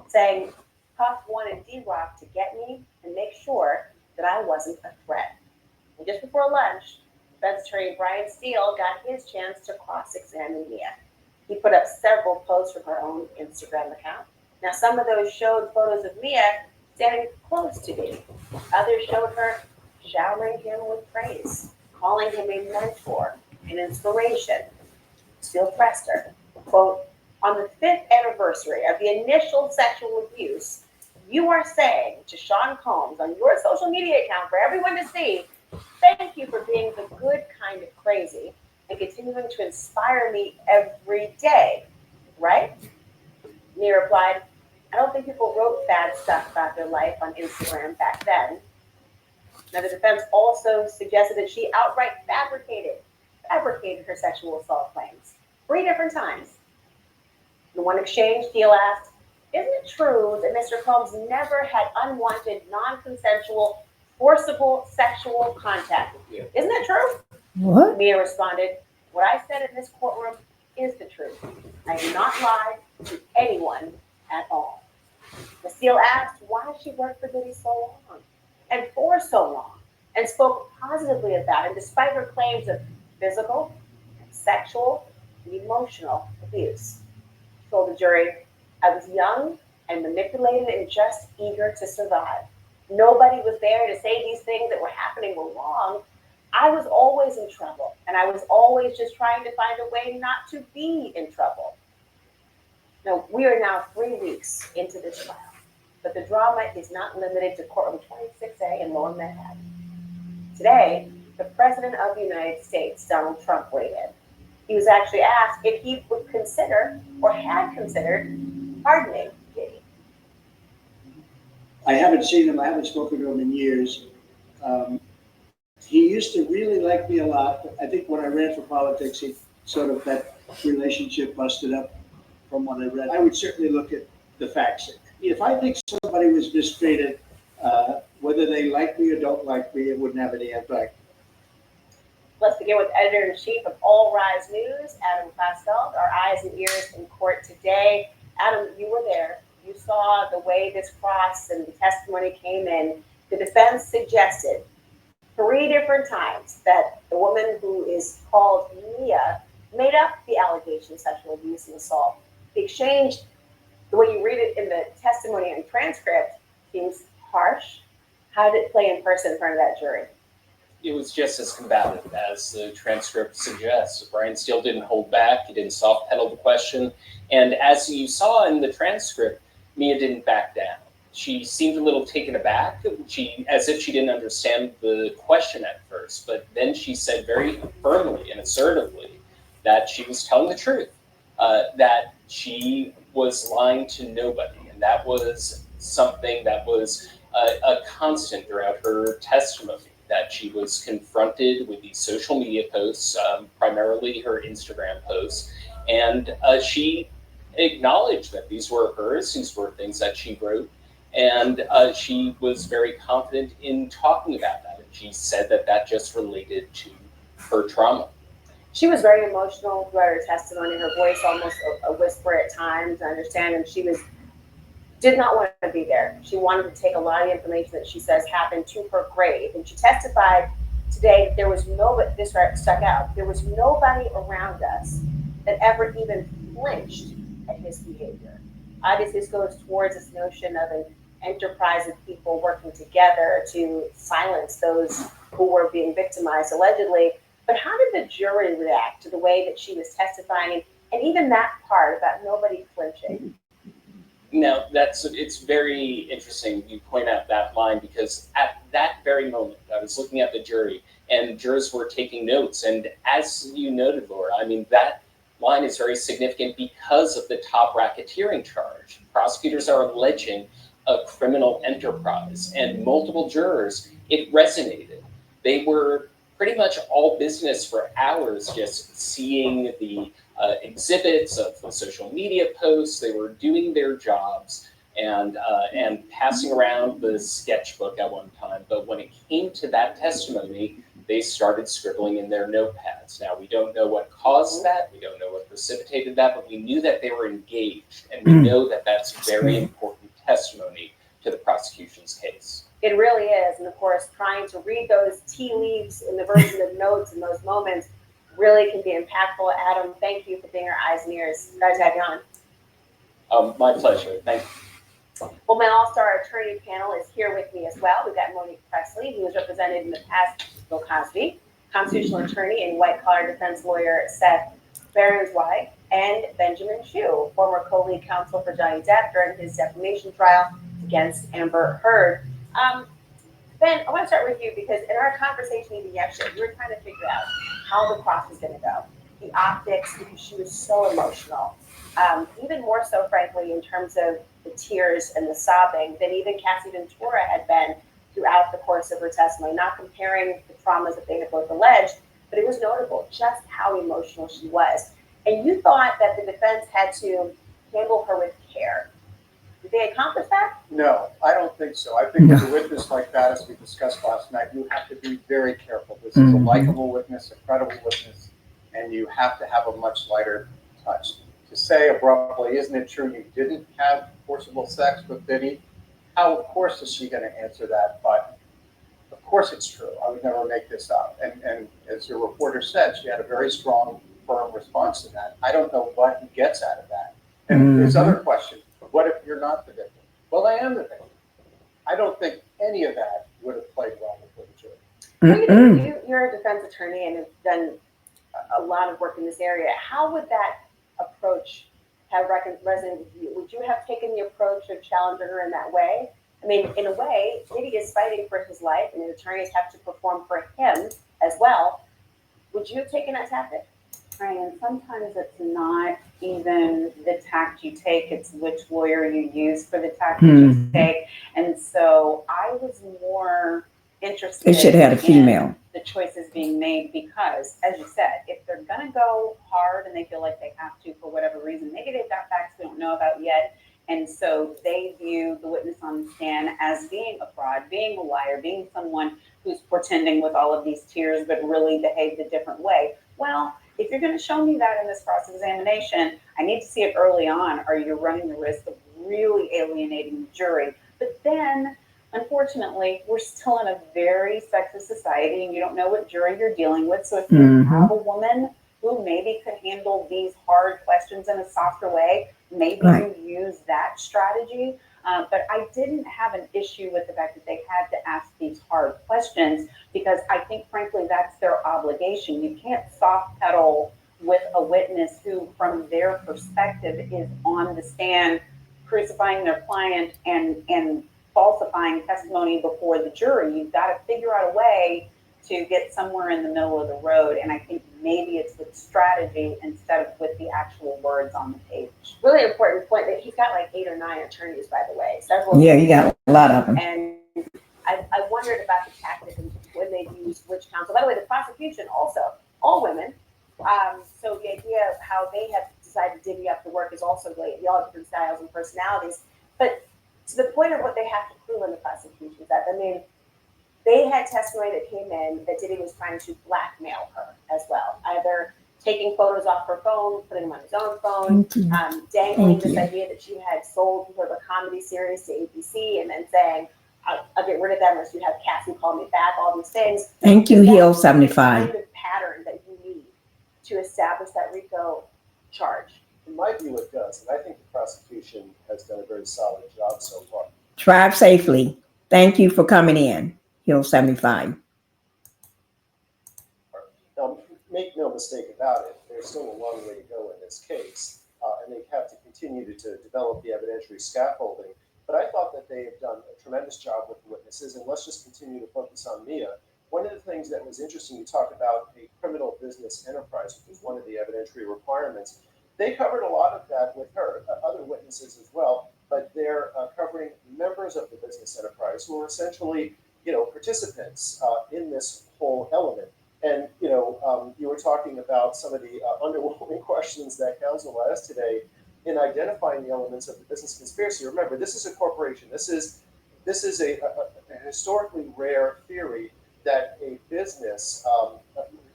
saying Puff wanted D-Rock to get me, and make sure that I wasn't a threat. And just before lunch, defense attorney Brian Steele got his chance to cross-examine Mia. He put up several posts from her own Instagram account. Now, some of those showed photos of Mia standing close to Diddy. Others showed her showering him with praise, calling him a mentor, an inspiration. Steele pressed her, quote, on the 5th anniversary of the initial sexual abuse, you are saying to Sean Combs on your social media account for everyone to see, thank you for being the good kind of crazy and continuing to inspire me every day, right? Mia replied, I don't think people wrote bad stuff about their life on Instagram back then. Now, the defense also suggested that she outright fabricated her sexual assault claims 3 different times. In one exchange, Steele asked, isn't it true that Mr. Combs never had unwanted, non-consensual, forcible sexual contact with you? Isn't that true? What? Mia responded, what I said in this courtroom is the truth. I have not lied to anyone at all. Steele asked why she worked for Diddy so long and for so long and spoke positively about him despite her claims of physical, sexual, and emotional abuse. She told the jury, I was young and manipulated and just eager to survive. Nobody was there to say these things that were happening were wrong. I was always in trouble, and I was always just trying to find a way not to be in trouble. Now, we are now 3 weeks into this trial, but the drama is not limited to courtroom 26A in Lower Manhattan. Today, the President of the United States, Donald Trump, weighed in. He was actually asked if he would consider or had considered pardoning Diddy. I haven't seen him. I haven't spoken to him in years. He used to really like me a lot. I think when I ran for politics, he sort of that relationship busted up from what I read. I would certainly look at the facts. If I think somebody was mistreated, whether they like me or don't like me, it wouldn't have any impact. Let's begin with editor-in-chief of All Rise News, Adam Pascal, our eyes and ears in court today. Adam, you were there. You saw the way this cross and the testimony came in. The defense suggested 3 different times that the woman who is called Mia made up the allegation of sexual abuse and assault. The exchange, the way you read it in the testimony and transcript, seems harsh. How did it play in person in front of that jury? It was just as combative as the transcript suggests. Brian Steele didn't hold back. He didn't soft pedal the question. And as you saw in the transcript, Mia didn't back down. She seemed a little taken aback, as if she didn't understand the question at first. But then she said very firmly and assertively that she was telling the truth, that she was lying to nobody. And that was something that was a constant throughout her testimony, that she was confronted with these social media posts, primarily her Instagram posts, and she acknowledged that these were hers, these were things that she wrote, and she was very confident in talking about that. And she said that that just related to her trauma. She was very emotional throughout her testimony, her voice almost a whisper at times, I understand, and she did not want to be there. She wanted to take a lot of information that she says happened to her grave. And she testified today that there was nobody, this stuck out, there was nobody around us that ever even flinched at his behavior. Obviously, this goes towards this notion of an enterprise of people working together to silence those who were being victimized allegedly. But how did the jury react to the way that she was testifying, and even that part about nobody flinching? Now, it's very interesting you point out that line, because at that very moment, I was looking at the jury and jurors were taking notes. And as you noted, Laura, I mean, that line is very significant because of the top racketeering charge. Prosecutors are alleging a criminal enterprise, and multiple jurors, it resonated. They were pretty much all business for hours, just seeing the exhibits of the social media posts. They were doing their jobs and passing around the sketchbook at one time. But when it came to that testimony, they started scribbling in their notepads. Now, we don't know what caused that. We don't know what precipitated that, but we knew that they were engaged. And we know that that's very important testimony to the prosecution's case. It really is. And of course, trying to read those tea leaves in the version of notes in those moments really can be impactful. Adam, thank you for being our eyes and ears. Glad to have you on. My pleasure. Thank you. Well, my all-star attorney panel is here with me as well. We've got Monique Presley, who has represented in the past Bill Cosby, constitutional attorney and white-collar defense lawyer Seth Berenswijk, and Benjamin Chu, former co-lead counsel for Johnny Depp during his defamation trial against Amber Heard. Ben, I want to start with you because in our conversation even yesterday, we were trying to figure out how the cross was going to go. The optics, because she was so emotional. Even more so, frankly, in terms of the tears and the sobbing than even Cassie Ventura had been throughout the course of her testimony. Not comparing the traumas that they had both alleged, but it was notable just how emotional she was. And you thought that the defense had to handle her with care. Did they accomplish that? No, I don't think so. I think with a witness like that, as we discussed last night, you have to be very careful. This is a likable witness, a credible witness, and you have to have a much lighter touch. To say abruptly, isn't it true you didn't have forcible sex with Diddy? How, of course, is she going to answer that? But of course it's true. I would never make this up. And as your reporter said, she had a very strong, firm response to that. I don't know what he gets out of that. And his other question, what if you're not the victim? Well, I am the victim. I don't think any of that would have played well before the jury. You're a defense attorney and have done a lot of work in this area. How would that approach have resonated with you? Would you have taken the approach of challenging her in that way? I mean, in a way, Diddy is fighting for his life and the attorneys have to perform for him as well. Would you have taken that tactic? Right, and sometimes it's not even the tact you take, it's which lawyer you use for the tact you take. And so I was more interested They should have had a female. in the choices being made because, as you said, if they're going to go hard and they feel like they have to for whatever reason, maybe they've got facts we don't know about yet. And so they view the witness on the stand as being a fraud, being a liar, being someone who's pretending with all of these tears but really behaved a different way. Well, if you're going to show me that in this cross-examination, I need to see it early on, or you're running the risk of really alienating the jury. But then, unfortunately, we're still in a very sexist society, and you don't know what jury you're dealing with. So if you have a woman who maybe could handle these hard questions in a softer way, maybe you use that strategy. But I didn't have an issue with the fact that they had to ask these hard questions because I think, frankly, that's their obligation. You can't soft pedal with a witness who, from their perspective, is on the stand crucifying their client and falsifying testimony before the jury. You've got to figure out a way to get somewhere in the middle of the road. And I think maybe it's with strategy instead of with the actual words on the page. Really important point that he's got like 8 or 9 attorneys, by the way. Several. Yeah, he got a lot of them. And I wondered about the tactic and when they use which counsel. By the way, the prosecution also, all women. So the idea of how they have decided to divvy up the work is also great. We all have different styles and personalities. But to the point of what they have to prove in the prosecution is that, I mean, they had testimony that came in that Diddy was trying to blackmail her as well, either taking photos off her phone, putting them on his own phone, dangling this idea that she had sold sort of a comedy series to ABC and then saying, I'll get rid of that unless you have Cassie call me back, all these things. Thank you, Hill 75. The kind of pattern that you need to establish that RICO charge. In my view, it does. And I think the prosecution has done a very solid job so far. Drive safely. Thank you for coming in, Hill 75. Now, make no mistake about it, there's still a long way to go in this case, and they have to continue to develop the evidentiary scaffolding. But I thought that they have done a tremendous job with the witnesses, and let's just continue to focus on Mia. One of the things that was interesting, you talked about a criminal business enterprise, which was one of the evidentiary requirements. They covered a lot of that with her, other witnesses as well, but they're covering members of the business enterprise who are essentially, participants in this whole element. And, you were talking about some of the underwhelming questions that counsel asked today in identifying the elements of the business conspiracy. Remember, this is a corporation. This is a historically rare theory that a business,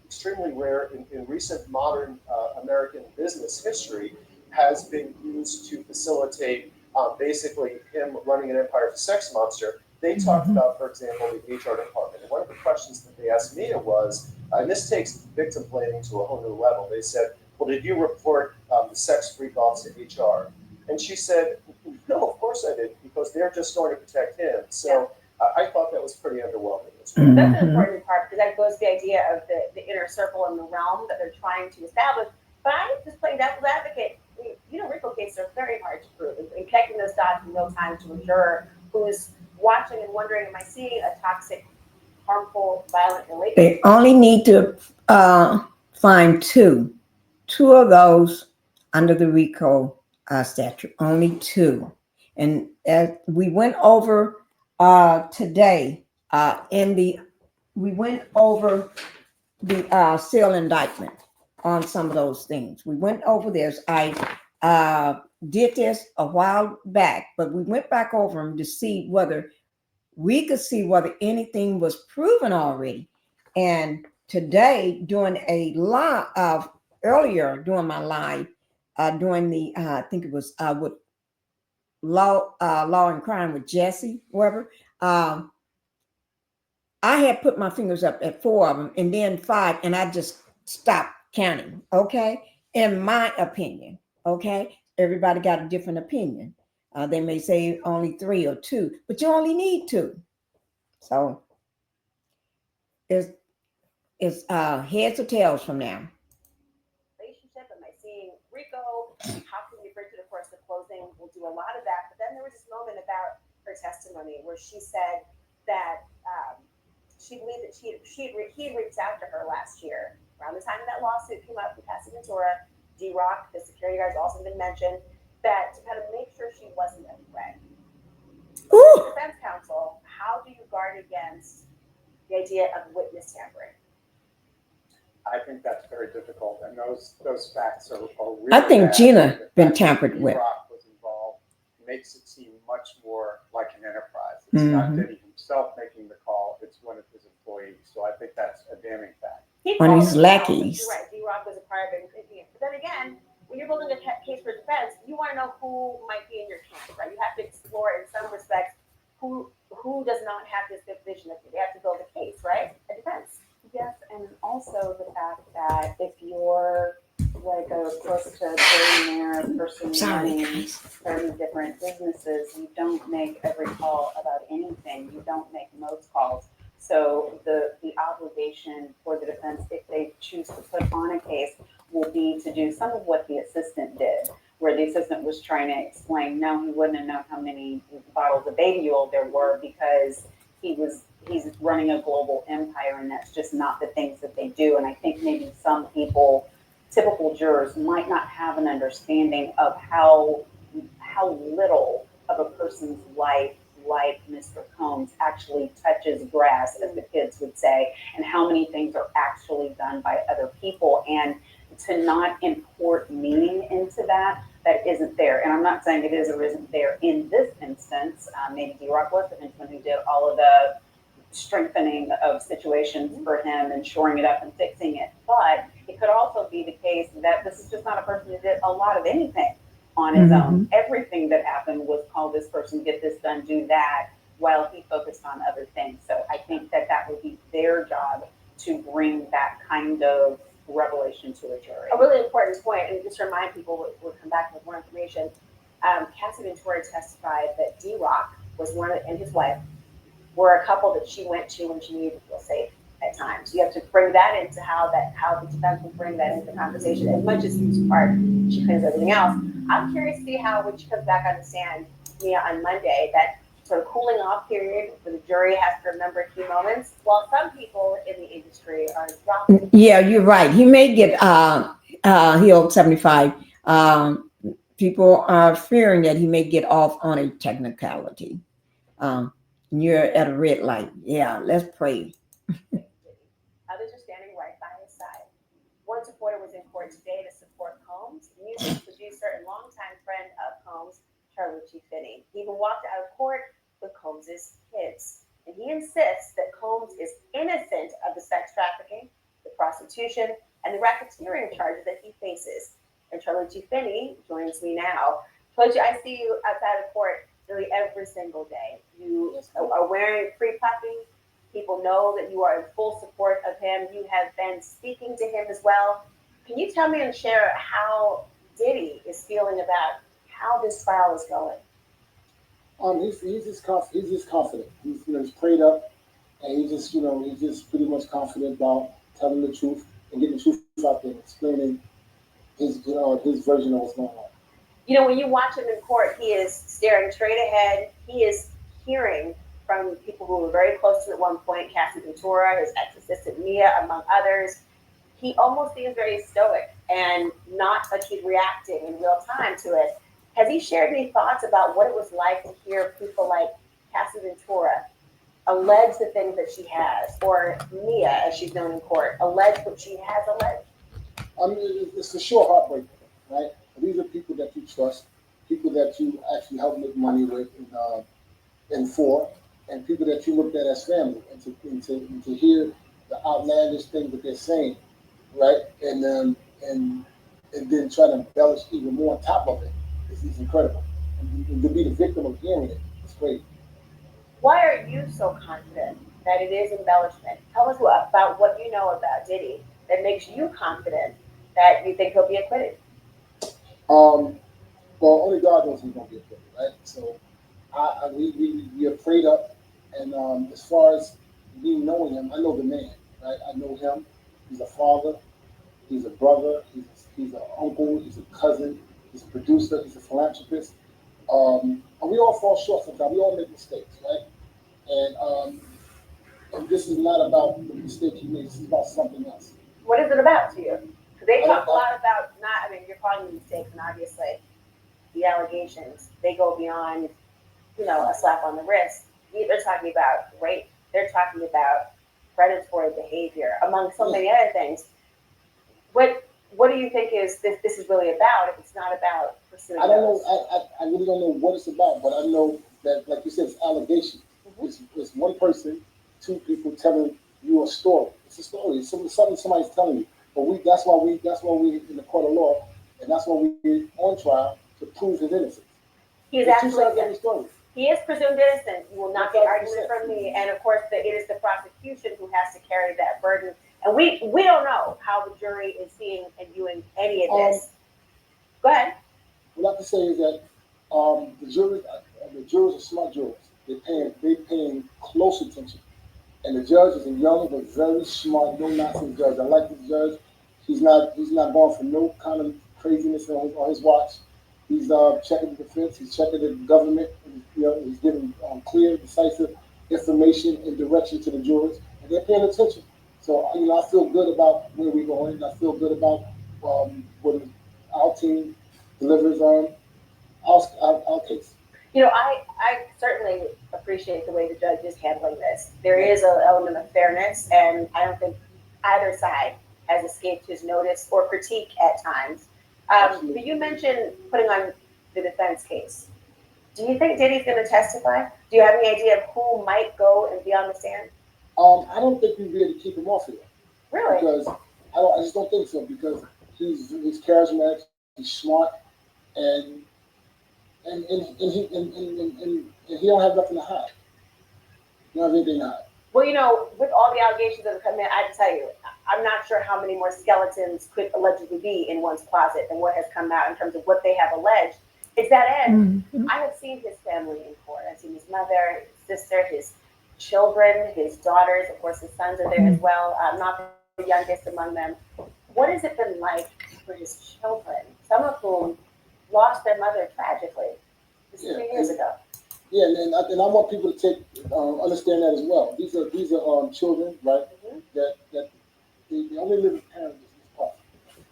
extremely rare in recent modern American business history, has been used to facilitate basically him running an empire as a sex monster they talked about, for example, the HR department. And one of the questions that they asked Mia was, and this takes victim blaming to a whole new level. They said, well, did you report the sex freak offs to HR? And she said, no, of course I didn't, because they're just going to protect him. So I thought that was pretty underwhelming. That's an important part, because that goes to the idea of the inner circle and the realm that they're trying to establish. But I just play devil's advocate. RICO cases are very hard to prove, and connecting those dots in real time to a juror who's watching and wondering, am I seeing a toxic, harmful, violent relationship? They only need to find two of those under the RICO statute, only two. And as we went over today we went over the seal indictment on some of those things. We went over this. I did this a while back, but we went back over them to see whether we could see whether anything was proven already. And today, doing a live earlier during my live, during the I think it was with Law and Crime with Jesse, whoever. I had put my fingers up at 4 of them and then 5, and I just stopped counting. Okay, in my opinion. Okay, everybody got a different opinion. They may say only 3 or 2, but you only need 2. So it's heads or tails from now. Relationship, am I seeing RICO? How can we bring to the course of closing? We'll do a lot of that. But then there was this moment about her testimony where she said that she believed that he had reached out to her last year around the time that lawsuit came up with Casa Ventura. D-Rock, the security guard's also been mentioned, that to kind of make sure she wasn't a threat. Defense counsel, how do you guard against the idea of witness tampering? I think that's very difficult, and those facts are really I think bad. Gina been tampered with. D-Rock was involved, makes it seem much more like an enterprise. It's not Diddy himself making the call; it's one of his employees. So I think that's a damning fact. One of his lackeys. You're right. D-Rock was a prior been thinking it. But then again, when you're building a case for defense, you want to know who might be in your camp, right? You have to explore, in some respects, who does not have this vision of you. They have to build a case, right? A defense. Yes, and also the fact that if you're like a close to billionaire person running 30 different businesses, you don't make every call about anything. You don't make most calls. So the obligation for the defense, if they choose to put on a case, will be to do some of what the assistant did, where the assistant was trying to explain, no, he wouldn't have known how many bottles of baby oil there were because he's running a global empire, and that's just not the things that they do. And I think maybe some people, typical jurors, might not have an understanding of how little of a person's life, like Mr. Combs, actually touches grass, as the kids would say, and how many things are actually done by other people. And to not import meaning into that isn't there. And I'm not saying it is or isn't there in this instance. Maybe D-Rock was the henchman who did all of the strengthening of situations for him and shoring it up and fixing it. But it could also be the case that this is just not a person who did a lot of anything on his own. Everything that happened was call this person, get this done, do that, while he focused on other things. So I think that would be their job to bring that kind of revelation to a jury. A really important point, and just to remind people, we'll come back with more information. Casa Ventura testified that D-Rock was and his wife were a couple that she went to when she needed to feel safe at times. You have to bring that into how the defense will bring that into the conversation. As much as he's part, she claims everything else. I'm curious to see how, when she comes back on the stand, Mia, on Monday, that sort of cooling off period where the jury has to remember key moments, while some people in the industry are dropping. Yeah, you're right. He may get he'll 75. People are fearing that he may get off on a technicality. You're at a red light. Yeah, let's pray. Others are standing right by his side. One supporter was in court today to support Combs, music producer and longtime friend of Combs, Charlie Finney. He even walked out of court with Combs' kids. And he insists that Combs is innocent of the sex trafficking, the prostitution, and the racketeering charges that he faces. And Charlie Finney joins me now. Charlie, I see you outside of court. really every single day. You are wearing free puppy. People know that you are in full support of him. You have been speaking to him as well. Can you tell me and share how Diddy is feeling about how this trial is going? He's just confident. He's prayed up, and he's just pretty much confident about telling the truth and getting the truth out there, and explaining his version of what's going on. You know, when you watch him in court, he is staring straight ahead. He is hearing from people who were very close to him at one point, Cassie Ventura, his ex-assistant Mia, among others. He almost seems very stoic and not like he's reacting in real time to it. Has he shared any thoughts about what it was like to hear people like Cassie Ventura allege the things that she has, or Mia, as she's known in court, allege what she has alleged? I mean, it's a sure heartbreak, right? These are people that you trust, people that you actually help make money with and for, and people that you looked at as family, and to hear the outlandish things that they're saying, right? And then try to embellish even more on top of it. It's incredible. And to be the victim of hearing it, it's great. Why are you so confident that it is embellishment? Tell us about what you know about Diddy that makes you confident that you think he'll be acquitted. Well, only God knows he's gonna be acquitted, right? So we are prayed up, and as far as me knowing him, I know the man, right? I know him. He's a father. He's a brother. He's an uncle. He's a cousin. He's a producer. He's a philanthropist. And we all fall short sometimes. We all make mistakes, right? And this is not about the mistake he made. This is about something else. What is it about to you? Because they talk a lot about you're calling them mistakes, and obviously the allegations, they go beyond, a slap on the wrist. They're talking about rape. They're talking about predatory behavior, among so many other things. What do you think is this is really about if it's not about pursuing I don't know. I really don't know what it's about, but I know that, like you said, it's allegations. Mm-hmm. It's one person, two people telling you a story. It's a story. It's something somebody's telling you. But that's why we in the court of law, and that's why we're on trial to prove his innocence. He's actually he is presumed innocent. You will not get argument from me. And of course, it is the prosecution who has to carry that burden. And we don't know how the jury is seeing and viewing any of this. Go ahead. What I have to say is that the jurors are smart jurors. They're paying close attention. And the judge is a young but very smart, no nonsense judge. I like this judge. He's not going for no kind of craziness on his watch. He's checking the defense. He's checking the government. He's giving clear, decisive information and direction to the jurors, and they're paying attention. So I feel good about where we're going. And I feel good about what our team delivers on our case. I certainly appreciate the way the judge is handling this. There is an element of fairness, and I don't think either side has escaped his notice or critique at times. But you mentioned putting on the defense case. Do you think Diddy's going to testify? Do you have any idea of who might go and be on the stand? I don't think we'd be able to keep him off of it. Really? Because I just don't think so. Because he's charismatic, he's smart, and he don't have nothing to hide. He don't have anything to hide. Well, with all the allegations that have come in, I have to tell you, I'm not sure how many more skeletons could allegedly be in one's closet than what has come out in terms of what they have alleged. It's that end. Mm-hmm. I have seen his family in court. I've seen his mother, his sister, his children, his daughters. Of course, his sons are there as well. Not the youngest among them. What has it been like for his children, some of whom lost their mother tragically? This is 2 years ago. Yeah, and I want people to understand that as well. These are children, right? Mm-hmm. That they only live with parents in this part,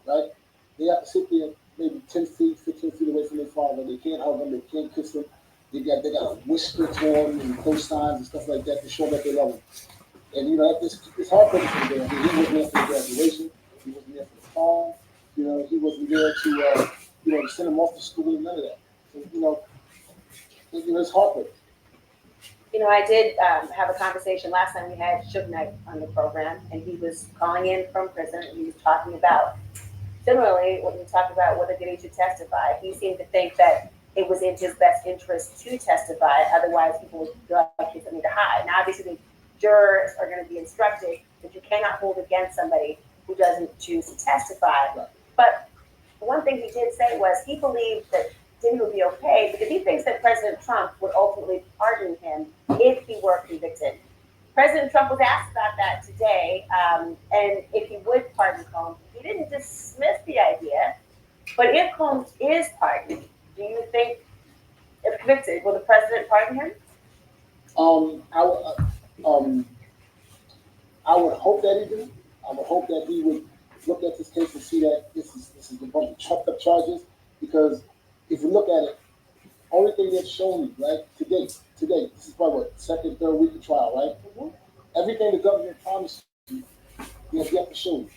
right? They have to sit there maybe 10 feet, 15 feet away from their father. They can't hug them. They can't kiss them. They got to whisper to them and those signs and stuff like that to show that they love them. And it's heartbreaking for them. He wasn't there for the graduation. He wasn't there for the prom. He wasn't there to send them off to school and none of that. So it's heartbreaking. I did have a conversation last time we had Suge Knight on the program, and he was calling in from prison, and he was talking about, similarly, when we talked about whether Diddy should testify, he seemed to think that it was in his best interest to testify. Otherwise, people would feel like he had something to hide. Now, obviously, the jurors are going to be instructed that you cannot hold against somebody who doesn't choose to testify. But one thing he did say was he believed that Diddy would be okay because he thinks that President Trump would ultimately pardon him if he were convicted. President Trump was asked about that today, and if he would pardon Combs. He didn't dismiss the idea, but if Combs is pardoned, do you think, if convicted, will the president pardon him? I would hope that he do. I would hope that he would look at this case and see that this is a bunch of trumped up charges. Because if you look at it, only thing they've shown you, right, today, this is probably what, second, third week of trial, right? Mm-hmm. Everything the government promised you, they have yet to show you.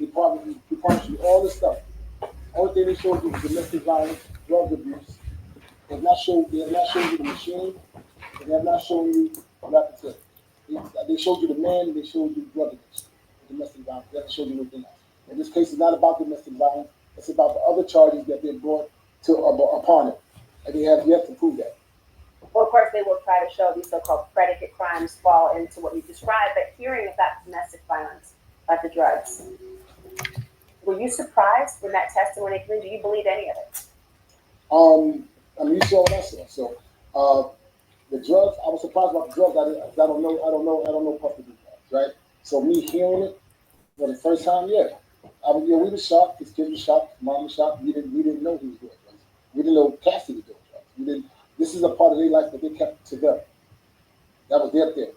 They promised you all this stuff. Only thing they showed you was domestic violence, drug abuse. They have not shown you the machine. They have not shown you rapid. They showed you the man, and they showed you drug abuse, domestic violence. They haven't showed you anything else. And this case is not about domestic violence. It's about the other charges that they brought upon it. And they have yet to prove that. Well, of course, they will try to show these so-called predicate crimes fall into what you described, but hearing about domestic violence, like the drugs, were you surprised when that testimony came in? Do you believe any of it? I mean, you saw what I saw. So, the drugs, I was surprised about the drugs. I don't know puffy drugs, right? So me hearing it for the first time, yeah. We were shocked. His kids were shocked. Mom was shocked. We didn't know he was doing drugs. We didn't know Cassie was doing drugs. This is a part of their life that they kept to them. That was their thing.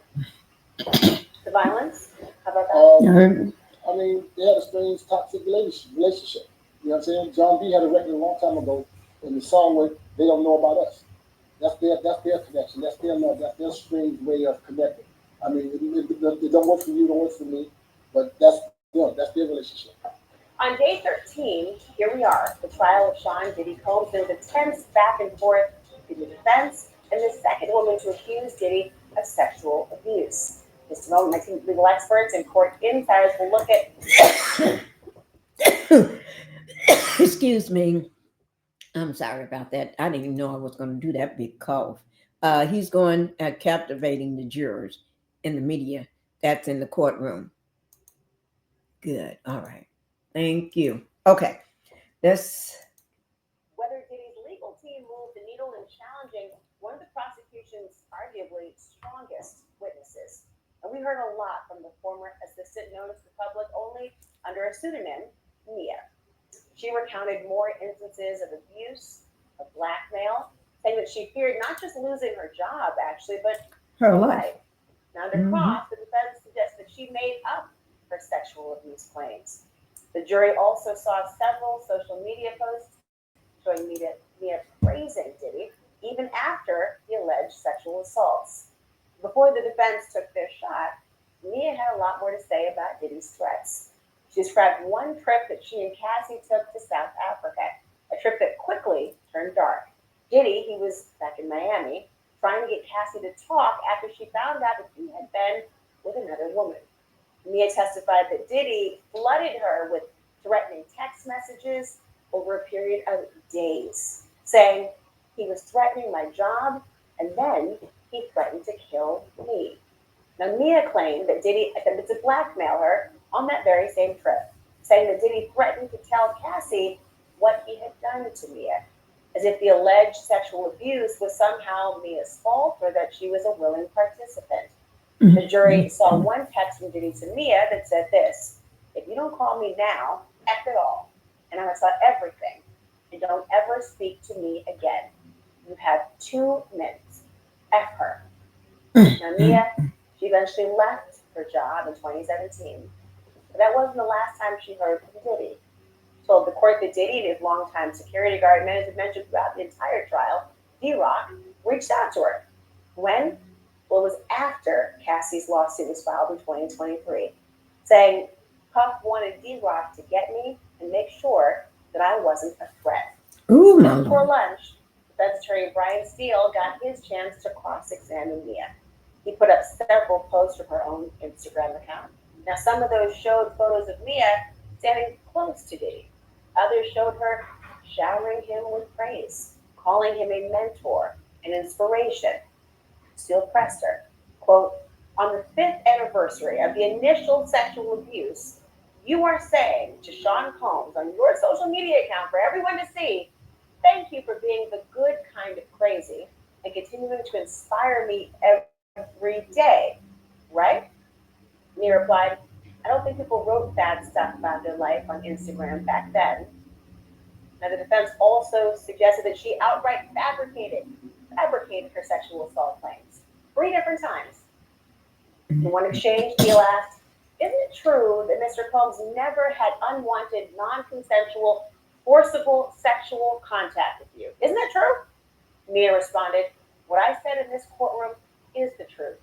The violence? How about that? I mean, they had a strange toxic relationship. You know what I'm saying? John B had a record a long time ago in the song where they don't know about us. That's their connection. That's their love. That's their strange way of connecting. I mean, it don't work for you, don't work for me, but that's their relationship. On day 13, here we are, the trial of Sean Diddy Combs. There was a tense back and forth between the defense and the second woman to accuse Diddy of sexual abuse. This moment, my team of legal experts and court insiders will look at. Excuse me. I'm sorry about that. I didn't even know I was going to do that big cough. He's going at captivating the jurors in the media that's in the courtroom. Good. All right. Thank you. Okay. Whether Diddy's legal team moved the needle in challenging one of the prosecution's arguably strongest witnesses. And we heard a lot from the former assistant known to the public only under a pseudonym, Mia. She recounted more instances of abuse, of blackmail, saying that she feared not just losing her job, actually, but her life. Now, under cross, the defense suggests that she made up her sexual abuse claims. The jury also saw several social media posts showing Mia praising Diddy even after the alleged sexual assaults. Before the defense took their shot, Mia had a lot more to say about Diddy's threats. She described one trip that she and Cassie took to South Africa, a trip that quickly turned dark. Diddy, he was back in Miami, trying to get Cassie to talk after she found out that he had been with another woman. Mia testified that Diddy flooded her with threatening text messages over a period of days, saying he was threatening my job and then he threatened to kill me. Now, Mia claimed that Diddy attempted to blackmail her on that very same trip, saying that Diddy threatened to tell Cassie what he had done to Mia, as if the alleged sexual abuse was somehow Mia's fault or that she was a willing participant. The jury saw one text from Diddy to Mia that said this: "If you don't call me now, F it all, and I'm gonna tell everything, and don't ever speak to me again. You have 2 minutes. F her." Now, Mia, she eventually left her job in 2017. But that wasn't the last time she heard from Diddy. Told the court that Diddy and his longtime security guard men had mentioned throughout the entire trial, D-Rock reached out to her. When? Well, it was after Cassie's lawsuit was filed in 2023, saying Puff wanted D-Rock to get me and make sure that I wasn't a threat. Ooh, Just before lunch, defense attorney Brian Steele got his chance to cross-examine Mia. He put up several posts from her own Instagram account. Now, some of those showed photos of Mia standing close to Diddy. Others showed her showering him with praise. calling him a mentor, an inspiration. Steele pressed her, quote, on the 5th anniversary of the initial sexual abuse, you are saying to Sean Combs on your social media account for everyone to see, thank you for being the good kind of crazy and continuing to inspire me every day, right? Mia replied, I don't think people wrote bad stuff about their life on Instagram back then. Now, the defense also suggested that she outright fabricated her sexual assault claims 3 different times. In one exchange, Steele asked, isn't it true that Mr. Combs never had unwanted, non-consensual, forcible sexual contact with you? Isn't that true? Mia responded, what I said in this courtroom is the truth.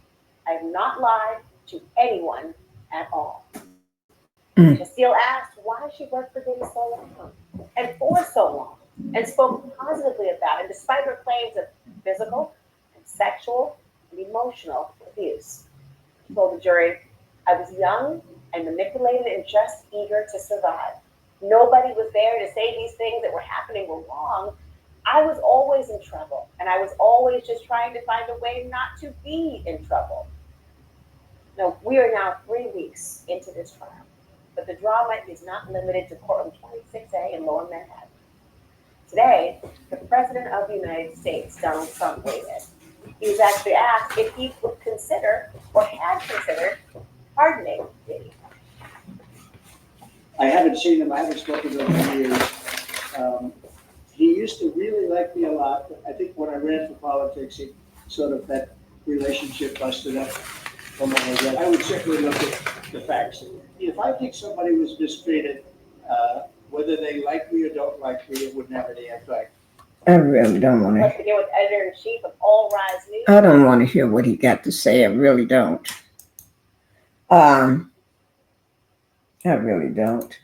I have not lied to anyone at all. Steele asked why she worked for Diddy so long and for so long and spoke positively about it despite her claims of physical and sexual and emotional abuse. She told the jury, I was young and manipulated and just eager to survive. Nobody was there to say these things that were happening were wrong. I was always in trouble, and I was always just trying to find a way not to be in trouble. Now, we are now 3 weeks into this trial, but the drama is not limited to courtroom 26A in Lower Manhattan. Today, the President of the United States, Donald Trump, weighed in. He was actually asked if he would consider or had considered pardoning Diddy. I haven't seen him. I haven't spoken to him in years. He used to really like me a lot. I think when I ran for politics, he sort of that relationship busted up from what I read. I would certainly look at the facts. If I think somebody was mistreated, whether they like me or don't like me, it wouldn't have any effect. I really don't want Let's to. begin with editor-in-chief of All Rise News. I don't want to hear what he got to say. I really don't. I really don't.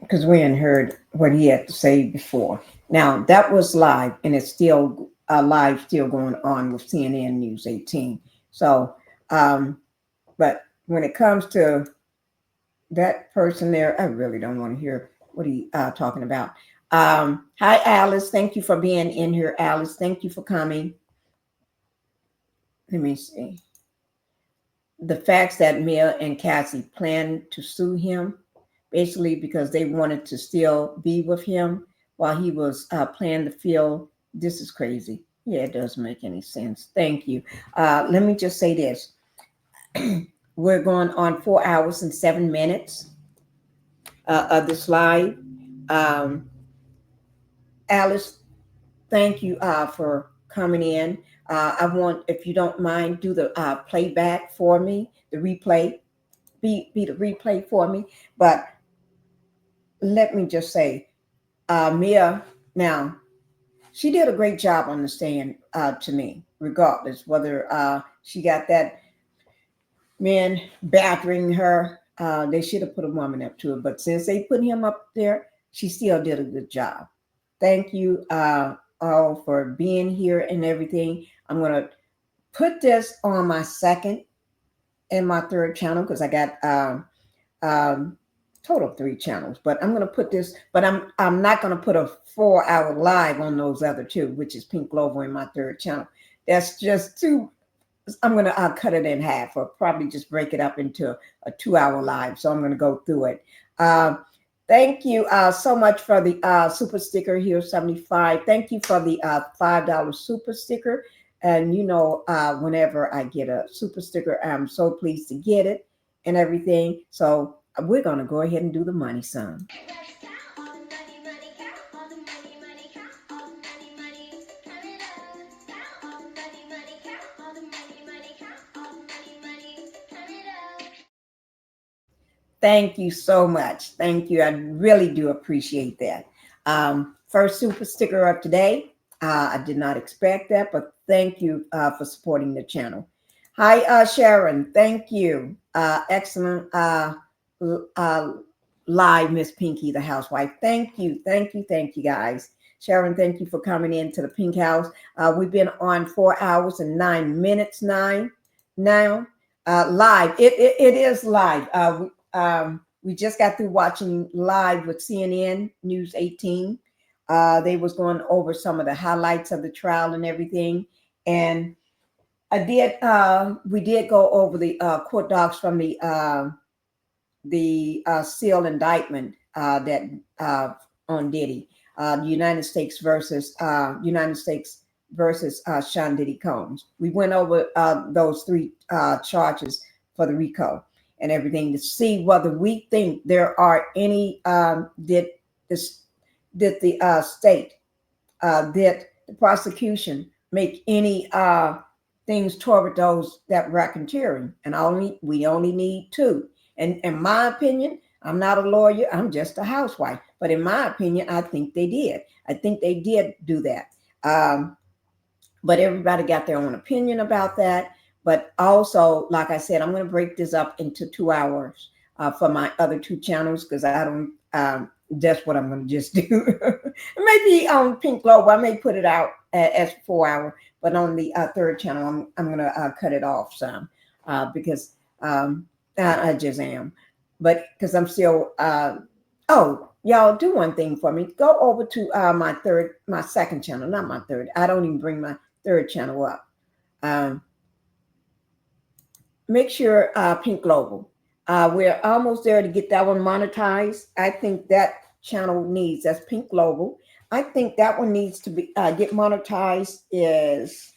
Because we hadn't heard what he had to say before. Now, that was live, and it's still live, still going on with CNN News 18. So, but when it comes to that person there, I really don't want to hear what he talking about. Hi, Alice. Thank you for being in here, Alice. Thank you for coming. Let me see. The facts that Mia and Cassie planned to sue him, basically because they wanted to still be with him while he was playing the field. This is crazy. Yeah, it doesn't make any sense. Thank you. Let me just say this. We're going on 4 hours and 7 minutes of this live. Alice, thank you for coming in. I want, if you don't mind, do the playback for me, the replay, be the replay for me. But let me just say, Mia, now, she did a great job on the stand to me, regardless whether she got that man battering her. They should have put a woman up to it. But since they put him up there, she still did a good job. Thank you all for being here and everything. I'm going to put this on my second and my third channel because I got total 3 channels. But I'm going to put this, but I'm not going to put a 4-hour live on those other 2, which is Pink Glover in my third channel. That's just too. I'm going to cut it in half or probably just break it up into a 2-hour live. So I'm going to go through it. Thank you so much for the super sticker here, 75. Thank you for the $5 super sticker. And, you know, whenever I get a super sticker, I'm so pleased to get it and everything. So we're going to go ahead and do the money song. Thank you so much. Thank you. I really do appreciate that. First super sticker of today. I did not expect that, but thank you for supporting the channel. Hi, Sharon. Thank you. Excellent live, Miss Pinkie, the housewife. Thank you. Thank you. Thank you, guys. Sharon, thank you for coming into the Pink House. We've been on 4 hours and 9 minutes now. Live. It is live. We just got through watching live with CNN News 18 They was going over some of the highlights of the trial and everything. And we did go over the court docs from the seal indictment that on Diddy, United States versus Sean Diddy Combs. We went over those three charges for the RICO and everything to see whether we think there are any did the state did the prosecution make any things toward those that were racketeering, and we only need two. And in my opinion, I'm not a lawyer, I'm just a housewife. But in my opinion, I think they did. I think they did do that. But everybody got their own opinion about that. But also, like I said, I'm going to break this up into 2 hours for my other two channels, because I don't, that's what I'm going to just do. Maybe on Pink Global, I may put it out as 4 hours, but on the third channel, I'm going to cut it off some because I just am. But because I'm still, oh, y'all do one thing for me. Go over to my second channel, not my third. I don't even bring my third channel up. Make sure Pink Global. We're almost there to get that one monetized. I think that channel needs, that's Pink Global. I think that one needs to be get monetized. Is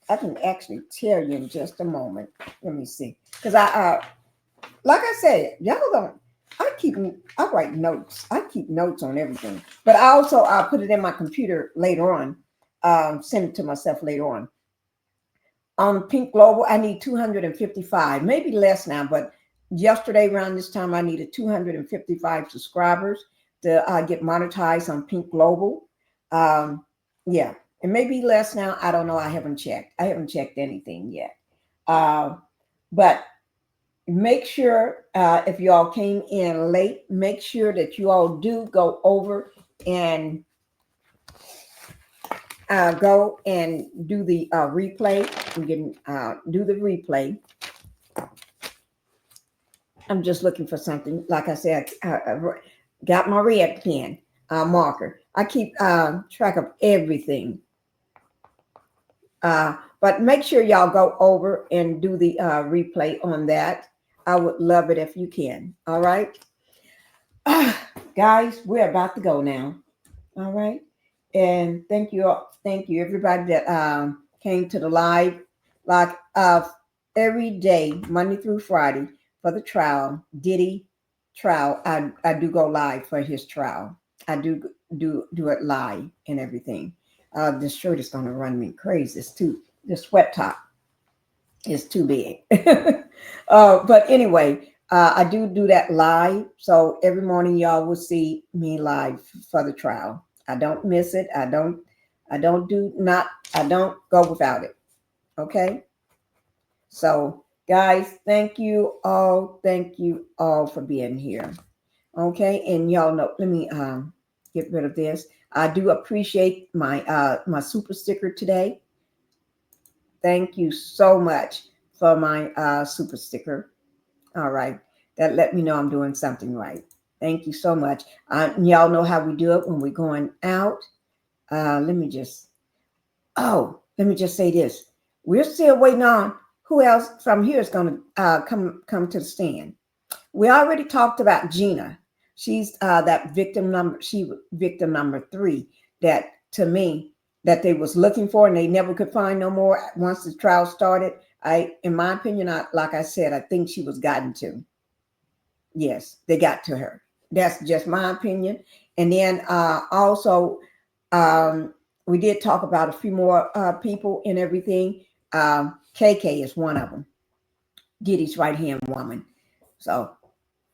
I can actually tell you in just a moment. Let me see, because like I said, y'all don't. I write notes. I keep notes on everything, but I'll put it in my computer later on. Send it to myself later on. On Pink Global, I need 255, maybe less now, but yesterday around this time, I needed 255 subscribers to get monetized on Pink Global. Yeah, it may be less now. I don't know. I haven't checked. I haven't checked anything yet. But make sure if you all came in late, make sure that you all do go over and go and do the replay. We can do the replay. I'm just looking for something. Like I said, I got my red pen marker. I keep track of everything. But make sure y'all go over and do the replay on that. I would love it if you can. All right. Guys, we're about to go now. All right. And thank you all. Thank you, everybody that came to the live, like every day, Monday through Friday, for the trial, Diddy trial. I do go live for his trial. I do it live and everything. This shirt is going to run me crazy. It's the sweat top is too big. But anyway, I do that live. So every morning y'all will see me live for the trial. I don't miss it. I don't go without it. Okay. So guys, thank you all. Thank you all for being here. Okay. And y'all know, let me get rid of this. I do appreciate my my super sticker today. Thank you so much for my super sticker. All right. That let me know I'm doing something right. Thank you so much. Y'all know how we do it when we're going out. Let me just say this. We're still waiting on who else from here is going to come to the stand. We already talked about Gina. She's that victim number 3 that, to me, that they was looking for and they never could find no more once the trial started. In my opinion, like I said, I think she was gotten to. Yes, they got to her. That's just my opinion. And then also, we did talk about a few more people and everything. KK is one of them, Diddy's right-hand woman. So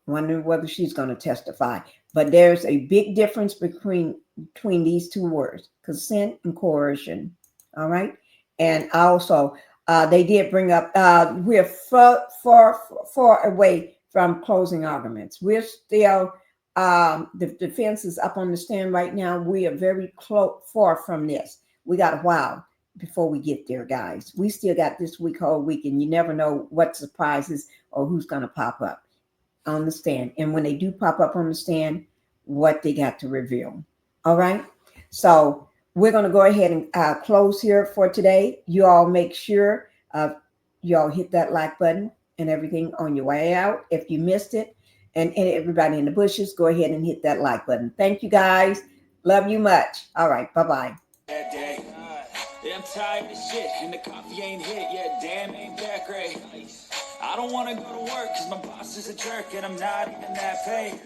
wondering whether she's going to testify. But there's a big difference between these two words, consent and coercion. All right. And also, they did bring up, we're far away from closing arguments. We're still, the defense is up on the stand right now. We are very far from this. We got a while before we get there, guys. We still got this whole week, and you never know what surprises or who's going to pop up on the stand. And when they do pop up on the stand, what they got to reveal. All right. So we're going to go ahead and close here for today. You all make sure you all hit that like button and everything on your way out if you missed it. And everybody in the bushes, go ahead and hit that like button. Thank you, guys. Love you much. All right. Bye-bye. Yeah, I'm tired of shit, and the coffee ain't hit yet. Damn, ain't that great. I don't wanna go to work, cause my boss is a jerk, and I'm not even that paid.